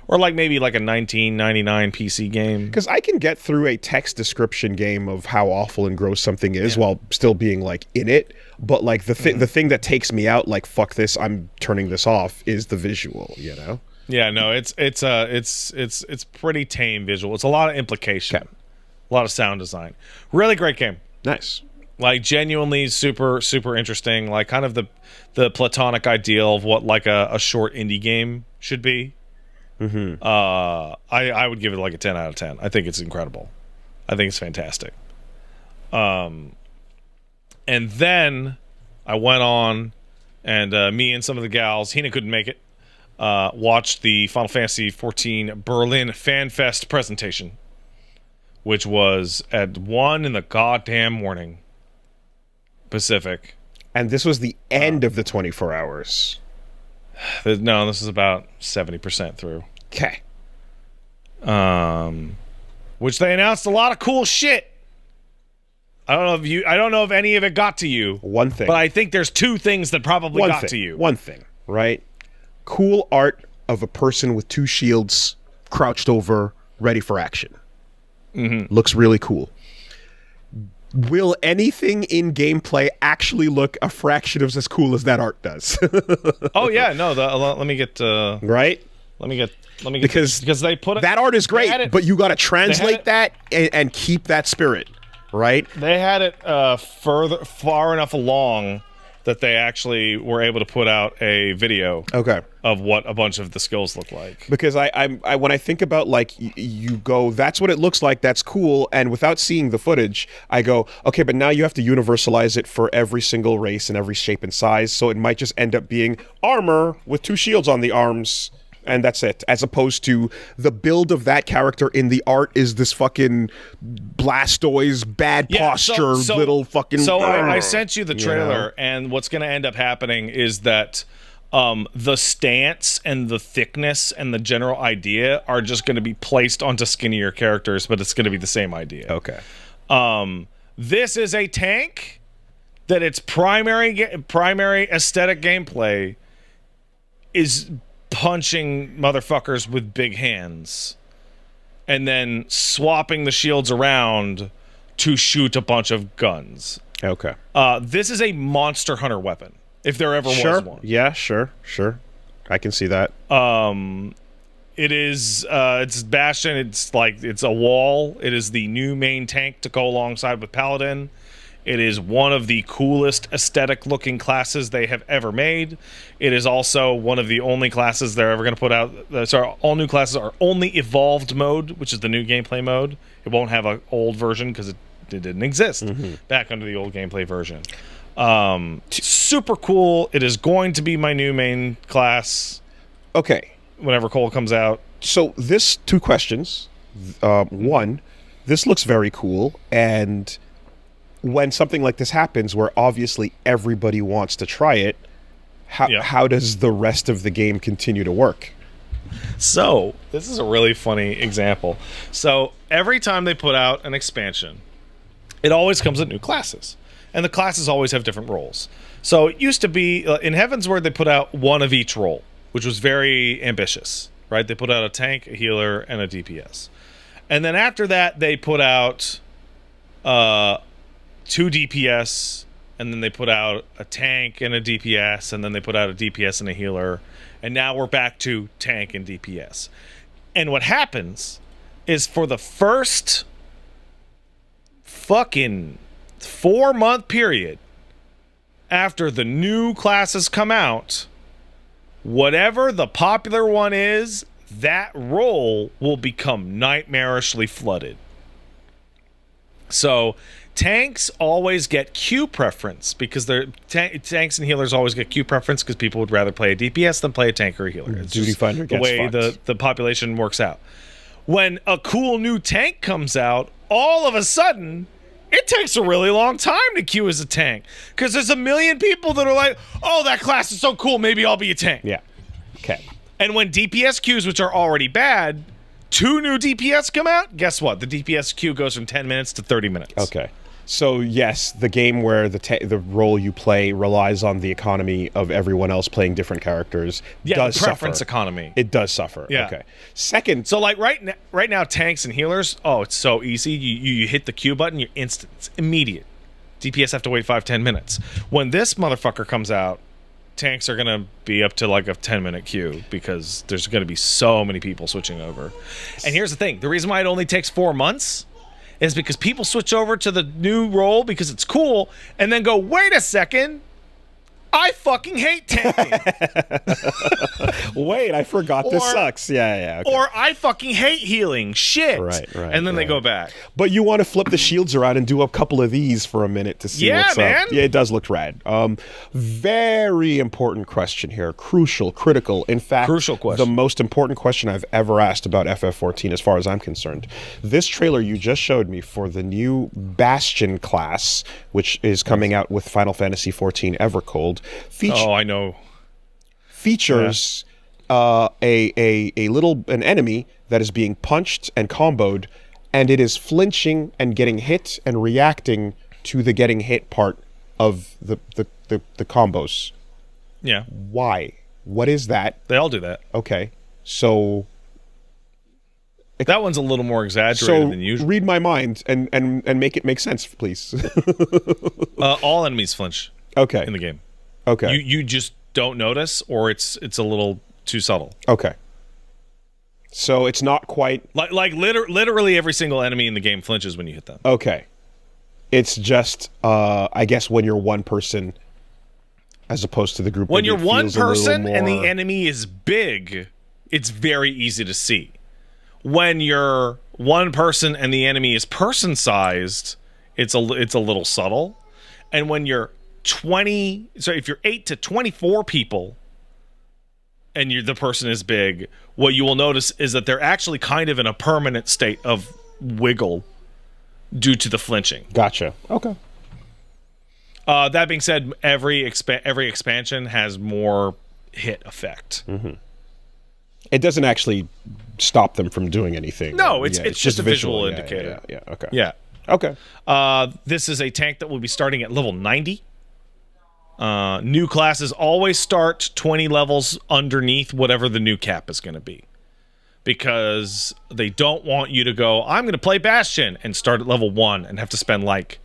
Speaker 2: Or like maybe like a 1999 PC game.
Speaker 1: Because I can get through a text description game of how awful and gross something is while still being like in it. But like the thing that takes me out, like fuck this, I'm turning this off, is the visual. Yeah,
Speaker 2: no, it's pretty tame visual. It's a lot of implication. A lot of sound design. Really great game.
Speaker 1: Nice.
Speaker 2: Like, genuinely super, super interesting. Like, kind of the platonic ideal of what, like, a short indie game should be.
Speaker 1: Mm-hmm.
Speaker 2: I would give it, like, a 10 out of 10. I think it's incredible. I think it's fantastic. And then I went on, and me and some of the gals, Hina couldn't make it, watched the Final Fantasy XIV Berlin Fan Fest presentation, which was at 1 in the goddamn morning Pacific.
Speaker 1: And this was the end of the 24 hours.
Speaker 2: No, this is about 70% through.
Speaker 1: Okay.
Speaker 2: Which they announced a lot of cool shit. I don't know if any of it got to you.
Speaker 1: One thing.
Speaker 2: But I think there's two things that probably got to you.
Speaker 1: One thing, right? Cool art of a person with 2 shields crouched over, ready for action.
Speaker 2: Mm-hmm.
Speaker 1: Looks really cool. Will anything in gameplay actually look a fraction of as cool as that art does?
Speaker 2: Oh yeah, no. Let me get
Speaker 1: right.
Speaker 2: Let me get
Speaker 1: because
Speaker 2: they put it,
Speaker 1: that art is great, but you got to translate that and keep that spirit, right?
Speaker 2: They had it far enough along that they actually were able to put out a video of what a bunch of the skills look like.
Speaker 1: Because I when I think about, like, you go, that's what it looks like, that's cool, and without seeing the footage, I go, okay, but now you have to universalize it for every single race and every shape and size, so it might just end up being armor with 2 shields on the arms, and that's it. As opposed to the build of that character in the art is this fucking Blastoise, bad posture, little fucking...
Speaker 2: So I sent you the trailer, and what's going to end up happening is that the stance and the thickness and the general idea are just going to be placed onto skinnier characters, but it's going to be the same idea.
Speaker 1: Okay.
Speaker 2: This is a tank that its primary aesthetic gameplay is punching motherfuckers with big hands and then swapping the shields around to shoot a bunch of guns.
Speaker 1: Okay.
Speaker 2: This is a Monster Hunter weapon, if there ever was one.
Speaker 1: Yeah, sure. I can see that.
Speaker 2: It is it's Bastion. It's a wall. It is the new main tank to go alongside with Paladin. It is one of the coolest aesthetic-looking classes they have ever made. It is also one of the only classes they're ever going to put out. Sorry, all new classes are only evolved mode, which is the new gameplay mode. It won't have an old version because it didn't exist back under the old gameplay version. Super cool. It is going to be my new main class.
Speaker 1: Okay.
Speaker 2: Whenever Cole comes out.
Speaker 1: So this, 2 questions. One, this looks very cool, and when something like this happens, where obviously everybody wants to try it, how does the rest of the game continue to work?
Speaker 2: So, this is a really funny example. So, every time they put out an expansion, it always comes with new classes. And the classes always have different roles. So, it used to be, in Heavensward, they put out one of each role, which was very ambitious, right? They put out a tank, a healer, and a DPS. And then after that, they put out 2 DPS, and then they put out a tank and a DPS, and then they put out a DPS and a healer, and now we're back to tank and DPS. And what happens is, for the first fucking 4-month period after the new classes come out, whatever the popular one is, that role will become nightmarishly flooded. So tanks always get queue preference because tanks and healers always get queue preference because people would rather play a DPS than play a tank or a healer. It's
Speaker 1: Duty Finder
Speaker 2: the
Speaker 1: gets
Speaker 2: way
Speaker 1: fucked.
Speaker 2: the population works out. When a cool new tank comes out, all of a sudden, it takes a really long time to queue as a tank because there's a million people that are like, oh, that class is so cool, maybe I'll be a tank.
Speaker 1: Yeah. Okay.
Speaker 2: And when DPS queues, which are already bad, 2 new DPS come out, guess what? The DPS queue goes from 10 minutes to 30 minutes.
Speaker 1: Okay. So, yes, the game where the role you play relies on the economy of everyone else playing different characters does
Speaker 2: the preference
Speaker 1: suffer.
Speaker 2: economy.
Speaker 1: It does suffer.
Speaker 2: Yeah.
Speaker 1: Okay. Second...
Speaker 2: So, like, right now, tanks and healers, it's so easy. You hit the Q button, you're instant. It's immediate. DPS have to wait 5-10 minutes. When this motherfucker comes out, tanks are going to be up to, like, a 10-minute queue because there's going to be so many people switching over. And here's the thing. The reason why it only takes 4 months is because people switch over to the new role because it's cool, and then go, wait a second, I fucking hate tanking.
Speaker 1: Wait, I forgot this sucks. Yeah. Okay.
Speaker 2: Or I fucking hate healing. Shit.
Speaker 1: Right.
Speaker 2: And then they go back.
Speaker 1: But you want to flip the shields around and do a couple of these for a minute to see what's
Speaker 2: man.
Speaker 1: up. Yeah, it does look rad. Very important question here. Crucial, critical. In fact,
Speaker 2: Crucial question.
Speaker 1: The most important question I've ever asked about FF14 as far as I'm concerned. This trailer you just showed me for the new Bastion class, which is coming out with Final Fantasy XIV Evercold,
Speaker 2: I know.
Speaker 1: Features an enemy that is being punched and comboed, and it is flinching and getting hit and reacting to the getting hit part of the combos.
Speaker 2: Yeah.
Speaker 1: Why? What is that?
Speaker 2: They all do that.
Speaker 1: Okay. So
Speaker 2: that one's a little more exaggerated than usual.
Speaker 1: Read my mind and make it make sense, please.
Speaker 2: All enemies flinch.
Speaker 1: Okay.
Speaker 2: In the game.
Speaker 1: Okay.
Speaker 2: You just don't notice, or it's a little too subtle.
Speaker 1: Okay. So it's not quite
Speaker 2: like literally every single enemy in the game flinches when you hit them.
Speaker 1: Okay. It's just I guess when you're one person as opposed to the group.
Speaker 2: When you're one person and the enemy is big, it's very easy to see. When you're one person and the enemy is person-sized, it's a little subtle. And when you're if you're 8 to 24 people and the person is big, what you will notice is that they're actually kind of in a permanent state of wiggle due to the flinching.
Speaker 1: Gotcha. Okay.
Speaker 2: That being said, every expansion has more hit effect.
Speaker 1: Mm-hmm. It doesn't actually stop them from doing anything.
Speaker 2: No, it's just a visual indicator.
Speaker 1: Yeah. Okay.
Speaker 2: Yeah.
Speaker 1: Okay.
Speaker 2: This is a tank that will be starting at level 90. New classes always start 20 levels underneath whatever the new cap is going to be, because they don't want you to go, I'm going to play Bastion and start at level 1 and have to spend like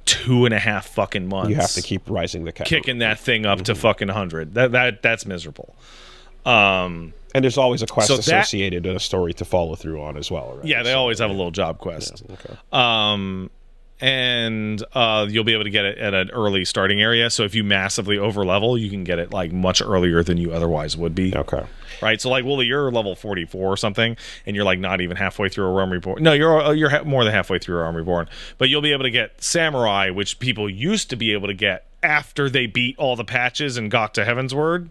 Speaker 2: 2.5 fucking months.
Speaker 1: You have to keep rising the cap,
Speaker 2: kicking that thing up to fucking 100. That's miserable.
Speaker 1: And there's always a quest associated and a story to follow through on as well, right?
Speaker 2: Yeah, they always have a little job quest.
Speaker 1: Yeah, okay.
Speaker 2: And you'll be able to get it at an early starting area. So if you massively over level, you can get it like much earlier than you otherwise would be.
Speaker 1: Okay.
Speaker 2: Right. So like, Wooly, you're level 44 or something, and you're like not even halfway through a Realm Reborn. No, you're more than halfway through a Realm Reborn. But you'll be able to get Samurai, which people used to be able to get after they beat all the patches and got to Heavensward.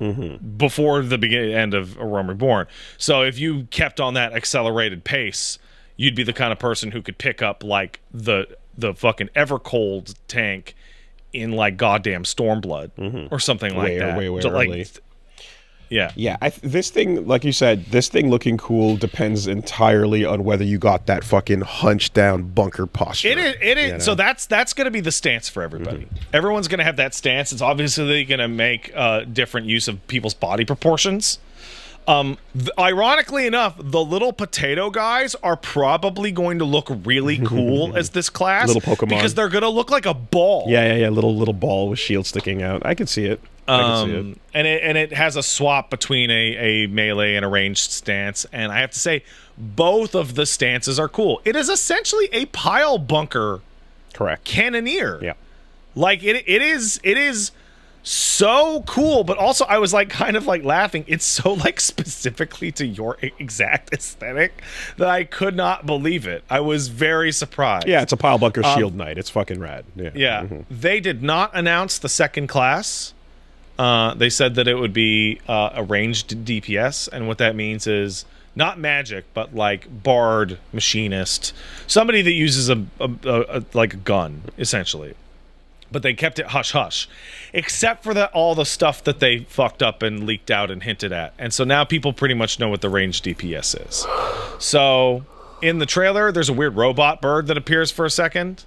Speaker 2: Mm-hmm. Before the end of a Realm Reborn. So if you kept on that accelerated pace, you'd be the kind of person who could pick up like the fucking Evercold tank in like goddamn Stormblood or something like that.
Speaker 1: Way
Speaker 2: so, like,
Speaker 1: early.
Speaker 2: Yeah.
Speaker 1: This thing, like you said, this thing looking cool depends entirely on whether you got that fucking hunched down bunker posture.
Speaker 2: It is. You know? So that's going to be the stance for everybody. Mm-hmm. Everyone's going to have that stance. It's obviously going to make different use of people's body proportions. Ironically enough, the little potato guys are probably going to look really cool as this class.
Speaker 1: Little Pokemon.
Speaker 2: Because they're going to look like a ball.
Speaker 1: Yeah. Little ball with shield sticking out. I can see it.
Speaker 2: And it has a swap between a melee and a ranged stance, and I have to say, both of the stances are cool. It is essentially a pile bunker,
Speaker 1: correct,
Speaker 2: cannoneer.
Speaker 1: Yeah,
Speaker 2: like it is so cool. But also, I was like kind of like laughing. It's so like specifically to your exact aesthetic that I could not believe it. I was very surprised.
Speaker 1: Yeah, it's a pile bunker shield knight. It's fucking rad. Yeah.
Speaker 2: Mm-hmm. They did not announce the second class. They said that it would be a ranged DPS, and what that means is not magic, but like bard, machinist, somebody that uses a like a gun, essentially. But they kept it hush hush, except for all the stuff that they fucked up and leaked out and hinted at. And so now people pretty much know what the ranged DPS is. So in the trailer, there's a weird robot bird that appears for a second.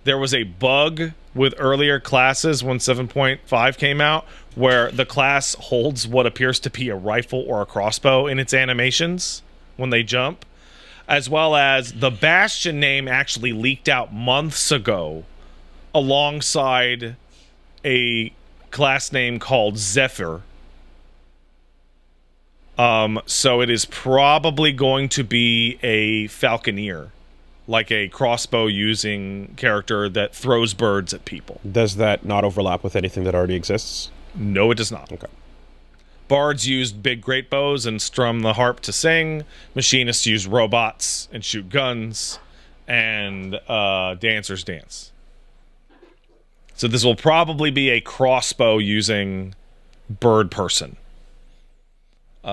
Speaker 2: There was a bug with earlier classes when 7.5 came out where the class holds what appears to be a rifle or a crossbow in its animations when they jump, as well as the Bastion name actually leaked out months ago alongside a class name called Zephyr. So it is probably going to be a Falconeer like a crossbow using character that throws birds at people.
Speaker 1: Does that not overlap with anything that already exists?
Speaker 2: No, it does not.
Speaker 1: Okay.
Speaker 2: Bards used big great bows and strum the harp to sing. Machinists use robots and shoot guns. And dancers dance. So this will probably be a crossbow using bird person.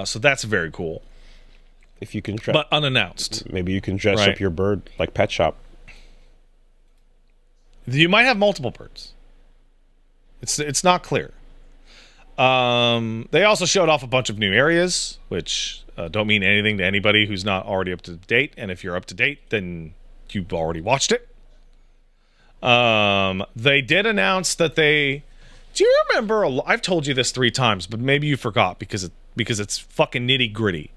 Speaker 2: So that's very cool.
Speaker 1: If you can,
Speaker 2: but unannounced.
Speaker 1: Maybe you can dress up your bird like Pet Shop.
Speaker 2: You might have multiple birds. It's not clear. They also showed off a bunch of new areas, which don't mean anything to anybody who's not already up to date. And if you're up to date, then you've already watched it. They did announce that they... Do you remember... I've told you this 3 times, but maybe you forgot because it's fucking nitty gritty.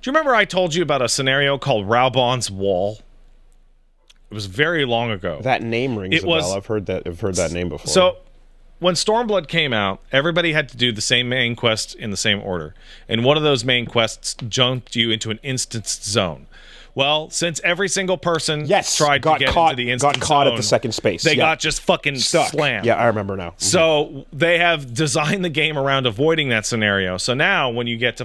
Speaker 2: Do you remember I told you about a scenario called Raubon's Wall? It was very long ago.
Speaker 1: That name rings a bell. I've heard that name before.
Speaker 2: So when Stormblood came out, everybody had to do the same main quest in the same order. And one of those main quests jumped you into an instanced zone. Well, since every single person tried to get into the instance
Speaker 1: got caught
Speaker 2: zone,
Speaker 1: at the second space.
Speaker 2: They got just fucking
Speaker 1: stuck.
Speaker 2: slammed.
Speaker 1: Yeah, I remember now. Mm-hmm.
Speaker 2: So they have designed the game around avoiding that scenario. So now when you get to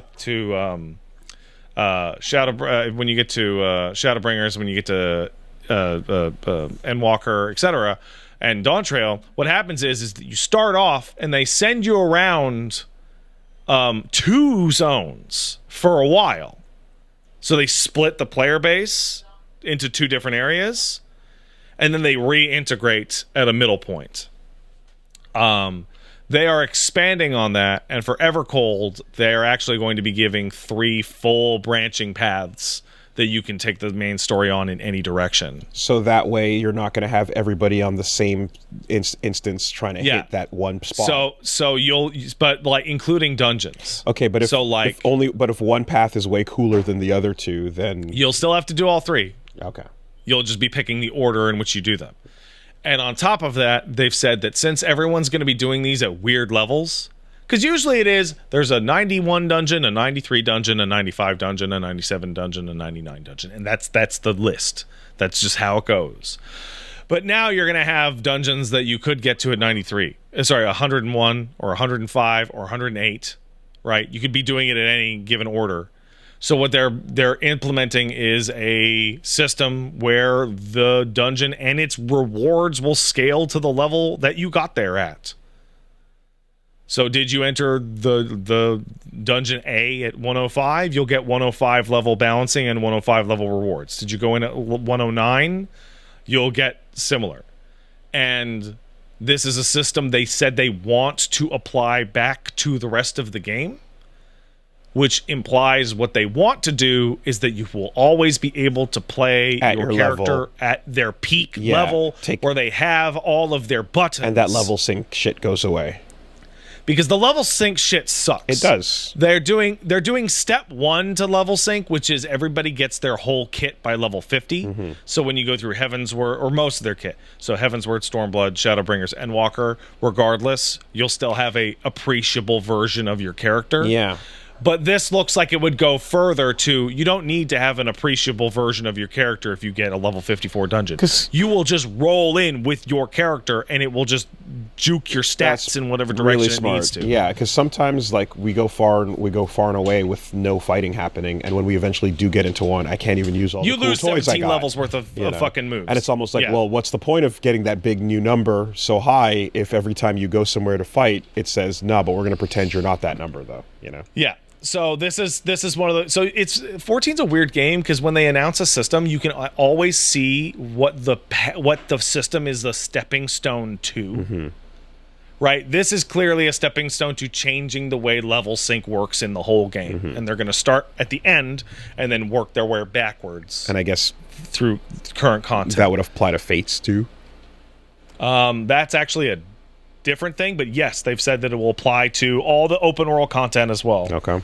Speaker 2: Shadowbringers, when you get to Endwalker, etc., and Dawntrail, what happens is that you start off and they send you around 2 zones for a while. So they split the player base into 2 different areas, and then they reintegrate at a middle point. They are expanding on that, and for Evercold, they are actually going to be giving 3 full branching paths that you can take the main story on in any direction.
Speaker 1: So that way you're not going to have everybody on the same instance trying to hit that one spot.
Speaker 2: So you'll, but like including dungeons.
Speaker 1: Okay, but if one path is way cooler than the other 2, then
Speaker 2: you'll still have to do all 3.
Speaker 1: Okay.
Speaker 2: You'll just be picking the order in which you do them. And on top of that, they've said that since everyone's going to be doing these at weird levels, because usually there's a 91 dungeon, a 93 dungeon, a 95 dungeon, a 97 dungeon, a 99 dungeon. And that's the list. That's just how it goes. But now you're going to have dungeons that you could get to at 101 or 105 or 108, right? You could be doing it in any given order. So what they're implementing is a system where the dungeon and its rewards will scale to the level that you got there at. So did you enter the dungeon A at 105? You'll get 105 level balancing and 105 level rewards. Did you go in at 109? You'll get similar. And this is a system they said they want to apply back to the rest of the game, which implies what they want to do is that you will always be able to play your character level, at their peak level where they have all of their buttons.
Speaker 1: And that level sync shit goes away.
Speaker 2: Because the level sync shit sucks.
Speaker 1: It does.
Speaker 2: They're doing step 1 to level sync, which is everybody gets their whole kit by level 50. Mm-hmm. So when you go through Heavensward, or most of their kit, so Heavensward, Stormblood, Shadowbringers, Endwalker, regardless, you'll still have a appreciable version of your character.
Speaker 1: Yeah.
Speaker 2: But this looks like it would go further to, you don't need to have an appreciable version of your character if you get a level 54 dungeon. You will just roll in with your character and it will just juke your stats in whatever direction it needs to.
Speaker 1: Yeah, because sometimes like we go far and away with no fighting happening, and when we eventually do get into one, I can't even use all the cool toys I got. You lose 17
Speaker 2: levels worth of fucking moves.
Speaker 1: And it's almost like, well, what's the point of getting that big new number so high if every time you go somewhere to fight, it says, no, but we're going to pretend you're not that number, though, you know?
Speaker 2: Yeah. So this is one of the... So 14's a weird game because when they announce a system, you can always see what the system is the stepping stone to. Mm-hmm. Right? This is clearly a stepping stone to changing the way level sync works in the whole game. Mm-hmm. And they're going to start at the end and then work their way backwards.
Speaker 1: And I guess...
Speaker 2: through current content.
Speaker 1: That would apply to Fates, too?
Speaker 2: That's actually a different thing, but yes, they've said that it will apply to all the open world content as well.
Speaker 1: Okay.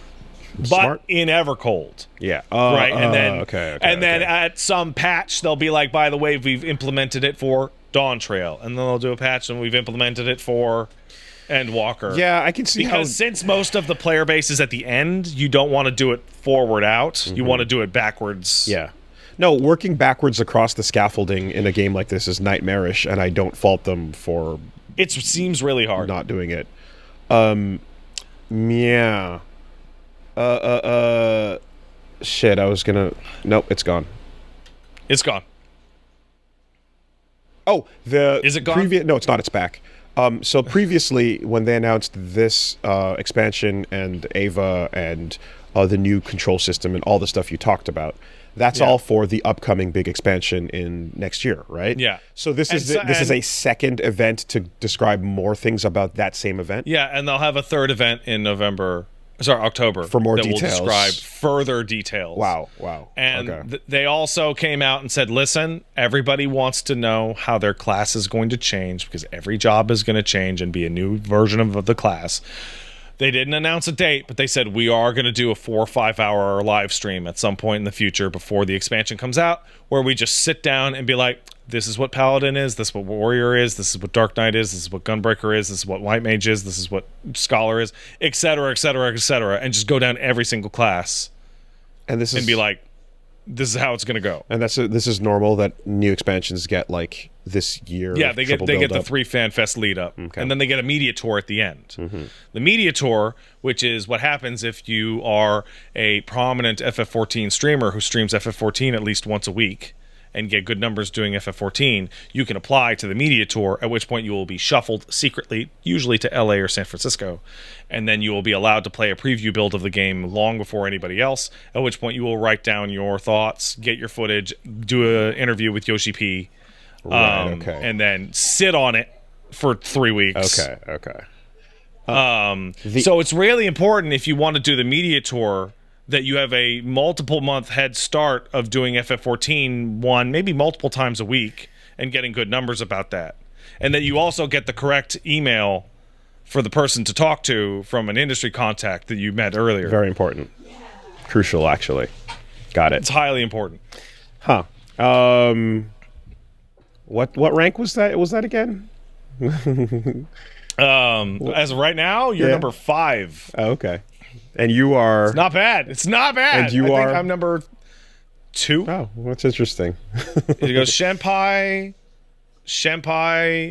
Speaker 2: But
Speaker 1: Smart.
Speaker 2: in Evercold.
Speaker 1: Yeah.
Speaker 2: Right. And then
Speaker 1: then
Speaker 2: at some patch they'll be like, by the way, we've implemented it for Dawntrail. And then they'll do a patch and we've implemented it for Endwalker.
Speaker 1: Yeah, I can see
Speaker 2: because since most of the player base is at the end, you don't want to do it forward out. Mm-hmm. You want to do it backwards.
Speaker 1: Yeah. No, working backwards across the scaffolding in a game like this is nightmarish, and I don't fault them for
Speaker 2: It seems really hard.
Speaker 1: not doing it. Yeah. Shit, I was gonna... Nope, it's gone.
Speaker 2: It's gone.
Speaker 1: Oh,
Speaker 2: Is it gone?
Speaker 1: No, it's not. It's back. So previously, when they announced this expansion and Ava and the new control system and all the stuff you talked about, that's all for the upcoming big expansion in next year, right?
Speaker 2: Yeah.
Speaker 1: So this is a second event to describe more things about that same event.
Speaker 2: Yeah, and they'll have a third event in October,
Speaker 1: for more
Speaker 2: that
Speaker 1: details.
Speaker 2: will describe further details.
Speaker 1: Wow.
Speaker 2: And
Speaker 1: okay.
Speaker 2: They also came out and said, listen, everybody wants to know how their class is going to change because every job is going to change and be a new version of the class. They didn't announce a date, but they said we are going to do a 4 or 5 hour live stream at some point in the future before the expansion comes out, where we just sit down and be like, this is what Paladin is, this is what Warrior is, this is what Dark Knight is, this is what Gunbreaker is, this is what White Mage is, this is what Scholar is, etc., etc., etc., and just go down every single class
Speaker 1: And
Speaker 2: be like, this is how it's going to go.
Speaker 1: And this is normal that new expansions get like this year.
Speaker 2: Yeah, they get the 3 fan fest lead up, and then they get a media tour at the end. The media tour, which is what happens if you are a prominent FF14 streamer who streams FF14 at least once a week and get good numbers doing FF14, you can apply to the media tour, at which point you will be shuffled secretly, usually to LA or San Francisco, and then you will be allowed to play a preview build of the game long before anybody else, at which point you will write down your thoughts, get your footage, do an interview with Yoshi P, and then sit on it for 3 weeks.
Speaker 1: Okay.
Speaker 2: So it's really important if you want to do the media tour that you have a multiple month head start of doing FF14 maybe multiple times a week and getting good numbers about that. And that you also get the correct email for the person to talk to from an industry contact that you met earlier.
Speaker 1: Very important. Crucial, actually. Got it.
Speaker 2: It's highly important.
Speaker 1: Huh. What rank was that? Was that again?
Speaker 2: As of right now, you're number 5.
Speaker 1: Oh, okay. And you are...
Speaker 2: It's not bad.
Speaker 1: And I think
Speaker 2: I'm number 2.
Speaker 1: Oh, that's interesting.
Speaker 2: It goes Shenpai,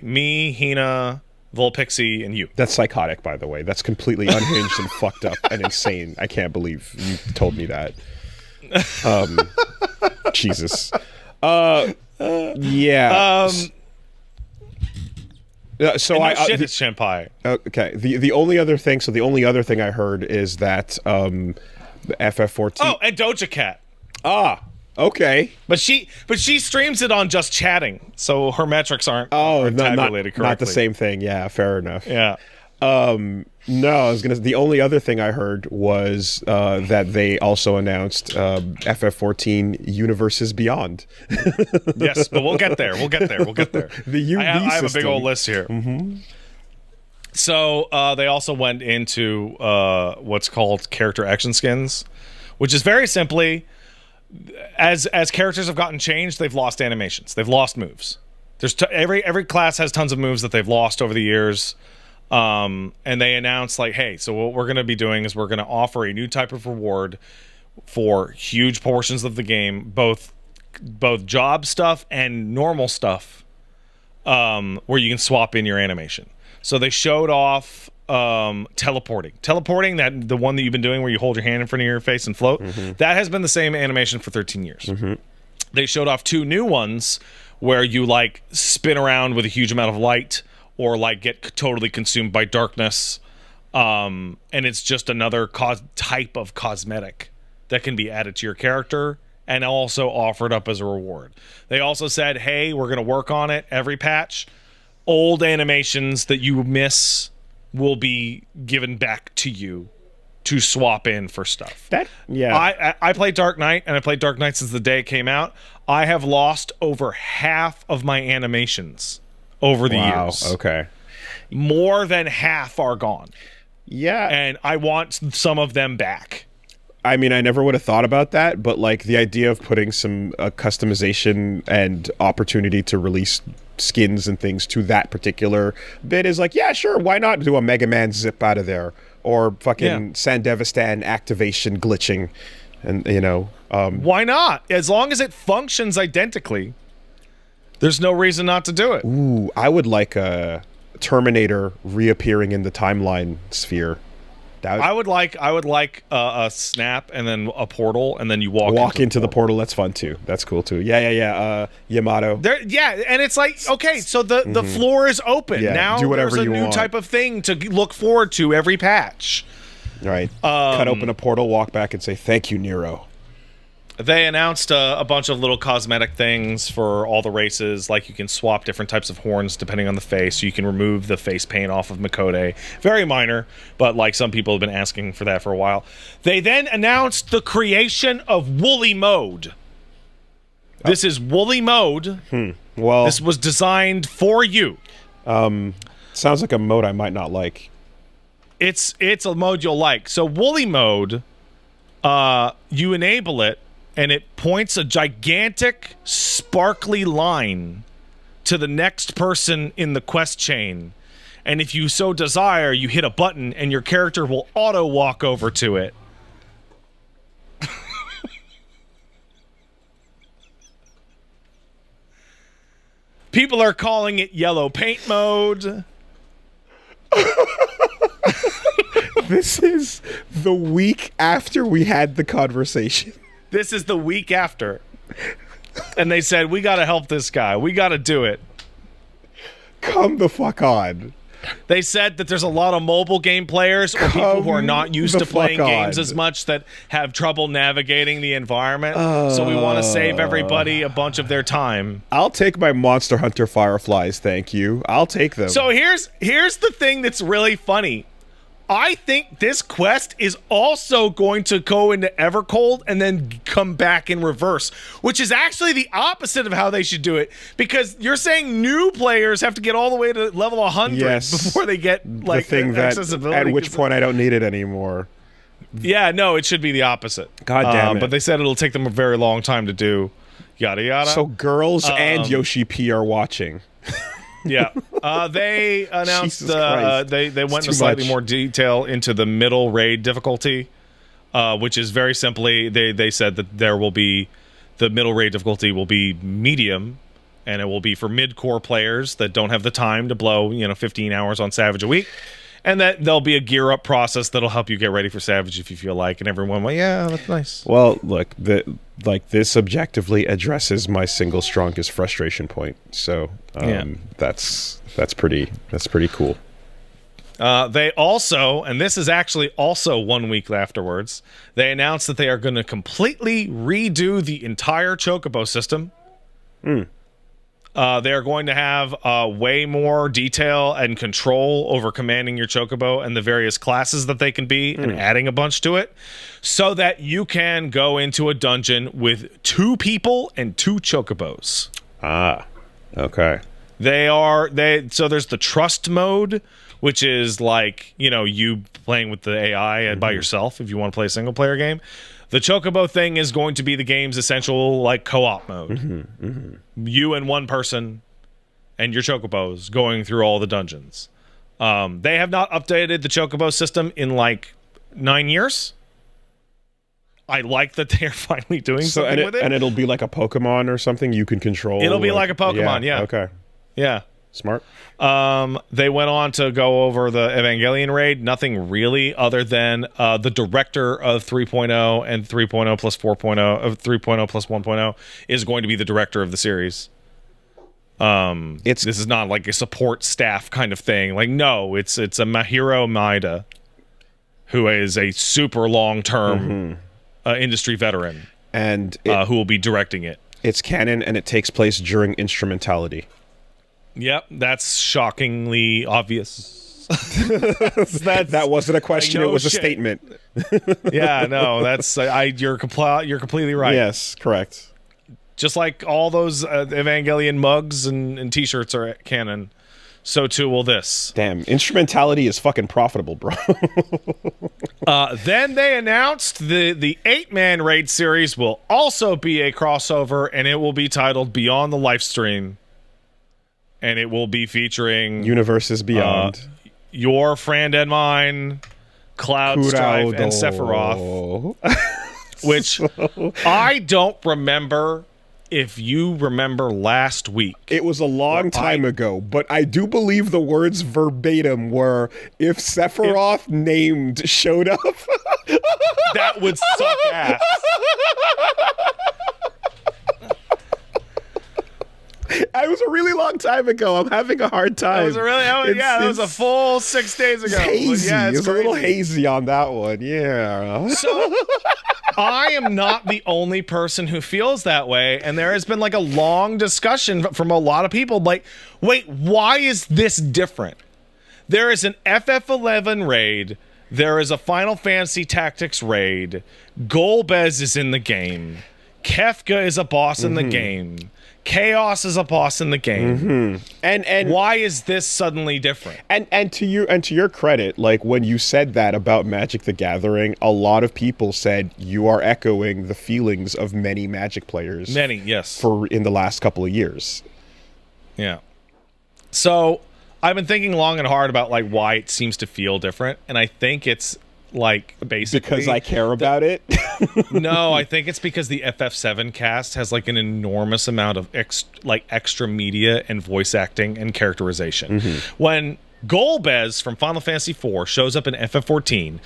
Speaker 2: me, Hina, Volpixie, and you.
Speaker 1: That's psychotic, by the way. That's completely unhinged and fucked up and insane. I can't believe you told me that. Jesus. Yeah. So
Speaker 2: it's Shenpai.
Speaker 1: Okay. The only other thing I heard is that the FF14.
Speaker 2: Oh, and Doja Cat.
Speaker 1: Ah, okay.
Speaker 2: But she streams it on just chatting, so her metrics aren't tabulated correctly.
Speaker 1: Not the same thing. Yeah, fair enough.
Speaker 2: Yeah.
Speaker 1: No, I was gonna. The only other thing I heard was that they also announced FF14 Universes Beyond.
Speaker 2: Yes, but we'll get there.
Speaker 1: The UV
Speaker 2: I have a big
Speaker 1: system.
Speaker 2: old list here. So they also went into what's called character action skins, which is very simply, as characters have gotten changed, they've lost animations, they've lost moves. There's every class has tons of moves that they've lost over the years. And they announced like, hey, so what we're going to be doing is we're going to offer a new type of reward for huge portions of the game, both job stuff and normal stuff, where you can swap in your animation. So they showed off teleporting, that the one that you've been doing where you hold your hand in front of your face and float. That has been the same animation for 13 years. They showed off 2 new ones where you like spin around with a huge amount of light, or like get totally consumed by darkness, and it's just another type of cosmetic that can be added to your character and also offered up as a reward. They also said, hey, we're going to work on it every patch. Old animations that you miss will be given back to you to swap in for stuff. I played Dark Knight, and I played Dark Knight since the day it came out. I have lost over half of my animations over the years.
Speaker 1: Okay.
Speaker 2: More than half are gone.
Speaker 1: Yeah.
Speaker 2: And I want some of them back.
Speaker 1: I mean, I never would have thought about that, but like the idea of putting some customization and opportunity to release skins and things to that particular bit is like, yeah, sure, why not do a Mega Man zip out of there? Or fucking Sandevistan activation glitching. and
Speaker 2: Why not? As long as it functions identically, there's no reason not to do it.
Speaker 1: ooh, I would like a Terminator reappearing in the timeline sphere.
Speaker 2: I would like a snap and then a portal, and then you walk
Speaker 1: into the portal. That's fun too. That's cool too. Yeah. Yamato.
Speaker 2: And it's like, okay, so the floor is open.
Speaker 1: Yeah,
Speaker 2: Now
Speaker 1: do whatever
Speaker 2: there's a
Speaker 1: you
Speaker 2: new
Speaker 1: want.
Speaker 2: type of thing to look forward to every patch.
Speaker 1: Right. Cut open a portal, walk back, and say thank you, Nero.
Speaker 2: They announced a bunch of little cosmetic things for all the races, like you can swap different types of horns depending on the face, so you can remove the face paint off of Makode. Very minor, but like some people have been asking for that for a while. They then announced the creation of Woolly Mode. This is Woolly Mode.
Speaker 1: Well,
Speaker 2: This was designed for you.
Speaker 1: sounds like a mode I might not like.
Speaker 2: It's a mode you'll like. So Woolly Mode, you enable it, and it points a gigantic, sparkly line to the next person in the quest chain. And if you so desire, you hit a button, and your character will auto-walk over to it. People are calling it yellow paint mode.
Speaker 1: This is the week after we had the conversation.
Speaker 2: This is the week after. And they said, we got to help this guy. We got to do it.
Speaker 1: Come the fuck on.
Speaker 2: They said that there's a lot of mobile game players or people who are not used to playing games as much that have trouble navigating the environment. So we want to save everybody a bunch of their time.
Speaker 1: I'll take my Monster Hunter Fireflies, thank you. I'll take them.
Speaker 2: So here's the thing that's really funny. I think this quest is also going to go into Evercold and then come back in reverse, which is actually the opposite of how they should do it, because you're saying new players have to get all the way to level 100 before they get like
Speaker 1: the thing that,
Speaker 2: accessibility.
Speaker 1: at which point I don't need it anymore.
Speaker 2: Yeah, no, it should be the opposite.
Speaker 1: God damn it.
Speaker 2: But they said it'll take them a very long time to do. Yada yada.
Speaker 1: So girls and Yoshi P are watching.
Speaker 2: Yeah, they announced they went into
Speaker 1: too
Speaker 2: slightly
Speaker 1: much.
Speaker 2: more detail into the middle raid difficulty, which is very simply they said that the middle raid difficulty will be medium, and it will be for mid-core players that don't have the time to blow 15 hours on Savage a week, and that there'll be a gear up process that'll help you get ready for Savage if you feel like. And everyone went, yeah, that's nice.
Speaker 1: Well, look, this objectively addresses my single strongest frustration point. So that's pretty cool.
Speaker 2: They also, and this is actually also 1 week afterwards, they announced that they are going to completely redo the entire Chocobo system. They are going to have way more detail and control over commanding your Chocobo and the various classes that they can be, and adding a bunch to it, so that you can go into a dungeon with 2 people and 2 Chocobos.
Speaker 1: Ah, okay.
Speaker 2: So there's the trust mode, which is like, you playing with the AI by yourself if you want to play a single player game. The Chocobo thing is going to be the game's essential like co-op mode. You and one person and your Chocobos going through all the dungeons. They have not updated the Chocobo system in like 9 years. I like that they're finally doing something with it.
Speaker 1: And it'll be like a Pokemon or something you can control.
Speaker 2: It'll be like a Pokemon, yeah.
Speaker 1: Okay.
Speaker 2: Yeah.
Speaker 1: Smart.
Speaker 2: They went on to go over the Evangelion raid. Nothing really other than the director of 3.0 and 3.0 plus 4.0 of 3.0 plus 1.0 is going to be the director of the series. This is not like a support staff kind of thing. Like, no, it's a Mahiro Maeda, who is a super long-term industry veteran,
Speaker 1: and
Speaker 2: who will be directing it.
Speaker 1: It's canon, and it takes place during instrumentality.
Speaker 2: Yep, that's shockingly obvious.
Speaker 1: That wasn't a question;
Speaker 2: like, no
Speaker 1: it was a
Speaker 2: shit.
Speaker 1: statement.
Speaker 2: Yeah, no, that's you're completely right.
Speaker 1: Yes, correct.
Speaker 2: Just like all those Evangelion mugs and T-shirts are canon, so too will this.
Speaker 1: Damn, instrumentality is fucking profitable, bro.
Speaker 2: Then they announced the 8-man raid series will also be a crossover, and it will be titled Beyond the Lifestream. And it will be featuring
Speaker 1: Universes Beyond.
Speaker 2: Your friend and mine, Cloud, Strife, and Sephiroth. which I don't remember if you remember last week.
Speaker 1: It was a long time ago, but I do believe the words verbatim were, if Sephiroth named showed up.
Speaker 2: That would suck ass.
Speaker 1: It was a really long time ago. I'm having a hard time.
Speaker 2: That was a full 6 days ago.
Speaker 1: Hazy.
Speaker 2: Yeah,
Speaker 1: it was a little hazy on that one. Yeah.
Speaker 2: So I am not the only person who feels that way, and there has been like a long discussion from a lot of people. Like, wait, why is this different? There is an FF11 raid. There is a Final Fantasy Tactics raid. Golbez is in the game. Kefka is a boss in the game. Chaos is a boss in the game. And why is this suddenly different?
Speaker 1: And to your credit, like when you said that about Magic the Gathering, a lot of people said you are echoing the feelings of many Magic players.
Speaker 2: Many, yes.
Speaker 1: For in the last couple of years.
Speaker 2: Yeah. So I've been thinking long and hard about like why it seems to feel different, and I think it's like basically
Speaker 1: because I care about it.
Speaker 2: No, I think it's because the FF7 cast has like an enormous amount of extra media and voice acting and characterization. When Golbez from Final Fantasy IV shows up in FF14,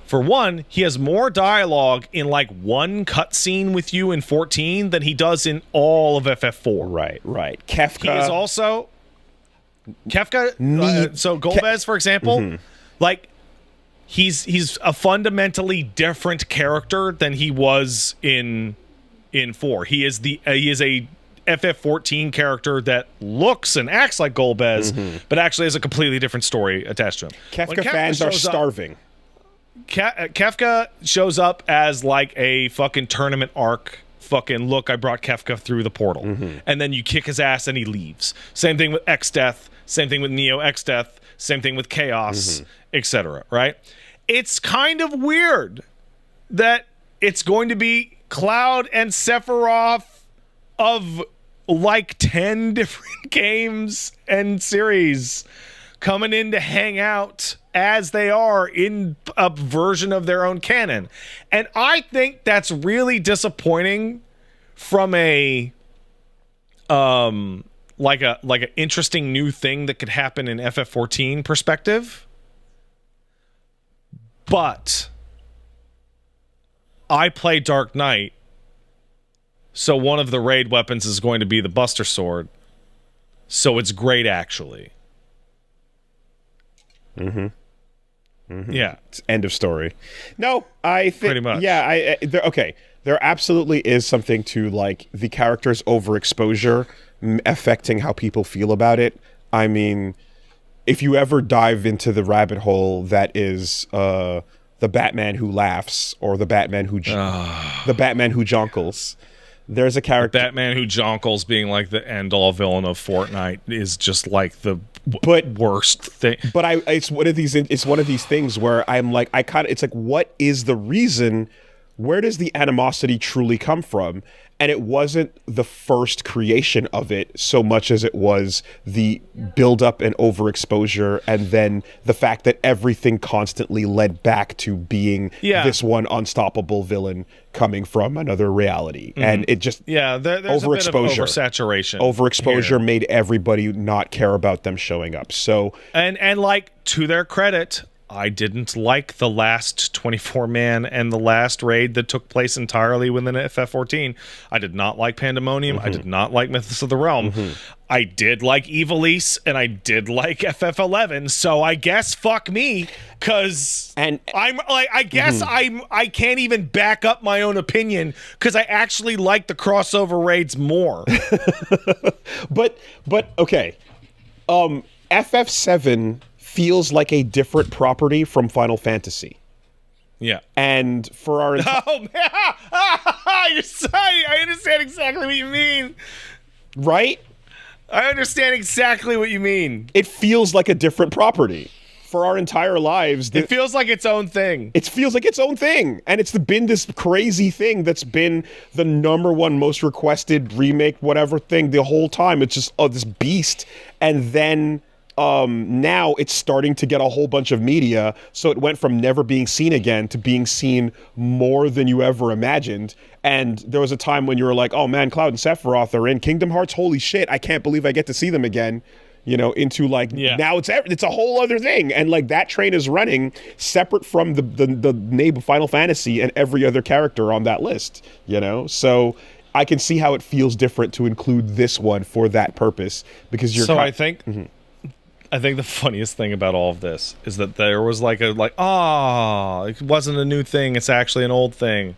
Speaker 2: for one, he has more dialogue in like one cutscene with you in 14 than he does in all of FF4.
Speaker 1: Right. Kefka.
Speaker 2: He is also Kefka. So Golbez, for example, like. He's a fundamentally different character than he was in 4. He is a FF14 character that looks and acts like Golbez, but actually has a completely different story attached to him.
Speaker 1: Kefka fans are starving.
Speaker 2: Kefka shows up as like a fucking tournament arc. Fucking look, I brought Kefka through the portal, and then you kick his ass and he leaves. Same thing with X-Death. Same thing with Neo X-Death. Same thing with Chaos, etc. Right? It's kind of weird that it's going to be Cloud and Sephiroth of like 10 different games and series coming in to hang out as they are in a version of their own canon. And I think that's really disappointing from a like an interesting new thing that could happen in FF14 perspective. But I play Dark Knight, so one of the raid weapons is going to be the Buster Sword. So it's great, actually. Yeah.
Speaker 1: It's end of story. No, I think
Speaker 2: pretty much.
Speaker 1: Yeah, okay. There absolutely is something to like the character's overexposure affecting how people feel about it. I mean, if you ever dive into the rabbit hole that is the Batman who laughs or the Batman who Jonkles, there's a character.
Speaker 2: The Batman who Jonkles being like the end-all villain of Fortnite is just like the worst thing.
Speaker 1: But it's one of these things where I'm like, it's like, what is the reason? Where does the animosity truly come from? And it wasn't the first creation of it so much as it was the buildup and overexposure, and then the fact that everything constantly led back to being this one unstoppable villain coming from another reality. And it just
Speaker 2: there's a bit of oversaturation.
Speaker 1: Overexposure made everybody not care about them showing up. So
Speaker 2: and like, to their credit, I didn't like the last 24-man and the last raid that took place entirely within FF14. I did not like Pandemonium. I did not like Mythos of the Realm. I did like Ivalice, and I did like FF11. So I guess fuck me, because I'm like, I guess I can't even back up my own opinion because I actually like the crossover raids more.
Speaker 1: but okay, FF7 feels like a different property from Final Fantasy.
Speaker 2: Yeah.
Speaker 1: And for our...
Speaker 2: Oh, man! You're sorry. I understand exactly what you mean.
Speaker 1: Right?
Speaker 2: I understand exactly what you mean.
Speaker 1: It feels like a different property. For our entire lives...
Speaker 2: It feels like its own thing.
Speaker 1: It feels like its own thing. And it's been this crazy thing that's been the #1 most requested remake, whatever thing, the whole time. It's just, this beast. And then... now it's starting to get a whole bunch of media, so it went from never being seen again to being seen more than you ever imagined. And there was a time when you were like, oh man, Cloud and Sephiroth are in Kingdom Hearts, holy shit, I can't believe I get to see them again. You know, into like, now it's a whole other thing. And like that train is running separate from the name of Final Fantasy and every other character on that list, you know? So I can see how it feels different to include this one for that purpose, because you're
Speaker 2: I think the funniest thing about all of this is that there was it wasn't a new thing, it's actually an old thing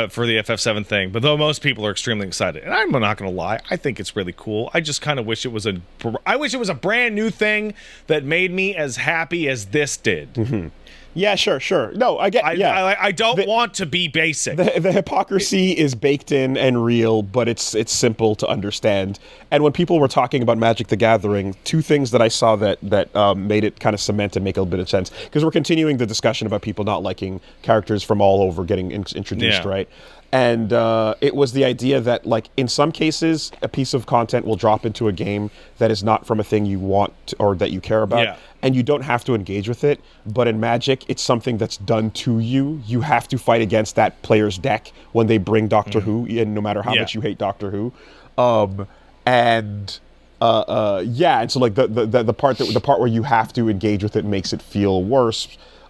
Speaker 2: for the FF7 thing. But though most people are extremely excited, and I'm not going to lie, I think it's really cool. I just kind of wish it was a brand new thing that made me as happy as this did.
Speaker 1: Mm-hmm. Yeah, sure. No, I get.
Speaker 2: I don't want to be basic.
Speaker 1: The hypocrisy is baked in and real, but it's simple to understand. And when people were talking about Magic the Gathering, two things that I saw that made it kind of cement and make a bit of sense, because we're continuing the discussion about people not liking characters from all over getting introduced, right? And it was the idea that, like, in some cases, a piece of content will drop into a game that is not from a thing you want or that you care about, and you don't have to engage with it. But in Magic, it's something that's done to you. You have to fight against that player's deck when they bring Doctor Who, and no matter how much you hate Doctor Who. And so like the part where you have to engage with it makes it feel worse.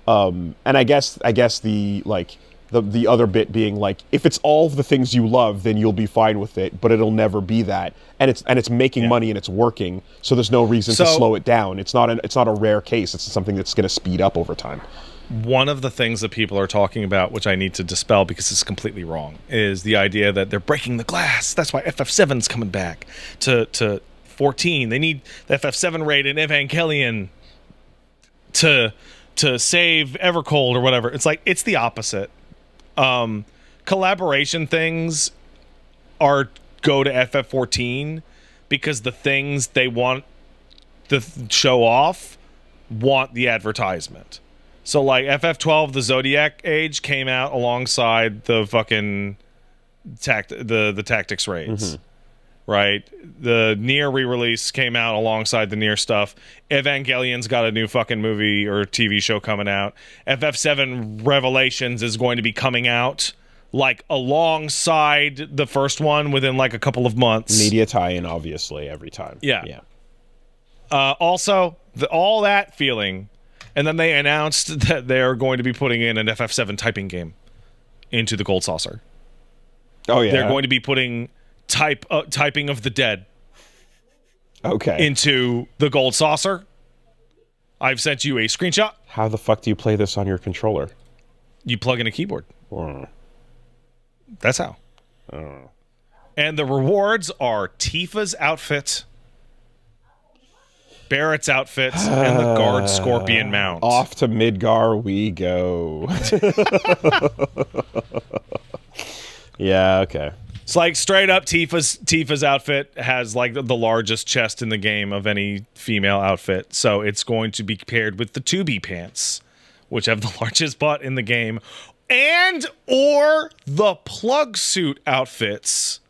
Speaker 1: And I guess the like. The other bit being like, if it's all the things you love, then you'll be fine with it, but it'll never be that. And it's making money and it's working, so there's no reason to slow it down. It's not a rare case. It's something that's going to speed up over time.
Speaker 2: One of the things that people are talking about, which I need to dispel because it's completely wrong, is the idea that they're breaking the glass. That's why FF7's coming back to 14. They need the FF7 raid in Evangelion to save Evercold or whatever. It's like, it's the opposite. Collaboration things go to FF14 because the things they want to show off want the advertisement. So like FF12, the Zodiac Age, came out alongside the fucking the Tactics raids. Right? The Nier re-release came out alongside the Nier stuff. Evangelion's got a new fucking movie or TV show coming out. FF7 Revelations is going to be coming out like alongside the first one within like a couple of months.
Speaker 1: Media tie-in, obviously, every time.
Speaker 2: Yeah. Also, all that feeling, and then they announced that they're going to be putting in an FF7 typing game into the Gold Saucer.
Speaker 1: Oh, yeah.
Speaker 2: They're going to be putting typing of the dead into the Gold Saucer. I've sent you a screenshot.
Speaker 1: How the fuck do you play this on your controller?
Speaker 2: You plug in a keyboard. That's how. And the rewards are Tifa's outfit, Barrett's outfit, and the guard scorpion mount.
Speaker 1: Off to Midgar we go. Yeah, okay.
Speaker 2: It's like straight up Tifa's outfit has like the largest chest in the game of any female outfit. So it's going to be paired with the 2B pants, which have the largest butt in the game, and or the plug suit outfits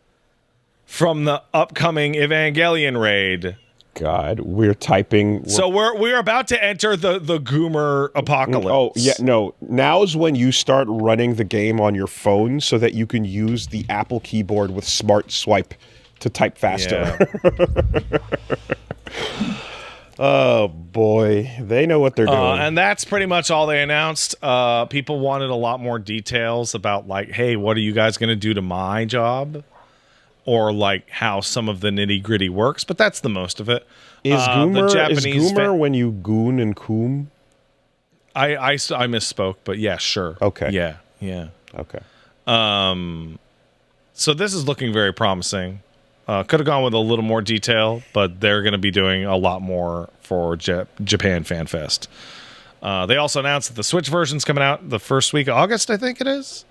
Speaker 2: from the upcoming Evangelion raid.
Speaker 1: God, we're typing.
Speaker 2: So we're about to enter the Goomer apocalypse.
Speaker 1: Oh yeah, no. Now's when you start running the game on your phone so that you can use the Apple keyboard with Smart Swipe to type faster. Yeah. Oh boy, they know what they're doing.
Speaker 2: And that's pretty much all they announced. People wanted a lot more details about like, hey, what are you guys going to do to my job? Or like how some of the nitty gritty works, but that's the most of it.
Speaker 1: Is Goomer when you goon and coom?
Speaker 2: I misspoke, but yeah, sure.
Speaker 1: Okay.
Speaker 2: Yeah.
Speaker 1: Okay.
Speaker 2: So this is looking very promising. Could have gone with a little more detail, but they're going to be doing a lot more for Japan Fan Fest. They also announced that the Switch version's coming out the first week of August, I think it is.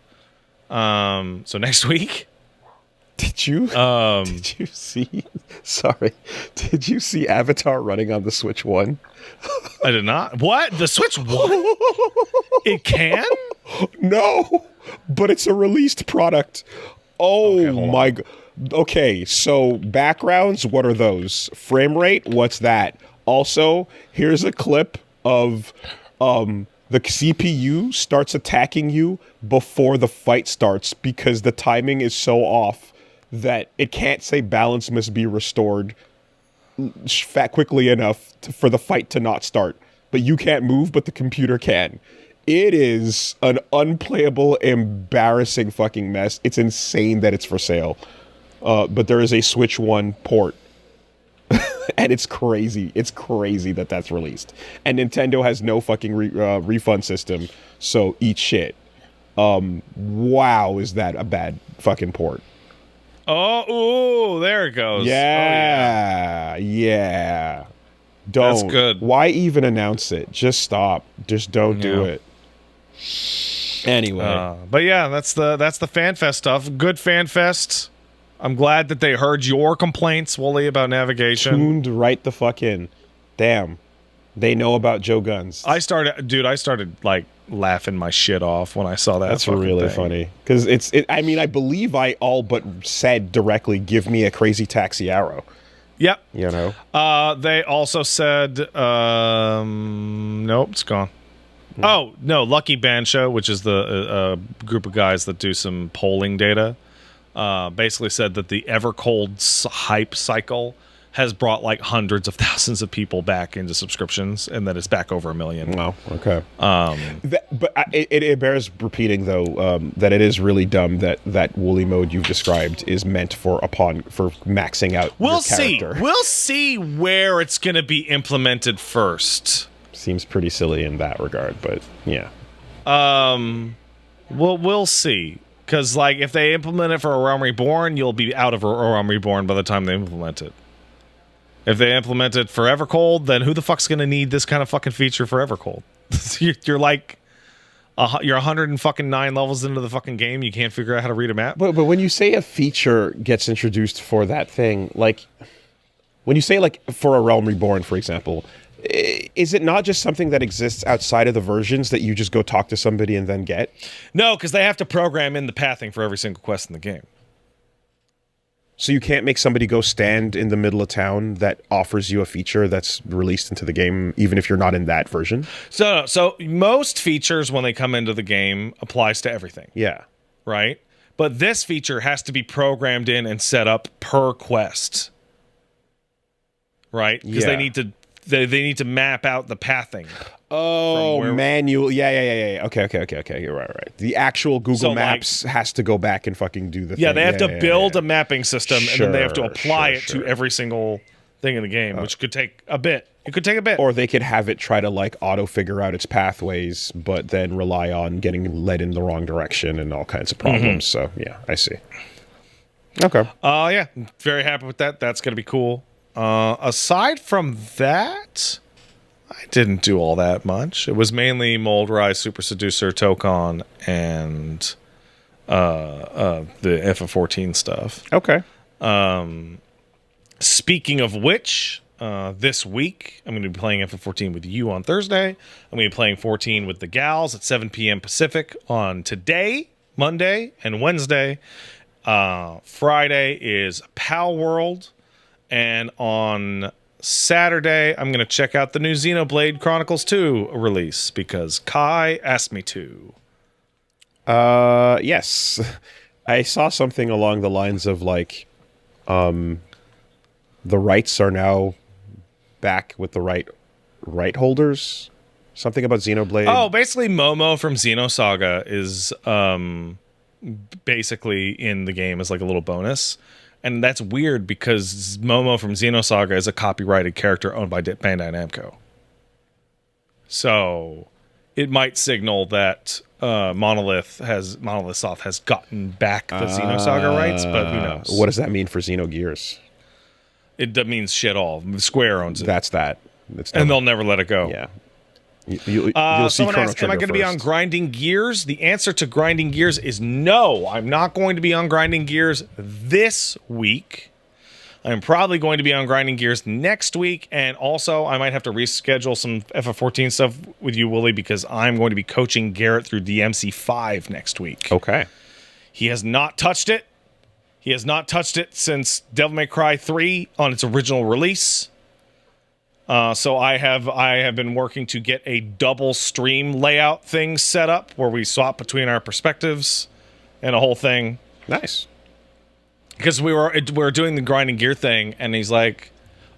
Speaker 2: So next week.
Speaker 1: Did you see? Sorry, did you see Avatar running on the Switch 1?
Speaker 2: I did not. What? The Switch 1? It can?
Speaker 1: No, but it's a released product. Oh my god. Okay, so backgrounds, what are those? Frame rate, what's that? Also, here's a clip of the CPU starts attacking you before the fight starts because the timing is so off that it can't say balance must be restored quickly enough for the fight to not start. But you can't move, but the computer can. It is an unplayable, embarrassing fucking mess. It's insane that it's for sale. But there is a Switch 1 port. And it's crazy. It's crazy that that's released. And Nintendo has no fucking refund system, so eat shit. Wow, is that a bad fucking port?
Speaker 2: Oh, ooh, there it goes.
Speaker 1: Yeah, yeah. Don't.
Speaker 2: That's good.
Speaker 1: Why even announce it? Just stop. Just don't do it. Anyway.
Speaker 2: But yeah, that's the FanFest stuff. Good FanFest. I'm glad that they heard your complaints, Wooly, about navigation.
Speaker 1: Tuned right the fuck in. Damn. They know about Joe Guns.
Speaker 2: I started like laughing my shit off when I saw that.
Speaker 1: That's really funny. Because I mean, I believe I all but said directly, give me a Crazy Taxi Arrow.
Speaker 2: Yep.
Speaker 1: You know?
Speaker 2: They also said, nope, it's gone. Oh, no, Lucky Band Show, which is the group of guys that do some polling data, basically said that the Evercold hype cycle has brought like hundreds of thousands of people back into subscriptions, and that it's back over 1 million.
Speaker 1: Oh, okay. It bears repeating though that it is really dumb that Woolly mode you've described is meant for maxing out.
Speaker 2: We'll
Speaker 1: your
Speaker 2: see.
Speaker 1: character.
Speaker 2: We'll see where it's going to be implemented first.
Speaker 1: Seems pretty silly in that regard, but yeah.
Speaker 2: We'll see. Because, like, if they implement it for A Realm Reborn, you'll be out of A Realm Reborn by the time they implement it. If they implement it for Evercold, then who the fuck's going to need this kind of fucking feature for Evercold? You're like, you're 109 levels into the fucking game. You can't figure out how to read a map.
Speaker 1: But when you say a feature gets introduced for that thing, like, when you say, like, for A Realm Reborn, for example, is it not just something that exists outside of the versions that you just go talk to somebody and then get?
Speaker 2: No, because they have to program in the pathing for every single quest in the game.
Speaker 1: So you can't make somebody go stand in the middle of town that offers you a feature that's released into the game, even if you're not in that version?
Speaker 2: So most features, when they come into the game, applies to everything.
Speaker 1: Yeah.
Speaker 2: Right? But this feature has to be programmed in and set up per quest. Right? Because they need to map out the pathing.
Speaker 1: Oh, manual. Yeah. Okay. You're right. The actual Google Maps has to go back and fucking do the thing.
Speaker 2: Yeah, they have to build a mapping system, and then they have to apply it to every single thing in the game, which could take a bit. It could take a bit.
Speaker 1: Or they could have it try to, like, auto-figure out its pathways, but then rely on getting led in the wrong direction and all kinds of problems. So, yeah, I see. Okay.
Speaker 2: Yeah, very happy with that. That's going to be cool. Aside from that, I didn't do all that much. It was mainly Moldrise, Super Seducer, Tokon, and the FF14 stuff.
Speaker 1: Okay.
Speaker 2: Speaking of which, this week, I'm going to be playing FF14 with you on Thursday. I'm going to be playing 14 with the gals at 7 p.m. Pacific on today, Monday, and Wednesday. Friday is Pal World. And on Saturday, I'm going to check out the new Xenoblade Chronicles 2 release because Kai asked me to.
Speaker 1: Yes. I saw something along the lines of, like, the rights are now back with the right holders. Something about Xenoblade.
Speaker 2: Oh, basically Momo from Xenosaga is basically in the game as, like, a little bonus. And that's weird because Momo from Xenosaga is a copyrighted character owned by Bandai Namco. So it might signal that Monolith Soft has gotten back the Xenosaga rights, but who knows?
Speaker 1: What does that mean for Xenogears?
Speaker 2: It means shit all. Square owns it.
Speaker 1: That's that.
Speaker 2: And they'll never let it go.
Speaker 1: Yeah. You'll see
Speaker 2: someone asked, am I going to be on Grinding Gears? The answer to Grinding Gears is no. I'm not going to be on Grinding Gears this week. I'm probably going to be on Grinding Gears next week, and also I might have to reschedule some FF14 stuff with you, Willie, because I'm going to be coaching Garrett through DMC5 next week.
Speaker 1: Okay.
Speaker 2: He has not touched it. He has not touched it since Devil May Cry 3 on its original release. So I have been working to get a double stream layout thing set up where we swap between our perspectives and a whole thing.
Speaker 1: Nice.
Speaker 2: Because we were doing the grinding gear thing, and he's like,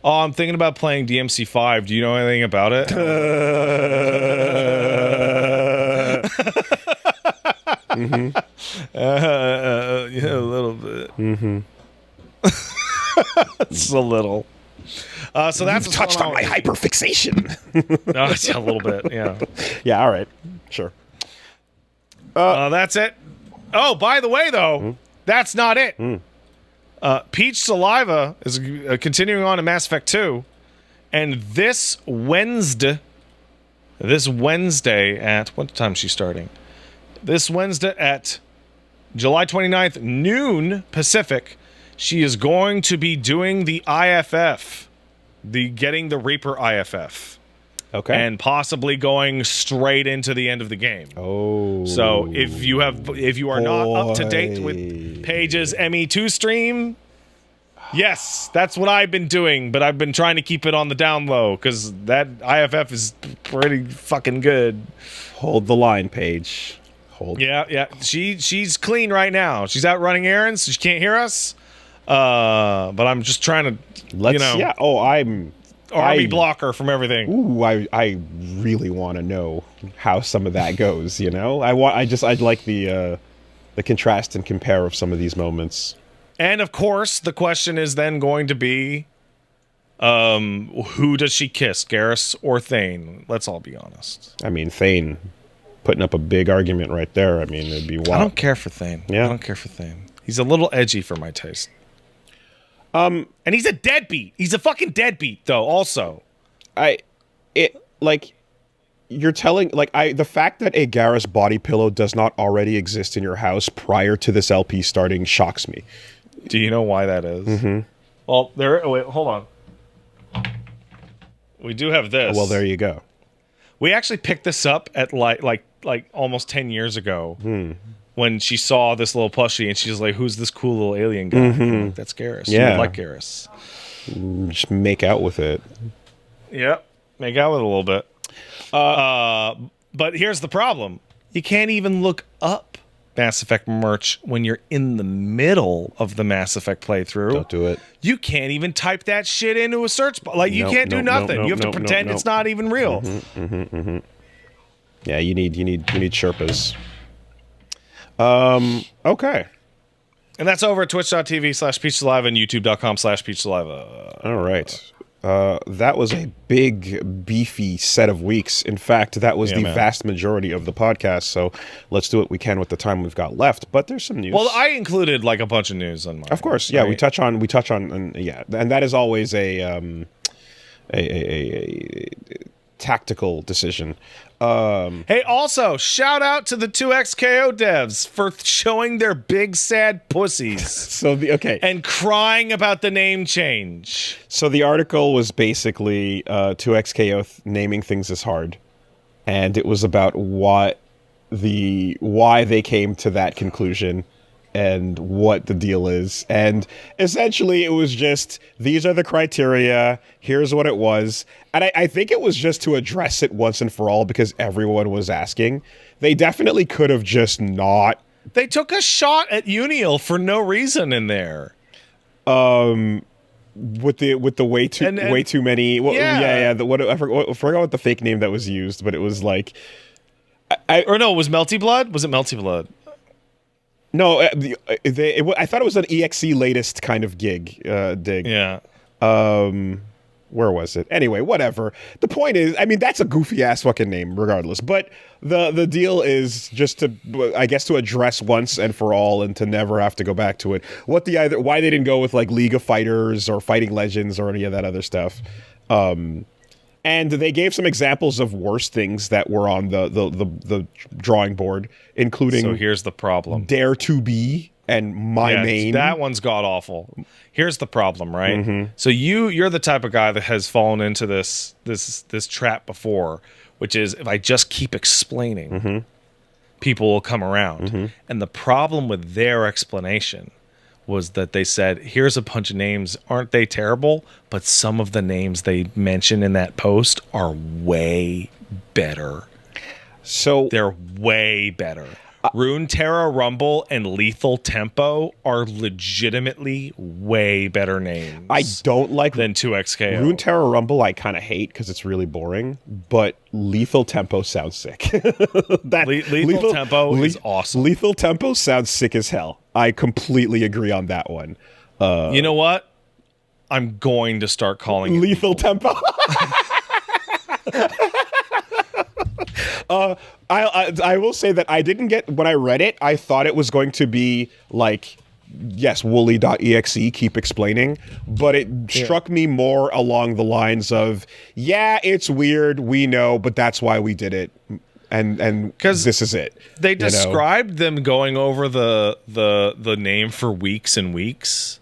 Speaker 2: "Oh, I'm thinking about playing DMC5. Do you know anything about it?" Yeah, a little bit. Mm-hmm. It's a little. So that's
Speaker 1: You've touched on my hyperfixation.
Speaker 2: It's a little bit, yeah.
Speaker 1: Yeah, all right. Sure.
Speaker 2: That's it. Oh, by the way, though, that's not it. Peach Saliva is continuing on in Mass Effect 2, and this Wednesday at what time is she starting? This Wednesday at July 29th, noon Pacific, she is going to be doing the IFF, getting the Reaper IFF.
Speaker 1: Okay.
Speaker 2: And possibly going straight into the end of the game.
Speaker 1: Oh.
Speaker 2: So if you are not up to date with Paige's ME2 stream, yes, that's what I've been doing, but I've been trying to keep it on the down low because that IFF is pretty fucking good.
Speaker 1: Hold the line, Paige. Hold.
Speaker 2: Yeah. She's clean right now. She's out running errands, so she can't hear us. But I'm just trying to,
Speaker 1: Yeah. Oh,
Speaker 2: army blocker from everything.
Speaker 1: Ooh, I really want to know how some of that goes. I'd like the contrast and compare of some of these moments.
Speaker 2: And of course, the question is then going to be, who does she kiss, Garrus or Thane? Let's all be honest.
Speaker 1: I mean, Thane putting up a big argument right there. I mean, it'd be wild.
Speaker 2: I don't care for Thane.
Speaker 1: Yeah.
Speaker 2: I don't care for Thane. He's a little edgy for my taste. And he's a deadbeat. He's a fucking deadbeat, though. Also,
Speaker 1: you're telling the fact that a Garrus body pillow does not already exist in your house prior to this LP starting shocks me.
Speaker 2: Do you know why that is?
Speaker 1: Mm-hmm.
Speaker 2: Well, wait, hold on. We do have this.
Speaker 1: Well, there you go.
Speaker 2: We actually picked this up at like almost 10 years ago. When she saw this little plushie and she's like, "Who's this cool little alien guy?" Like, that's Garrus.
Speaker 1: Yeah.
Speaker 2: You like Garrus.
Speaker 1: Just make out with it.
Speaker 2: Yep. Make out with it a little bit. But here's the problem. You can't even look up Mass Effect merch when you're in the middle of the Mass Effect playthrough.
Speaker 1: Don't do it.
Speaker 2: You can't even type that shit into a search bar. Like, you can't do nothing. You have to pretend it's not even real.
Speaker 1: Yeah, you need Sherpas. Okay.
Speaker 2: And that's over at twitch.tv/peachsaliva and youtube.com/peachsaliva.
Speaker 1: All right. That was a big, beefy set of weeks. In fact, that was the vast majority of the podcast. So let's do what we can with the time we've got left. But there's some news.
Speaker 2: Well, I included like a bunch of news on mine.
Speaker 1: Of course, yeah. Right? We touch on, and that is always a tactical decision.
Speaker 2: Hey, also, shout out to the 2XKO devs for showing their big sad pussies. And crying about the name change.
Speaker 1: So the article was basically 2XKO naming things is hard, and it was about why they came to that conclusion and what the deal is. And essentially it was just, these are the criteria, here's what it was. And I think it was just to address it once and for all because everyone was asking. They definitely could have just not.
Speaker 2: They took a shot at Uniel for no reason in there.
Speaker 1: With the way too many. Well, yeah. I forgot what the fake name that was used, but it was like.
Speaker 2: It was Melty Blood? Was it Melty Blood?
Speaker 1: No, I thought it was an EXE latest kind of dig.
Speaker 2: Yeah.
Speaker 1: Where was it? Anyway, whatever. The point is, I mean, that's a goofy ass fucking name, regardless. But the deal is just to, I guess, to address once and for all, and to never have to go back to it. Why they didn't go with like League of Fighters or Fighting Legends or any of that other stuff. And they gave some examples of worse things that were on the drawing board, including.
Speaker 2: So here's the problem:
Speaker 1: Dare to Be and My Main.
Speaker 2: That one's god awful. Here's the problem, right?
Speaker 1: Mm-hmm.
Speaker 2: So you're the type of guy that has fallen into this trap before, which is if I just keep explaining, people will come around. And the problem with their explanation was that they said, here's a bunch of names. Aren't they terrible? But some of the names they mention in that post are way better.
Speaker 1: So
Speaker 2: they're way better. Runeterra Rumble and Lethal Tempo are legitimately way better names.
Speaker 1: I don't like
Speaker 2: than 2XKO.
Speaker 1: Runeterra Rumble I kind of hate because it's really boring, but Lethal Tempo sounds sick.
Speaker 2: Lethal Tempo is awesome.
Speaker 1: Lethal Tempo sounds sick as hell. I completely agree on that one.
Speaker 2: You know what? I'm going to start calling it
Speaker 1: Lethal Tempo. I will say that I didn't get, when I read it, I thought it was going to be like, yes, woolly.exe, keep explaining, but it struck me more along the lines of, yeah, it's weird, we know, but that's why we did it. And because this is it.
Speaker 2: They described them going over the name for weeks and weeks.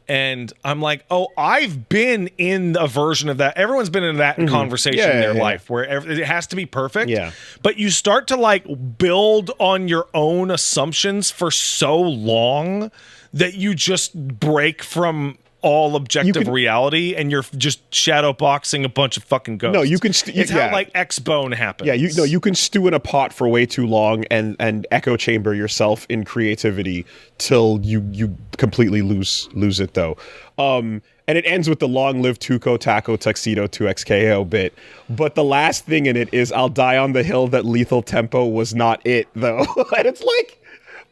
Speaker 2: And I'm like, oh, I've been in a version of that. Everyone's been in that conversation in their life where it has to be perfect.
Speaker 1: Yeah.
Speaker 2: But you start to like build on your own assumptions for so long that you just break from all objective reality and you're just shadow boxing a bunch of fucking ghosts.
Speaker 1: No, you can.
Speaker 2: It's how like X-Bone happens.
Speaker 1: Yeah, you can stew in a pot for way too long and echo chamber yourself in creativity till you completely lose it though. And it ends with the long live Tuco Taco Tuxedo 2XKO bit. But the last thing in it is I'll die on the hill that Lethal Tempo was not it though. And it's like,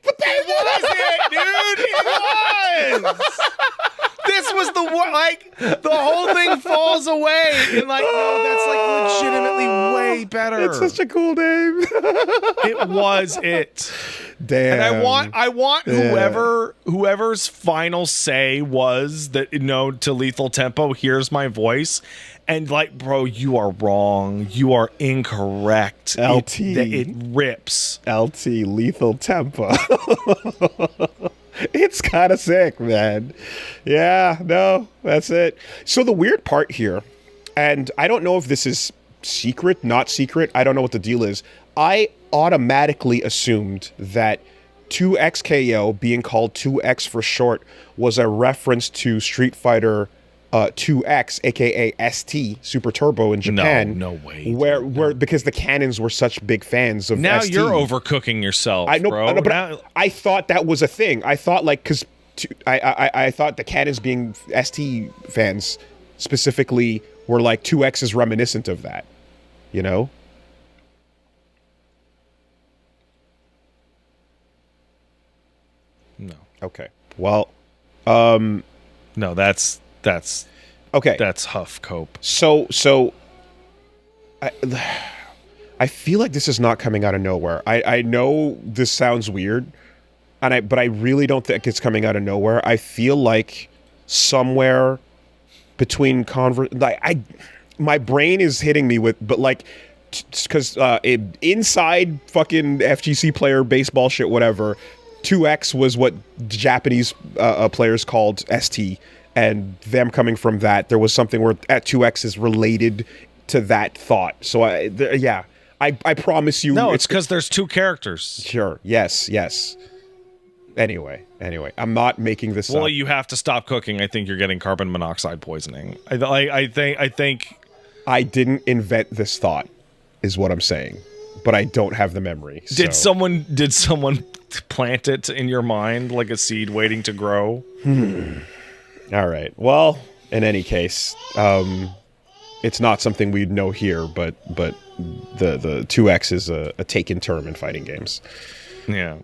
Speaker 1: but that
Speaker 2: was it, dude. It was. This was the one, like, the whole thing falls away. And, like, no, that's, like, legitimately way better.
Speaker 1: It's such a cool name.
Speaker 2: It was it.
Speaker 1: Damn.
Speaker 2: And I want whoever's final say was that, to Lethal Tempo, here's my voice. And, like, bro, you are wrong. You are incorrect.
Speaker 1: LT.
Speaker 2: It rips.
Speaker 1: LT, Lethal Tempo. It's kind of sick, man. Yeah, no, that's it. So the weird part here, and I don't know if this is secret, not secret, I don't know what the deal is. I automatically assumed that 2XKO, being called 2X for short, was a reference to Street Fighter 2X, aka ST, Super Turbo in Japan.
Speaker 2: No way.
Speaker 1: Where because the Cannons were such big fans of
Speaker 2: now
Speaker 1: ST.
Speaker 2: You're overcooking yourself,
Speaker 1: I know,
Speaker 2: bro.
Speaker 1: But I thought that was a thing. I thought because I thought the Cannons being ST fans specifically were like 2X is reminiscent of that, No. Okay. Well,
Speaker 2: no, that's
Speaker 1: okay.
Speaker 2: That's Huff Cope.
Speaker 1: So I feel like this is not coming out of nowhere. I know this sounds weird, but I really don't think it's coming out of nowhere. I feel like somewhere between my brain is hitting me with, but like, because inside fucking FGC player baseball shit, whatever, 2X was what Japanese players called ST. And them coming from that, there was something where at 2X is related to that thought. So I promise you.
Speaker 2: No, it's because there's two characters.
Speaker 1: Sure. Yes. Anyway, I'm not making this up.
Speaker 2: Well, you have to stop cooking. I think you're getting carbon monoxide poisoning. I think
Speaker 1: I didn't invent this thought, is what I'm saying, but I don't have the memory.
Speaker 2: Did someone plant it in your mind like a seed waiting to grow?
Speaker 1: All right. Well, in any case, it's not something we'd know here, but the 2X is a taken term in fighting games.
Speaker 2: Yeah.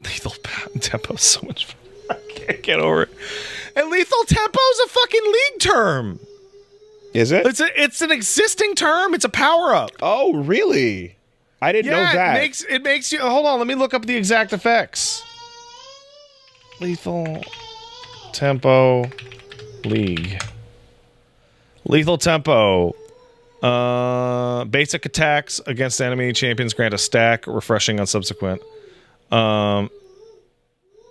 Speaker 2: Lethal Tempo is so much fun. I can't get over it. And Lethal Tempo is a fucking league term.
Speaker 1: Is it?
Speaker 2: It's an existing term. It's a power up.
Speaker 1: Oh, really? I didn't know that.
Speaker 2: It makes you. Hold on. Let me look up the exact effects. Lethal Tempo League. Lethal Tempo. Basic attacks against enemy champions grant a stack, refreshing on subsequent.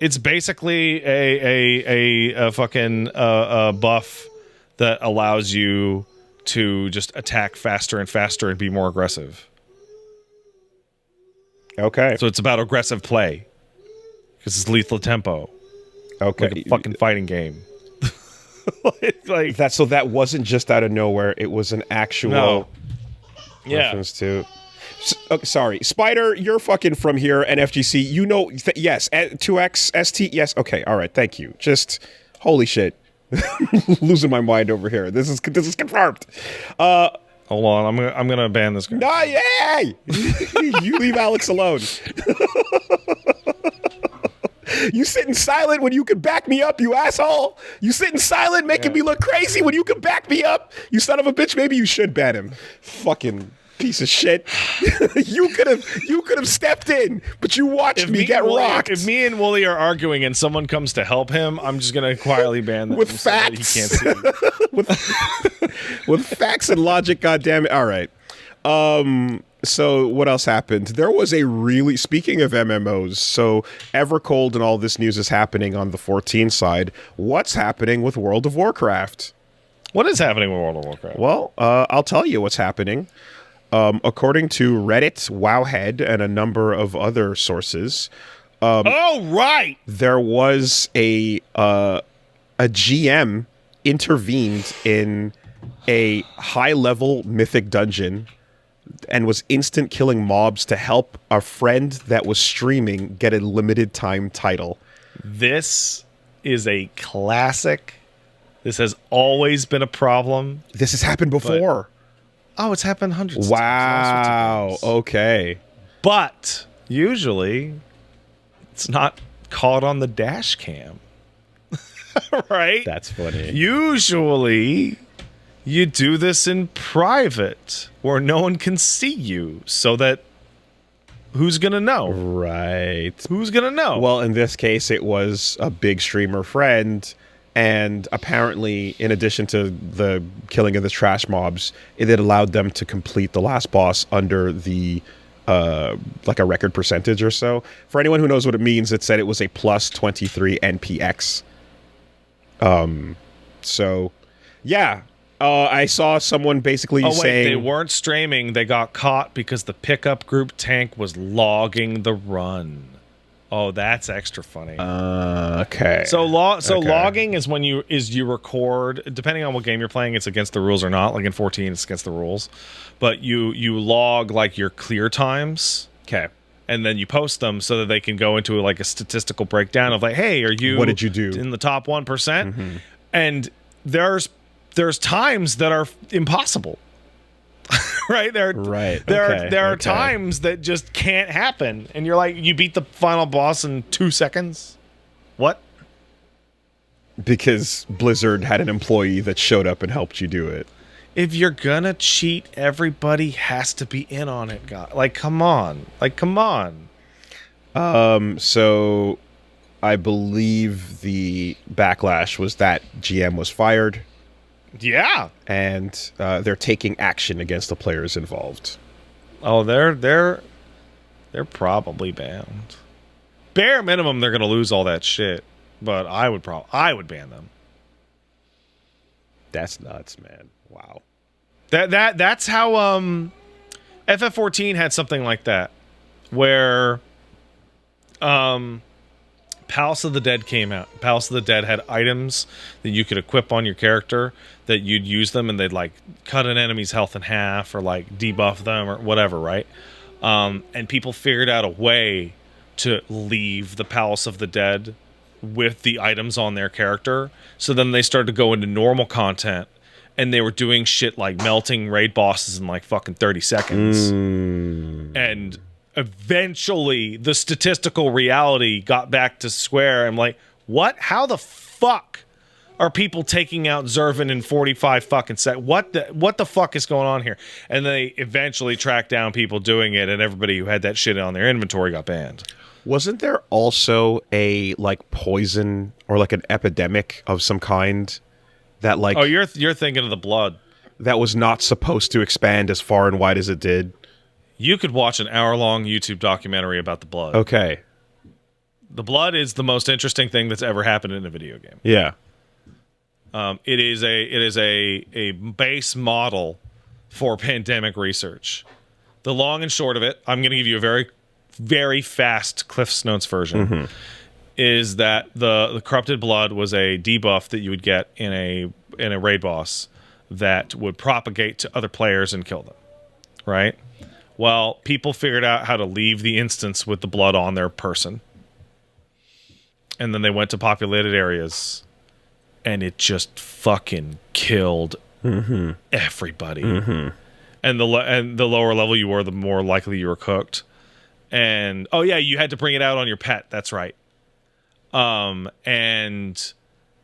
Speaker 2: It's basically a fucking buff that allows you to just attack faster and faster and be more aggressive.
Speaker 1: Okay.
Speaker 2: So it's about aggressive play. because it's lethal tempo,
Speaker 1: Okay.
Speaker 2: like a fucking fighting game. like
Speaker 1: That wasn't just out of nowhere. It was an actual
Speaker 2: No. Yeah.
Speaker 1: reference to. Okay, sorry, Spider, you're fucking from here, and FGC. You know, yes, 2X ST. Yes, okay, all right, thank you. Just holy shit, losing my mind over here. This is confirmed.
Speaker 2: Hold on, I'm gonna ban this guy.
Speaker 1: Nah, yay! You leave Alex alone. You sitting silent when you could back me up, you asshole. You sitting silent, making me look crazy when you could back me up. You son of a bitch. Maybe you should ban him. Fucking piece of shit. You could have stepped in, but you watched me get rocked.
Speaker 2: If me and Wooly are arguing and someone comes to help him, I'm just gonna quietly ban them
Speaker 1: with
Speaker 2: so that
Speaker 1: facts.
Speaker 2: he can't see.
Speaker 1: with facts and logic. Goddamn it! All right. So what else happened? There was a really, speaking of MMOs, so Evercold and all this news is happening on the 14 side. What's happening with World of Warcraft?
Speaker 2: What is happening with World of Warcraft?
Speaker 1: Well, I'll tell you what's happening. According to Reddit, Wowhead, and a number of other sources,
Speaker 2: right.
Speaker 1: there was a GM intervened in a high-level mythic dungeon and was instant killing mobs to help a friend that was streaming get a limited time title.
Speaker 2: This is a classic. This has always been a problem.
Speaker 1: This has happened before.
Speaker 2: It's happened hundreds of
Speaker 1: Wow.
Speaker 2: times.
Speaker 1: Okay.
Speaker 2: But usually it's not caught on the dash cam. Right?
Speaker 1: That's funny.
Speaker 2: Usually you do this in private where no one can see you, so that who's going to know?
Speaker 1: Right.
Speaker 2: Who's going to know?
Speaker 1: Well, in this case, it was a big streamer friend, and apparently, in addition to the killing of the trash mobs, it allowed them to complete the last boss under the like a record percentage or so. For anyone who knows what it means, it said it was a plus 23 NPX. So, yeah. I saw someone basically saying...
Speaker 2: they weren't streaming. They got caught because the pickup group tank was logging the run. Oh, that's extra funny.
Speaker 1: Okay.
Speaker 2: So logging is when you record, depending on what game you're playing, it's against the rules or not. Like in 14, it's against the rules. But you log like your clear times.
Speaker 1: Okay.
Speaker 2: And then you post them so that they can go into like a statistical breakdown of like, hey, are you...
Speaker 1: What did you do?
Speaker 2: In the top 1%? Mm-hmm. And there's times that are impossible. Right? There are times that just can't happen. And you're like, you beat the final boss in 2 seconds? What?
Speaker 1: Because Blizzard had an employee that showed up and helped you do it.
Speaker 2: If you're gonna cheat, everybody has to be in on it, God. Like, come on.
Speaker 1: So I believe the backlash was that GM was fired.
Speaker 2: Yeah.
Speaker 1: And they're taking action against the players involved.
Speaker 2: Oh, they're probably banned. Bare minimum, they're gonna lose all that shit. But I would ban them.
Speaker 1: That's nuts, man. Wow.
Speaker 2: That's how FF14 had something like that, where Palace of the Dead came out. Palace of the Dead had items that you could equip on your character that you'd use them and they'd like cut an enemy's health in half or like debuff them or whatever, right? And people figured out a way to leave the Palace of the Dead with the items on their character. So then they started to go into normal content and they were doing shit like melting raid bosses in like fucking 30 seconds. And eventually the statistical reality got back to square. I'm like, what? How the fuck are people taking out Zervin in 45 fucking seconds? What the fuck is going on here? And they eventually tracked down people doing it, and everybody who had that shit on their inventory got banned.
Speaker 1: Wasn't there also a like poison or like an epidemic of some kind that like...
Speaker 2: Oh, you're thinking of the blood.
Speaker 1: That was not supposed to expand as far and wide as it did?
Speaker 2: You could watch an hour-long YouTube documentary about the blood.
Speaker 1: Okay.
Speaker 2: The blood is the most interesting thing that's ever happened in a video game.
Speaker 1: Yeah.
Speaker 2: It is a base model for pandemic research. The long and short of it, I'm going to give you a very, very fast Cliff's Notes version, is that the corrupted blood was a debuff that you would get in a raid boss that would propagate to other players and kill them, right? Well, people figured out how to leave the instance with the blood on their person. And then they went to populated areas, and it just fucking killed everybody. And the lower level you were, the more likely you were cooked. And oh yeah, you had to bring it out on your pet. That's right. And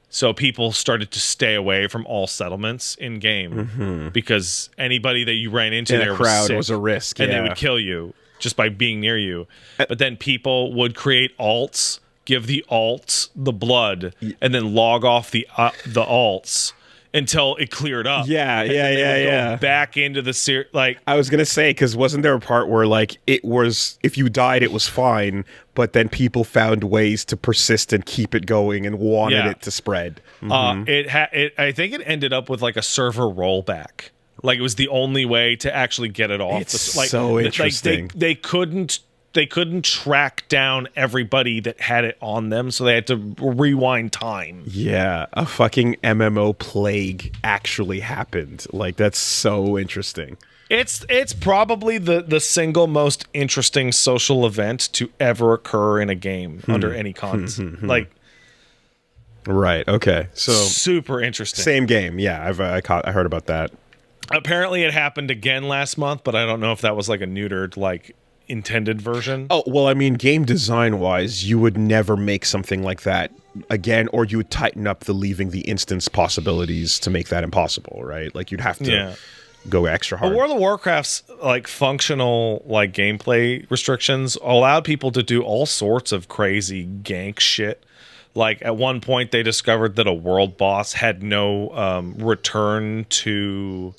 Speaker 2: so people started to stay away from all settlements in game because anybody that you ran into
Speaker 1: in
Speaker 2: there
Speaker 1: a crowd
Speaker 2: was, sick,
Speaker 1: was a risk,
Speaker 2: and they would kill you just by being near you. But then people would create alts, give the alts the blood, and then log off the alts until it cleared up.
Speaker 1: Yeah.
Speaker 2: Back into the like.
Speaker 1: I was gonna say, because wasn't there a part where like it was, if you died it was fine, but then people found ways to persist and keep it going and wanted it to spread.
Speaker 2: I think it ended up with like a server rollback. Like it was the only way to actually get it off.
Speaker 1: It's so interesting.
Speaker 2: They couldn't track down everybody that had it on them, so they had to rewind time.
Speaker 1: Yeah, a fucking MMO plague actually happened. Like, that's so interesting.
Speaker 2: It's probably the single most interesting social event to ever occur in a game under any concept. Like,
Speaker 1: right? Okay, so
Speaker 2: super interesting.
Speaker 1: Same game. Yeah, I heard about that.
Speaker 2: Apparently, it happened again last month, but I don't know if that was like a neutered like intended version.
Speaker 1: Oh, well, I mean, game design wise, you would never make something like that again, or you would tighten up the leaving the instance possibilities to make that impossible, right? Like you'd have to go extra hard.
Speaker 2: But World of Warcraft's like functional like gameplay restrictions allowed people to do all sorts of crazy gank shit. Like at one point they discovered that a world boss had no return to.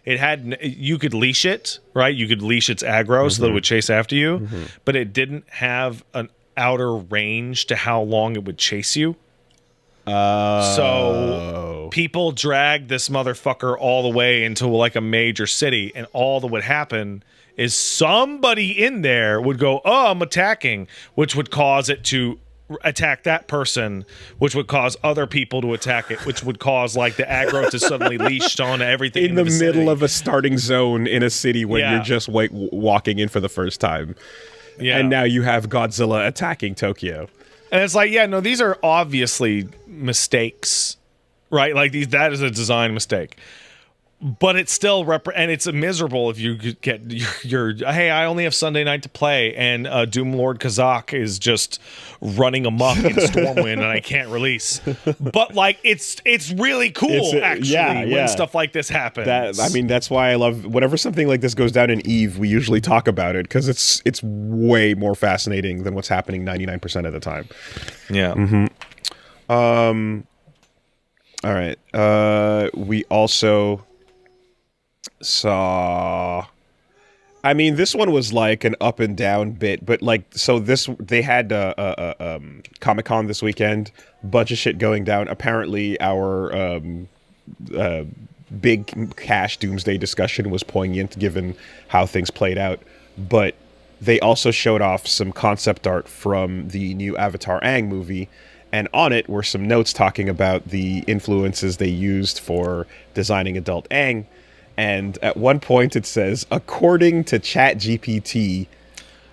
Speaker 2: It had, you could leash it, right? You could leash its aggro so that it would chase after you, but it didn't have an outer range to how long it would chase you. So people dragged this motherfucker all the way into like a major city, and all that would happen is somebody in there would go, "Oh, I'm attacking," which would cause it to attack that person, which would cause other people to attack it, which would cause like the aggro to suddenly leash on everything
Speaker 1: in the middle of a starting zone in a city when you're just walking in for the first time. Yeah, and now you have Godzilla attacking Tokyo,
Speaker 2: and it's like, these are obviously mistakes, right? Like that is a design mistake. But it's still and it's miserable if you get your hey, I only have Sunday night to play, and Doomlord Kazakh is just running amok in Stormwind, and I can't release. But like, it's really cool when stuff like this happens.
Speaker 1: That's why I love whenever something like this goes down in EVE. We usually talk about it because it's way more fascinating than what's happening 99% of the time.
Speaker 2: Yeah.
Speaker 1: All right. We also saw, I mean, this one was like an up and down bit, but like, so they had Comic-Con this weekend, bunch of shit going down. Apparently our big cash doomsday discussion was poignant given how things played out, but they also showed off some concept art from the new Avatar Aang movie, and on it were some notes talking about the influences they used for designing adult Aang. And at one point it says, according to ChatGPT,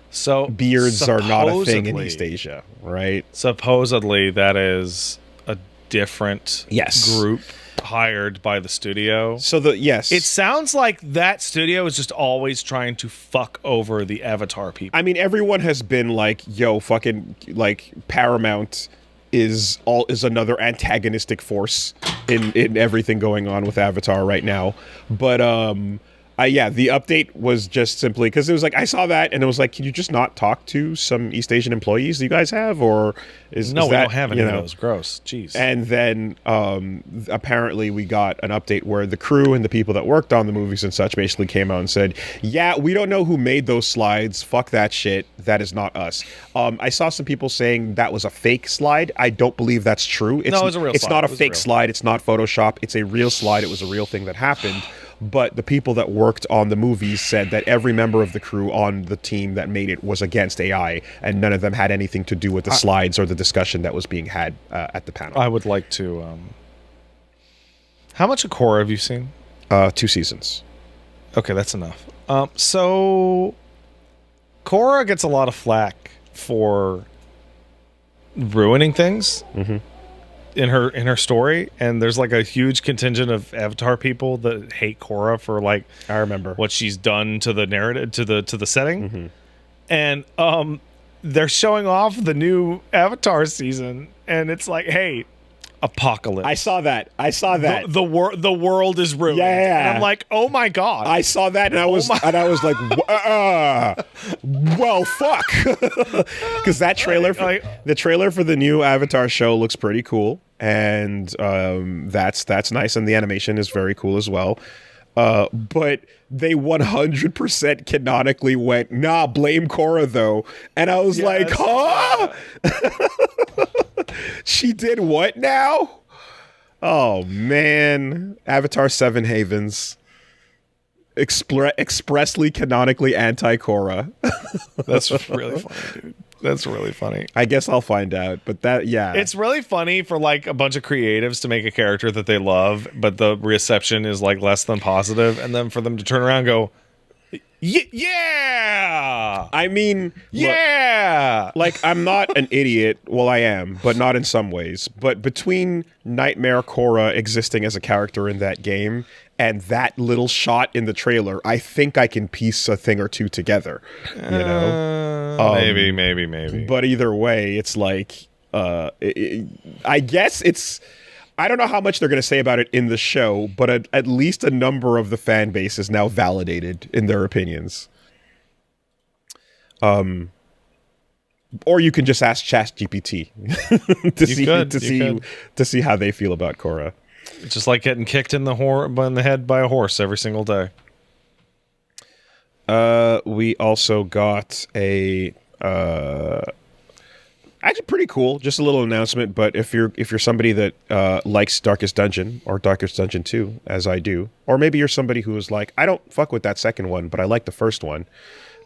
Speaker 1: so beards are not a thing in East Asia, right?
Speaker 2: Supposedly that is a different group hired by the studio.
Speaker 1: So it
Speaker 2: sounds like that studio is just always trying to fuck over the Avatar people.
Speaker 1: I mean, everyone has been like, yo, fucking, like, Paramount is another antagonistic force in everything going on with Avatar right now. But the update was just simply because it was like, I saw that and it was like, can you just not talk to some East Asian employees you guys have, or
Speaker 2: we don't have any of those. Gross. Jeez.
Speaker 1: And then apparently we got an update where the crew and the people that worked on the movies and such basically came out and said, yeah, we don't know who made those slides, fuck that shit, that is not us. I saw some people saying that was a fake slide. I don't believe that's true.
Speaker 2: No, it was a real slide.
Speaker 1: It's not a fake slide, it's not Photoshop, it's a real slide, it was a real thing that happened. but the people that worked on the movies said that every member of the crew on the team that made it was against AI, and none of them had anything to do with the slides or the discussion that was being had at the panel.
Speaker 2: I would like to... how much of Korra have you seen?
Speaker 1: 2 seasons.
Speaker 2: Okay, that's enough. So Korra gets a lot of flack for ruining things in her story, and there's like a huge contingent of Avatar people that hate Korra for like
Speaker 1: I remember
Speaker 2: what she's done to the narrative, to the setting, and they're showing off the new Avatar season, and it's like, hey, apocalypse.
Speaker 1: I saw that.
Speaker 2: The world is ruined.
Speaker 1: Yeah.
Speaker 2: And I'm like, oh my god.
Speaker 1: I saw that, and I was like, well, fuck, because that trailer, the trailer for the new Avatar show looks pretty cool, and that's nice, and the animation is very cool as well. But they 100% canonically went, nah, blame Korra though, and I was like, huh? She did what now? Oh man, Avatar 7 Havens. Expressly canonically anti-Korra.
Speaker 2: That's really funny, dude. That's really funny.
Speaker 1: I guess I'll find out, but
Speaker 2: it's really funny for like a bunch of creatives to make a character that they love, but the reception is like less than positive, and then for them to turn around and go, yeah.
Speaker 1: I mean,
Speaker 2: yeah.
Speaker 1: Look, like, I'm not an idiot. Well, I am, but not in some ways. But between Nightmare Korra existing as a character in that game and that little shot in the trailer, I think I can piece a thing or two together. You know,
Speaker 2: maybe.
Speaker 1: But either way, it's like, I guess it's. I don't know how much they're going to say about it in the show, but at least a number of the fan base is now validated in their opinions. Or you can just ask ChatGPT to see how they feel about Korra.
Speaker 2: It's just like getting kicked in the head by a horse every single day.
Speaker 1: We also got a actually pretty cool, just a little announcement, but if you're somebody that likes Darkest Dungeon or Darkest Dungeon 2, as I do, or maybe you're somebody who is like, I don't fuck with that second one, but I like the first one,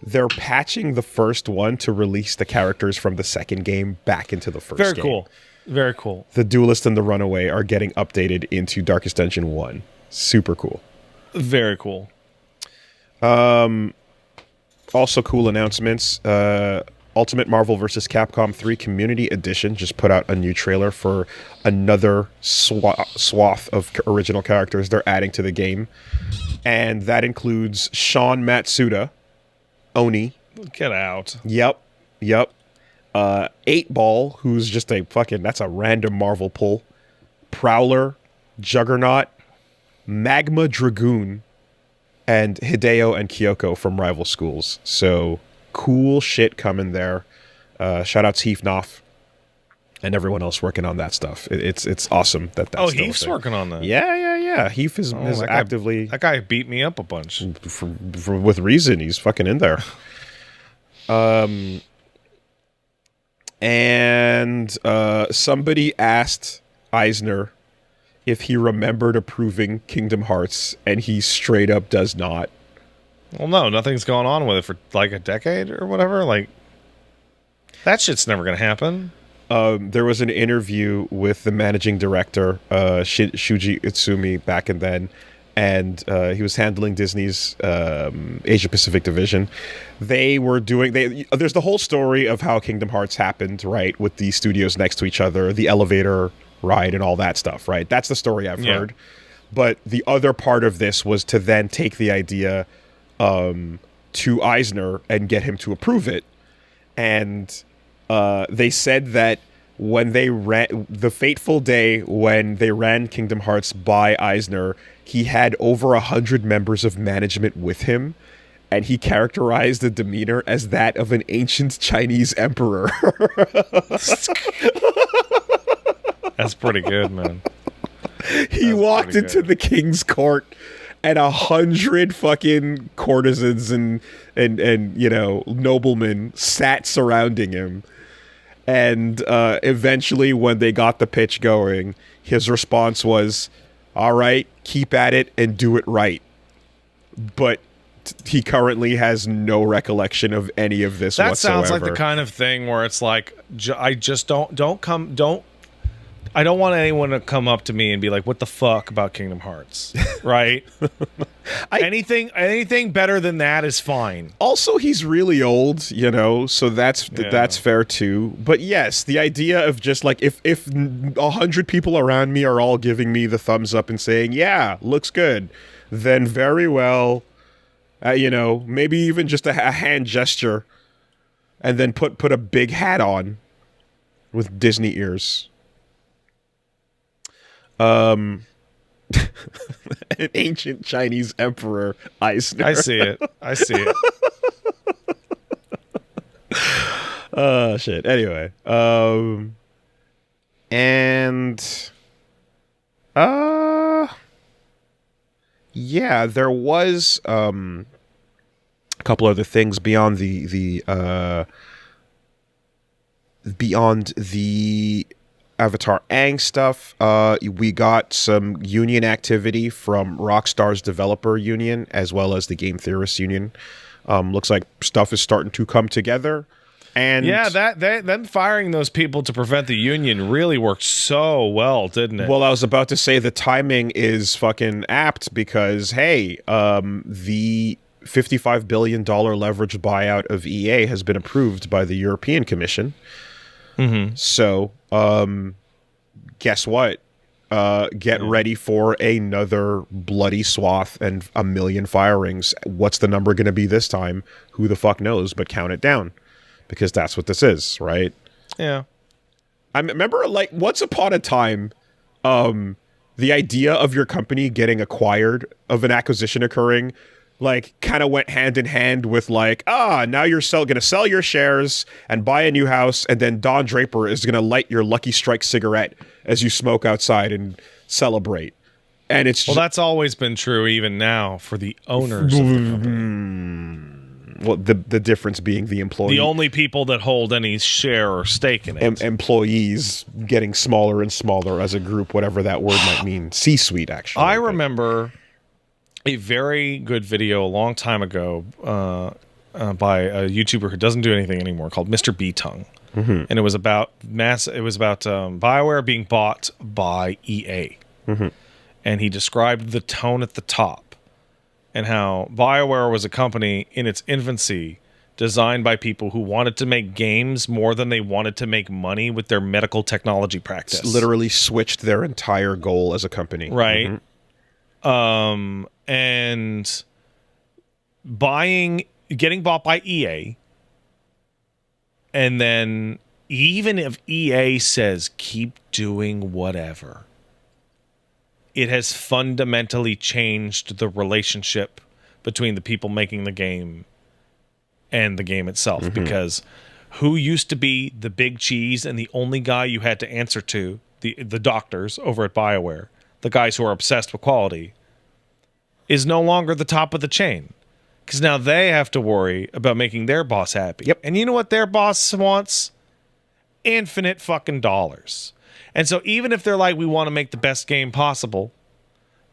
Speaker 1: they're patching the first one to release the characters from the second game back into the first game.
Speaker 2: Very cool.
Speaker 1: The Duelist and the Runaway are getting updated into Darkest Dungeon 1. Super cool.
Speaker 2: Very cool.
Speaker 1: Also cool announcements. Ultimate Marvel vs. Capcom 3 Community Edition just put out a new trailer for another swath of original characters they're adding to the game. And that includes Sean Matsuda, Oni.
Speaker 2: Get out.
Speaker 1: Yep. 8-Ball, who's just that's a random Marvel pull. Prowler, Juggernaut, Magma Dragoon, and Hideo and Kyoko from Rival Schools. So cool shit coming there. Shout out to Heath Knopf and everyone else working on that stuff. It's awesome that's
Speaker 2: still Heath's working on that.
Speaker 1: Yeah. Heath is actively.
Speaker 2: That guy beat me up a bunch
Speaker 1: with reason. He's fucking in there. And somebody asked Eisner if he remembered approving Kingdom Hearts, and he straight up does not.
Speaker 2: Well, no, nothing's gone on with it for like a decade or whatever. Like, that shit's never going to happen.
Speaker 1: There was an interview with the managing director, Shuji Utsumi, back and then, and he was handling Disney's Asia Pacific division. They were doing... There's the whole story of how Kingdom Hearts happened, right, with the studios next to each other, the elevator ride and all that stuff, right? That's the story I've heard. But the other part of this was to then take the idea to Eisner and get him to approve it. And they said that when they ran the fateful day when they ran Kingdom Hearts by Eisner, he had over 100 members of management with him, and he characterized the demeanor as that of an ancient Chinese emperor.
Speaker 2: That's pretty good, man.
Speaker 1: He walked into the king's court, and 100 fucking courtesans and you know, noblemen sat surrounding him. And eventually, when they got the pitch going, his response was, "All right, keep at it and do it right." but he currently has no recollection of any of this
Speaker 2: That
Speaker 1: whatsoever.
Speaker 2: sounds like the kind of thing where it's like, I just I don't want anyone to come up to me and be like, what the fuck about Kingdom Hearts, right? Anything better than that is fine.
Speaker 1: Also, he's really old, so that's fair too. But yes, the idea of just like, if 100 people around me are all giving me the thumbs up and saying, yeah, looks good, then very well, maybe even just a hand gesture, and then put a big hat on with Disney ears. An ancient Chinese emperor, Eisner.
Speaker 2: I see it.
Speaker 1: Shit. Anyway, yeah, there was a couple other things beyond the Avatar Aang stuff. We got some union activity from Rockstar's developer union as well as the Game Theorists union. Looks like stuff is starting to come together. And
Speaker 2: yeah, them firing those people to prevent the union really worked so well, didn't it?
Speaker 1: Well, I was about to say the timing is fucking apt because, hey, the $55 billion leveraged buyout of EA has been approved by the European Commission.
Speaker 2: Mm-hmm.
Speaker 1: So, guess what? Get ready for another bloody swath and a million firings. What's the number going to be this time? Who the fuck knows? But count it down, because that's what this is, right?
Speaker 2: Yeah.
Speaker 1: I remember, like, once upon a time, the idea of your company getting acquired, of an acquisition occurring, like, kind of went hand in hand with, like, now you're going to sell your shares and buy a new house, and then Don Draper is going to light your Lucky Strike cigarette as you smoke outside and celebrate. And it's
Speaker 2: well, that's always been true, even now, for the owners of the company.
Speaker 1: Well, the difference being the employee.
Speaker 2: The only people that hold any share or stake in it.
Speaker 1: Employees getting smaller and smaller as a group, whatever that word might mean. C-suite, actually.
Speaker 2: I remember a very good video a long time ago by a YouTuber who doesn't do anything anymore called Mr. B-Tongue.
Speaker 1: Mm-hmm.
Speaker 2: And it was about BioWare being bought by EA.
Speaker 1: Mm-hmm.
Speaker 2: And he described the tone at the top and how BioWare was a company in its infancy designed by people who wanted to make games more than they wanted to make money with their medical technology practice.
Speaker 1: Literally switched their entire goal as a company.
Speaker 2: Right.
Speaker 1: Mm-hmm.
Speaker 2: And getting bought by EA, and then even if EA says keep doing whatever, it has fundamentally changed the relationship between the people making the game and the game itself. Mm-hmm. Because who used to be the big cheese and the only guy you had to answer to, the doctors over at BioWare, the guys who are obsessed with quality, is no longer the top of the chain. Because now they have to worry about making their boss happy.
Speaker 1: Yep.
Speaker 2: And you know what their boss wants? Infinite fucking dollars. And so even if they're like, we want to make the best game possible,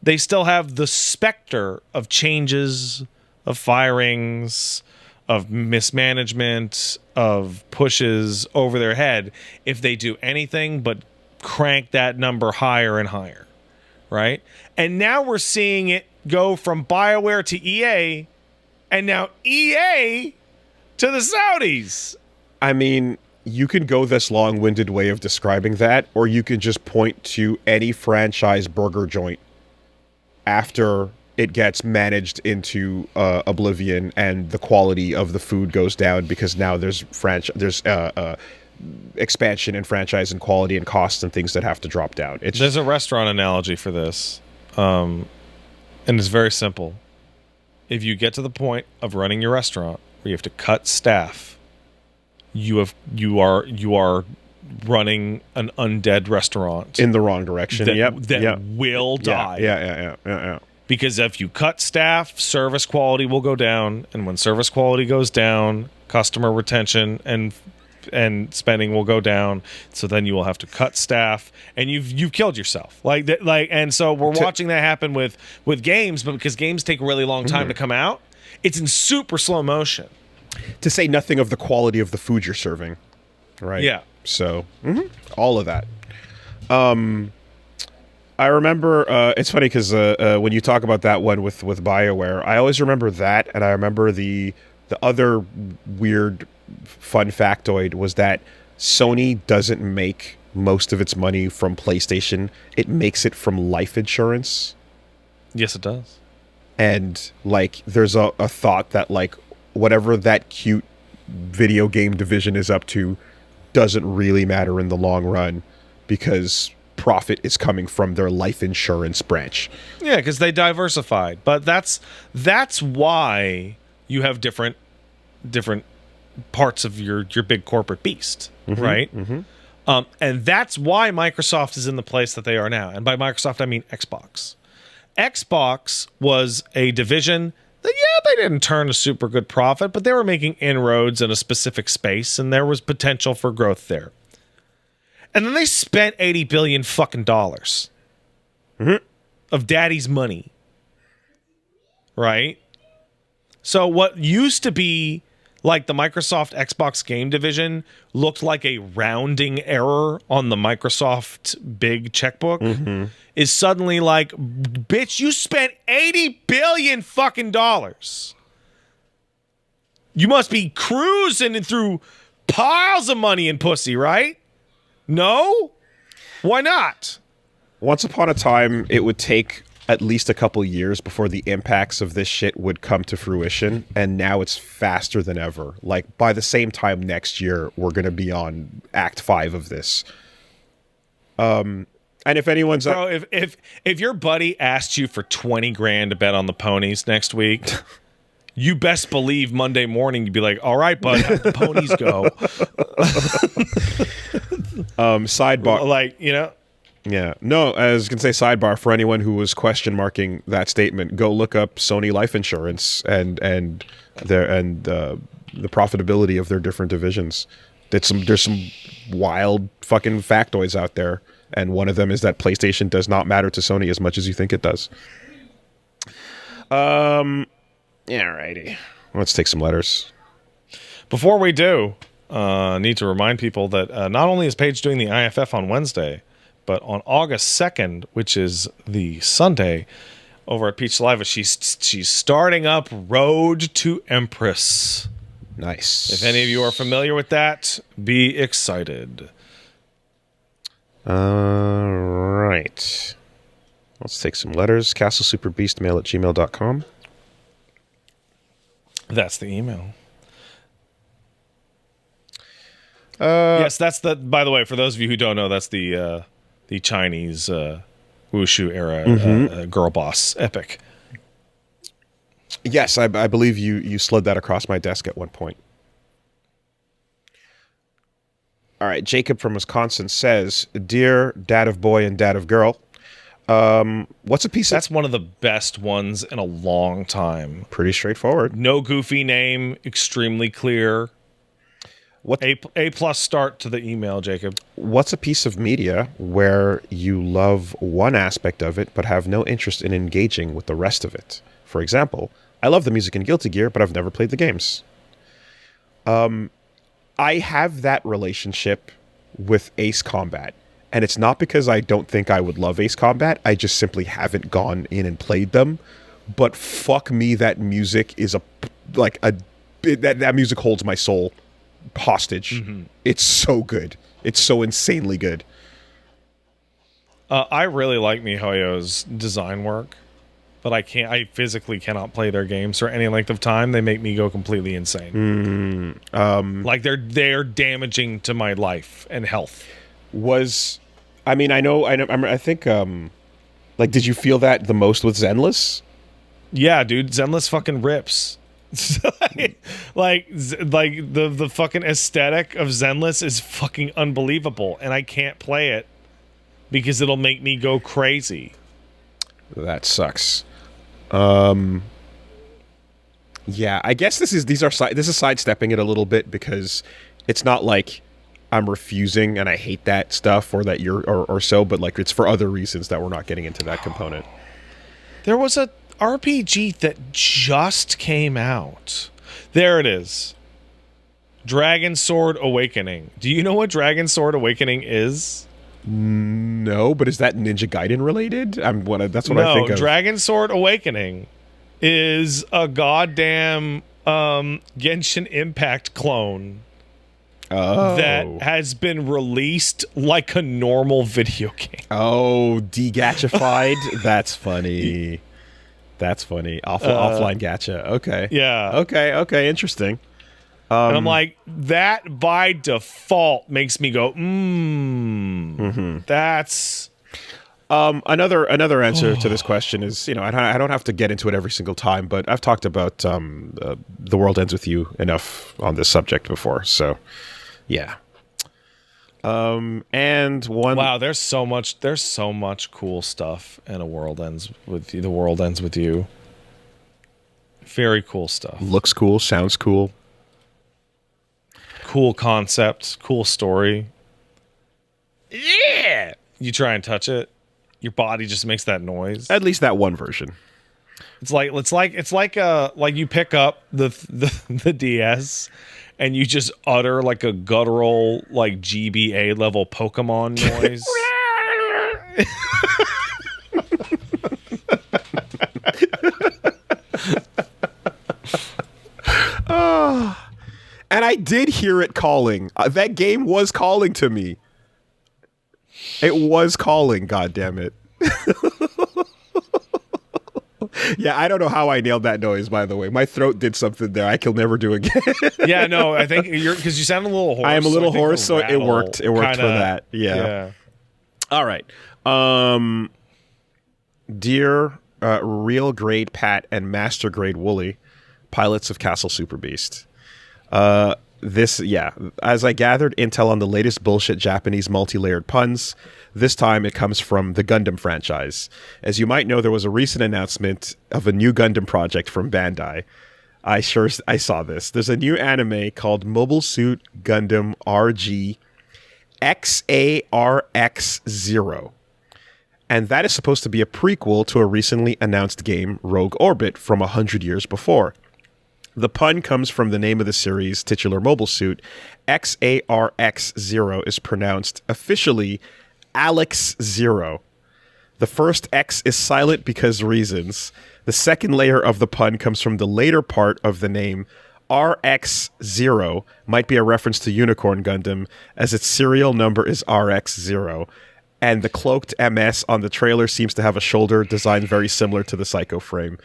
Speaker 2: they still have the specter of changes, of firings, of mismanagement, of pushes over their head if they do anything but crank that number higher and higher. Right? And now we're seeing it go from BioWare to EA, and now EA to the Saudis.
Speaker 1: I mean, you can go this long-winded way of describing that, or you can just point to any franchise burger joint after it gets managed into oblivion and the quality of the food goes down because now there's expansion and franchise and quality and costs and things that have to drop down.
Speaker 2: There's a restaurant analogy for this, and it's very simple. If you get to the point of running your restaurant where you have to cut staff, you are running an undead restaurant
Speaker 1: in the wrong direction.
Speaker 2: That will die.
Speaker 1: Yeah.
Speaker 2: Because if you cut staff, service quality will go down, and when service quality goes down, customer retention and and spending will go down. So then you will have to cut staff, and you've killed yourself. And so we're watching that happen with games, but because games take a really long time to come out, it's in super slow motion.
Speaker 1: To say nothing of the quality of the food you're serving, right?
Speaker 2: Yeah.
Speaker 1: So all of that. I remember, it's funny because when you talk about that one with BioWare, I always remember that, and I remember the other weird fun factoid was that Sony doesn't make most of its money from PlayStation. It makes it from life insurance.
Speaker 2: Yes, it does.
Speaker 1: And, like, there's a thought that, like, whatever that cute video game division is up to doesn't really matter in the long run because profit is coming from their life insurance branch.
Speaker 2: Yeah, because they diversified. But that's why you have different parts of your big corporate beast, right? And that's why Microsoft is in the place that they are now. And by Microsoft, I mean Xbox. Xbox was a division that, they didn't turn a super good profit, but they were making inroads in a specific space, and there was potential for growth there. And then they spent $80 billion fucking dollars of daddy's money. Right? So what used to be like the Microsoft Xbox game division looked like a rounding error on the Microsoft big checkbook is suddenly like, bitch, you spent $80 billion fucking dollars. You must be cruising through piles of money and pussy, right? No? Why not?
Speaker 1: Once upon a time, it would take at least a couple years before the impacts of this shit would come to fruition, and now it's faster than ever. Like, by the same time next year, we're going to be on Act 5 of this. And if anyone's...
Speaker 2: Bro, if your buddy asked you for 20 grand to bet on the ponies next week... You best believe Monday morning you'd be like, all right, bud, how'd the ponies go?
Speaker 1: Sidebar.
Speaker 2: Like, you know?
Speaker 1: Yeah. No, I was going to say sidebar for anyone who was question marking that statement, go look up Sony Life Insurance and the profitability of their different divisions. There's some wild fucking factoids out there, and one of them is that PlayStation does not matter to Sony as much as you think it does. Alrighty. Let's take some letters.
Speaker 2: Before we do, need to remind people that not only is Paige doing the IFF on Wednesday, but on August 2nd, which is the Sunday, over at Peach Saliva, she's starting up Road to Empress.
Speaker 1: Nice.
Speaker 2: If any of you are familiar with that, be excited.
Speaker 1: Right. Let's take some letters. castlesuperbeastmail@gmail.com.
Speaker 2: That's the email. Yes, that's the. By the way, for those of you who don't know, that's the Chinese wushu era girl boss epic.
Speaker 1: Yes, I believe you slid that across my desk at one point. All right, Jacob from Wisconsin says, "Dear Dad of Boy and Dad of Girl, what's a piece
Speaker 2: That's one of the best ones in a long time.
Speaker 1: Pretty straightforward.
Speaker 2: No goofy name, extremely clear.
Speaker 1: What
Speaker 2: A plus start to the email, Jacob.
Speaker 1: What's a piece of media where you love one aspect of it but have no interest in engaging with the rest of it? For example, I love the music in Guilty Gear, but I've never played the games." I have that relationship with Ace Combat. And it's not because I don't think I would love Ace Combat. I just simply haven't gone in and played them. But fuck me, that music is that music holds my soul hostage. It's so good. It's so insanely good.
Speaker 2: I really like MiHoYo's design work, but I physically cannot play their games for any length of time. They make me go completely insane. Like they're damaging to my life and health.
Speaker 1: I think did you feel that the most with Zenless?
Speaker 2: Yeah, dude, Zenless fucking rips. like the fucking aesthetic of Zenless is fucking unbelievable, and I can't play it because it'll make me go crazy.
Speaker 1: That sucks. Yeah, I guess this is sidestepping it a little bit because it's not like I'm refusing and I hate that stuff or that you're or so, but like it's for other reasons that we're not getting into that component.
Speaker 2: There was a RPG that just came out. There it is. Dragon Sword Awakening. Do you know what Dragon Sword Awakening is?
Speaker 1: No, but is that Ninja Gaiden related? That's what I think of.
Speaker 2: No, Dragon Sword Awakening is a goddamn Genshin Impact clone that has been released like a normal video game.
Speaker 1: Oh, de-gachified? That's funny. That's funny. Offline gacha. Okay.
Speaker 2: Yeah.
Speaker 1: Okay, interesting.
Speaker 2: And I'm like, that by default makes me go, that's...
Speaker 1: Another answer to this question is, I don't have to get into it every single time, but I've talked about The World Ends With You enough on this subject before, so yeah. And one...
Speaker 2: Wow, there's so much cool stuff in The World Ends With You. Very cool stuff.
Speaker 1: Looks cool, sounds cool.
Speaker 2: Cool concept, cool story. Yeah! You try and touch it, your body just makes that noise.
Speaker 1: At least that one version.
Speaker 2: It's like you pick up the DS and you just utter like a guttural like GBA level Pokemon noise.
Speaker 1: And I did hear it calling. That game was calling to me. It was calling, goddammit. Yeah, I don't know how I nailed that noise, by the way. My throat did something there I can never do again.
Speaker 2: Yeah, no, I think because you sound a little hoarse.
Speaker 1: I am a little hoarse, so it worked. It worked for that. Yeah. All right. Dear real grade Pat and master grade Wooly, pilots of Castle Super Beast. As I gathered intel on the latest bullshit Japanese multi-layered puns, this time it comes from the Gundam franchise. As you might know, there was a recent announcement of a new Gundam project from Bandai. I saw this. There's a new anime called Mobile Suit Gundam RG XARX0. And that is supposed to be a prequel to a recently announced game, Rogue Orbit, from 100 years before. The pun comes from the name of the series' titular mobile suit. XARX0 is pronounced officially Alex Zero. The first X is silent because reasons. The second layer of the pun comes from the later part of the name. RX0 might be a reference to Unicorn Gundam, as its serial number is RX0. And the cloaked MS on the trailer seems to have a shoulder designed very similar to the Psycho frame.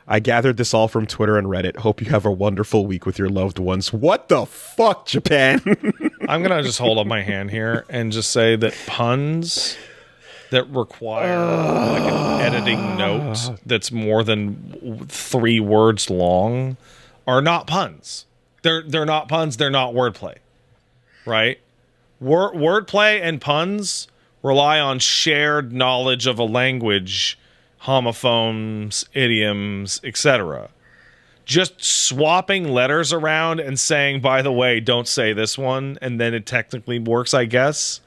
Speaker 1: I gathered this all from Twitter and Reddit. Hope you have a wonderful week with your loved ones. What the fuck, Japan?
Speaker 2: I'm going to just hold up my hand here and just say that puns that require like an editing note that's more than 3 words long are not puns. They're not puns. They're not wordplay, right? Wordplay and puns rely on shared knowledge of a language, homophones, idioms, etc. Just swapping letters around and saying, by the way, don't say this one, and then it technically works, I guess.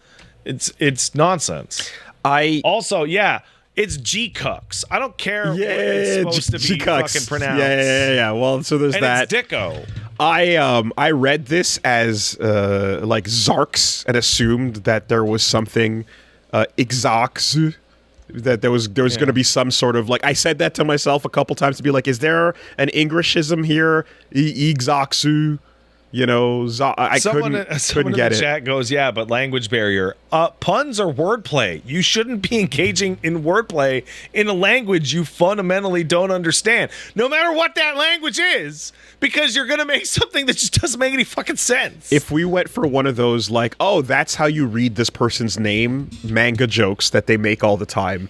Speaker 2: It's nonsense. It's G-cucks. I don't care what it's supposed to be fucking pronounced.
Speaker 1: Yeah. Well, so there's that.
Speaker 2: It's Dicko.
Speaker 1: I read this as like Zarks and assumed that there was something Ixox, that there was going to be some sort of, like, I said that to myself a couple times to be like, is there an Englishism here? Ixoxu, I couldn't get it.
Speaker 2: Someone in the chat goes, yeah, but language barrier. Puns are wordplay. You shouldn't be engaging in wordplay in a language you fundamentally don't understand, no matter what that language is, because you're going to make something that just doesn't make any fucking sense.
Speaker 1: If we went for one of those, like, oh, that's how you read this person's name, manga jokes that they make all the time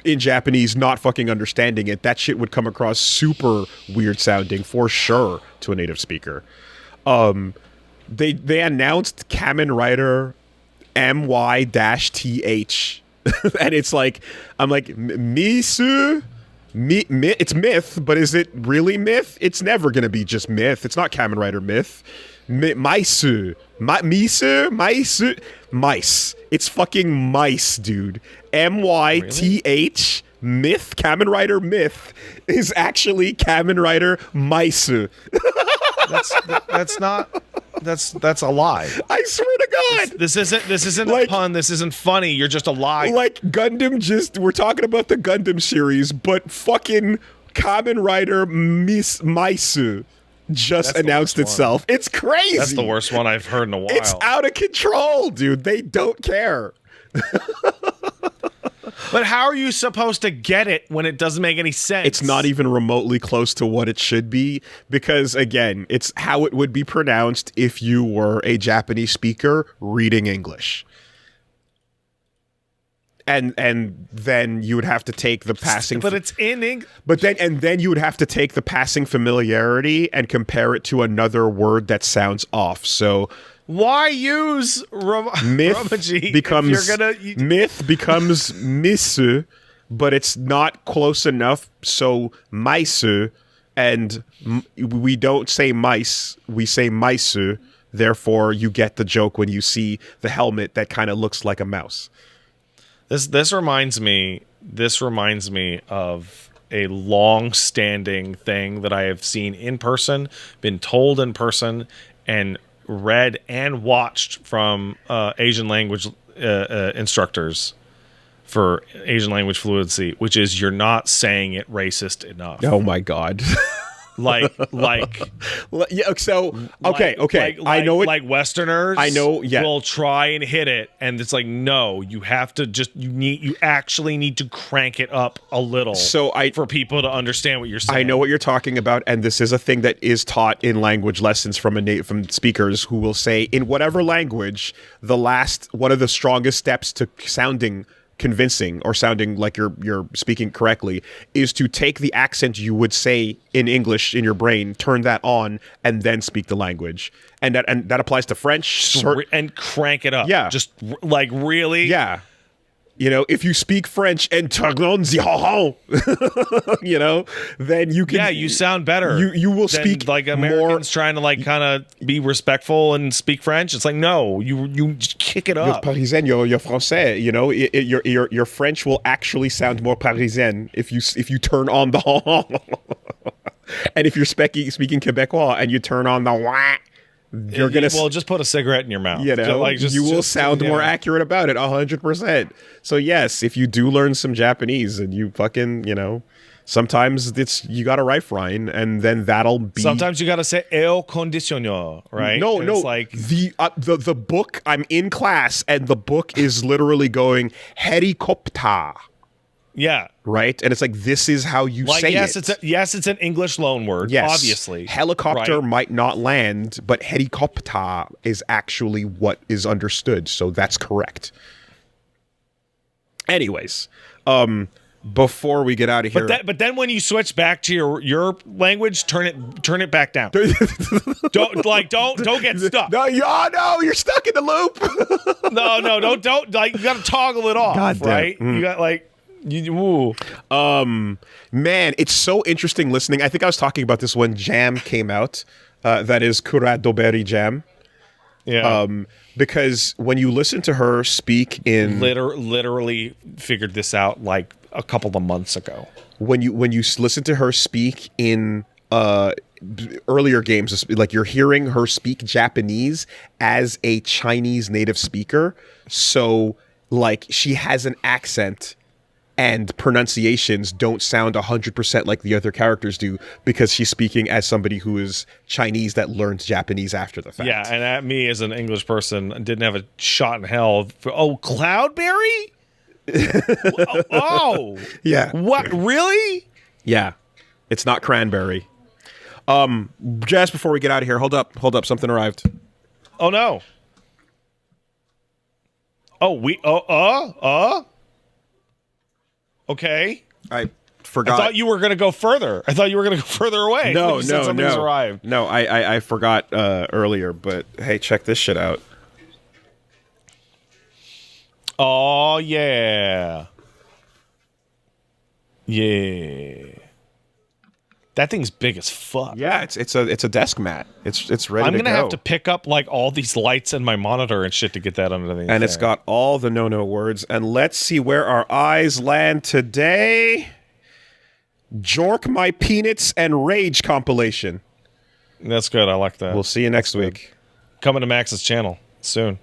Speaker 1: in Japanese, not fucking understanding it, that shit would come across super weird sounding for sure to a native speaker. They announced Kamen Rider MY-TH and it's like, I'm like, Misu? It's myth, but is it really myth? It's never gonna be just myth. It's not Kamen Rider myth. Mice. Mice. It's fucking mice, dude. MYTH. Myth, Kamen Rider Myth, is actually Kamen Rider Mice.
Speaker 2: That's a lie.
Speaker 1: I swear to God.
Speaker 2: This isn't
Speaker 1: Like-
Speaker 2: a pun. This isn't funny. You're just a lie.
Speaker 1: Like Gundam, we're talking about the Gundam series, but fucking Kamen Rider Mice just announced
Speaker 2: worst
Speaker 1: itself. It's crazy.
Speaker 2: That's the worst one I've heard in a while.
Speaker 1: It's out of control, dude. They don't care.
Speaker 2: But how are you supposed to get it when it doesn't make any sense?
Speaker 1: It's not even remotely close to what it should be because, again, it's how it would be pronounced if you were a Japanese speaker reading English. And then you would have to take the passing...
Speaker 2: But it's in English.
Speaker 1: But then you would have to take the passing familiarity and compare it to another word that sounds off. So...
Speaker 2: Why use
Speaker 1: myth becomes misu, but it's not close enough. So maisu, and we don't say mice, we say maisu. Therefore, you get the joke when you see the helmet that kind of looks like a mouse.
Speaker 2: This reminds me of a long-standing thing that I have seen in person, been told in person, and read and watched from Asian language instructors for Asian language fluency, which is you're not saying it racist enough.
Speaker 1: Oh my God.
Speaker 2: like
Speaker 1: yeah, so okay. I know it.
Speaker 2: Like Westerners,
Speaker 1: I know. Yeah,
Speaker 2: will try and hit it, and it's like no, you have to you actually need to crank it up a little.
Speaker 1: So
Speaker 2: for people to understand what you're saying.
Speaker 1: I know what you're talking about, and this is a thing that is taught in language lessons from from speakers who will say in whatever language one of the strongest steps to sounding convincing or sounding like you're speaking correctly is to take the accent you would say in English in your brain, turn that on, and then speak the language. And that applies to French.
Speaker 2: And crank it up.
Speaker 1: Yeah.
Speaker 2: Just like really.
Speaker 1: Yeah. You know, if you speak French and you know, then you can.
Speaker 2: Yeah, you sound better.
Speaker 1: You will speak
Speaker 2: like Americans trying to like kind of be respectful and speak French. It's like no, you just kick it up.
Speaker 1: You're Parisien, you're Français. You know, your French will actually sound more Parisien if you turn on the and if you're speaking Quebecois and you turn on the wah. You're gonna
Speaker 2: just put a cigarette in your mouth.
Speaker 1: You know, you will sound more accurate about it 100%. So yes, if you do learn some Japanese and you fucking, you know, sometimes you got to write Ryan, and then that'll be.
Speaker 2: Sometimes you got to say el condiciono, right?
Speaker 1: No,
Speaker 2: it's like
Speaker 1: the book. I'm in class, and the book is literally going helicopter.
Speaker 2: Yeah.
Speaker 1: Right? And it's like, this is how you say it.
Speaker 2: It's an English loan word,
Speaker 1: yes.
Speaker 2: Obviously.
Speaker 1: Helicopter might not land, but helicopter is actually what is understood. So that's correct. Anyways, before we get out of here.
Speaker 2: But then when you switch back to your language, turn it back down. don't get stuck.
Speaker 1: No, you're stuck in the loop.
Speaker 2: no, don't like, you got to toggle it off,
Speaker 1: God damn.
Speaker 2: right? You got like
Speaker 1: man, it's so interesting listening. I think I was talking about this when Jam came out. That is Kuradoberi Jam.
Speaker 2: Yeah.
Speaker 1: Because when you listen to her speak in
Speaker 2: literally figured this out like a couple of months ago.
Speaker 1: When you listen to her speak in earlier games, like you're hearing her speak Japanese as a Chinese native speaker. So like she has an accent and pronunciations don't sound 100% like the other characters do because she's speaking as somebody who is Chinese that learned Japanese after the fact.
Speaker 2: Yeah, and at me as an English person didn't have a shot in hell. Cloudberry? Oh.
Speaker 1: Yeah.
Speaker 2: What? Really?
Speaker 1: Yeah. It's not cranberry. Just before we get out of here, hold up. Something arrived.
Speaker 2: Oh, no. Okay.
Speaker 1: I forgot.
Speaker 2: I thought you were going to go further. away.
Speaker 1: No.
Speaker 2: Arrived.
Speaker 1: No, I forgot earlier, but hey, check this shit out.
Speaker 2: Oh, yeah. Yeah. That thing's big as fuck.
Speaker 1: Yeah, it's a desk mat. It's ready.
Speaker 2: I'm
Speaker 1: to
Speaker 2: gonna
Speaker 1: go.
Speaker 2: have to pick up like all these lights and my monitor and shit to get that underneath.
Speaker 1: And it's got all the no words. And let's see where our eyes land today. Jork My Peanuts and Rage compilation.
Speaker 2: That's good. I like that.
Speaker 1: We'll see you next week.
Speaker 2: Coming to Max's channel soon.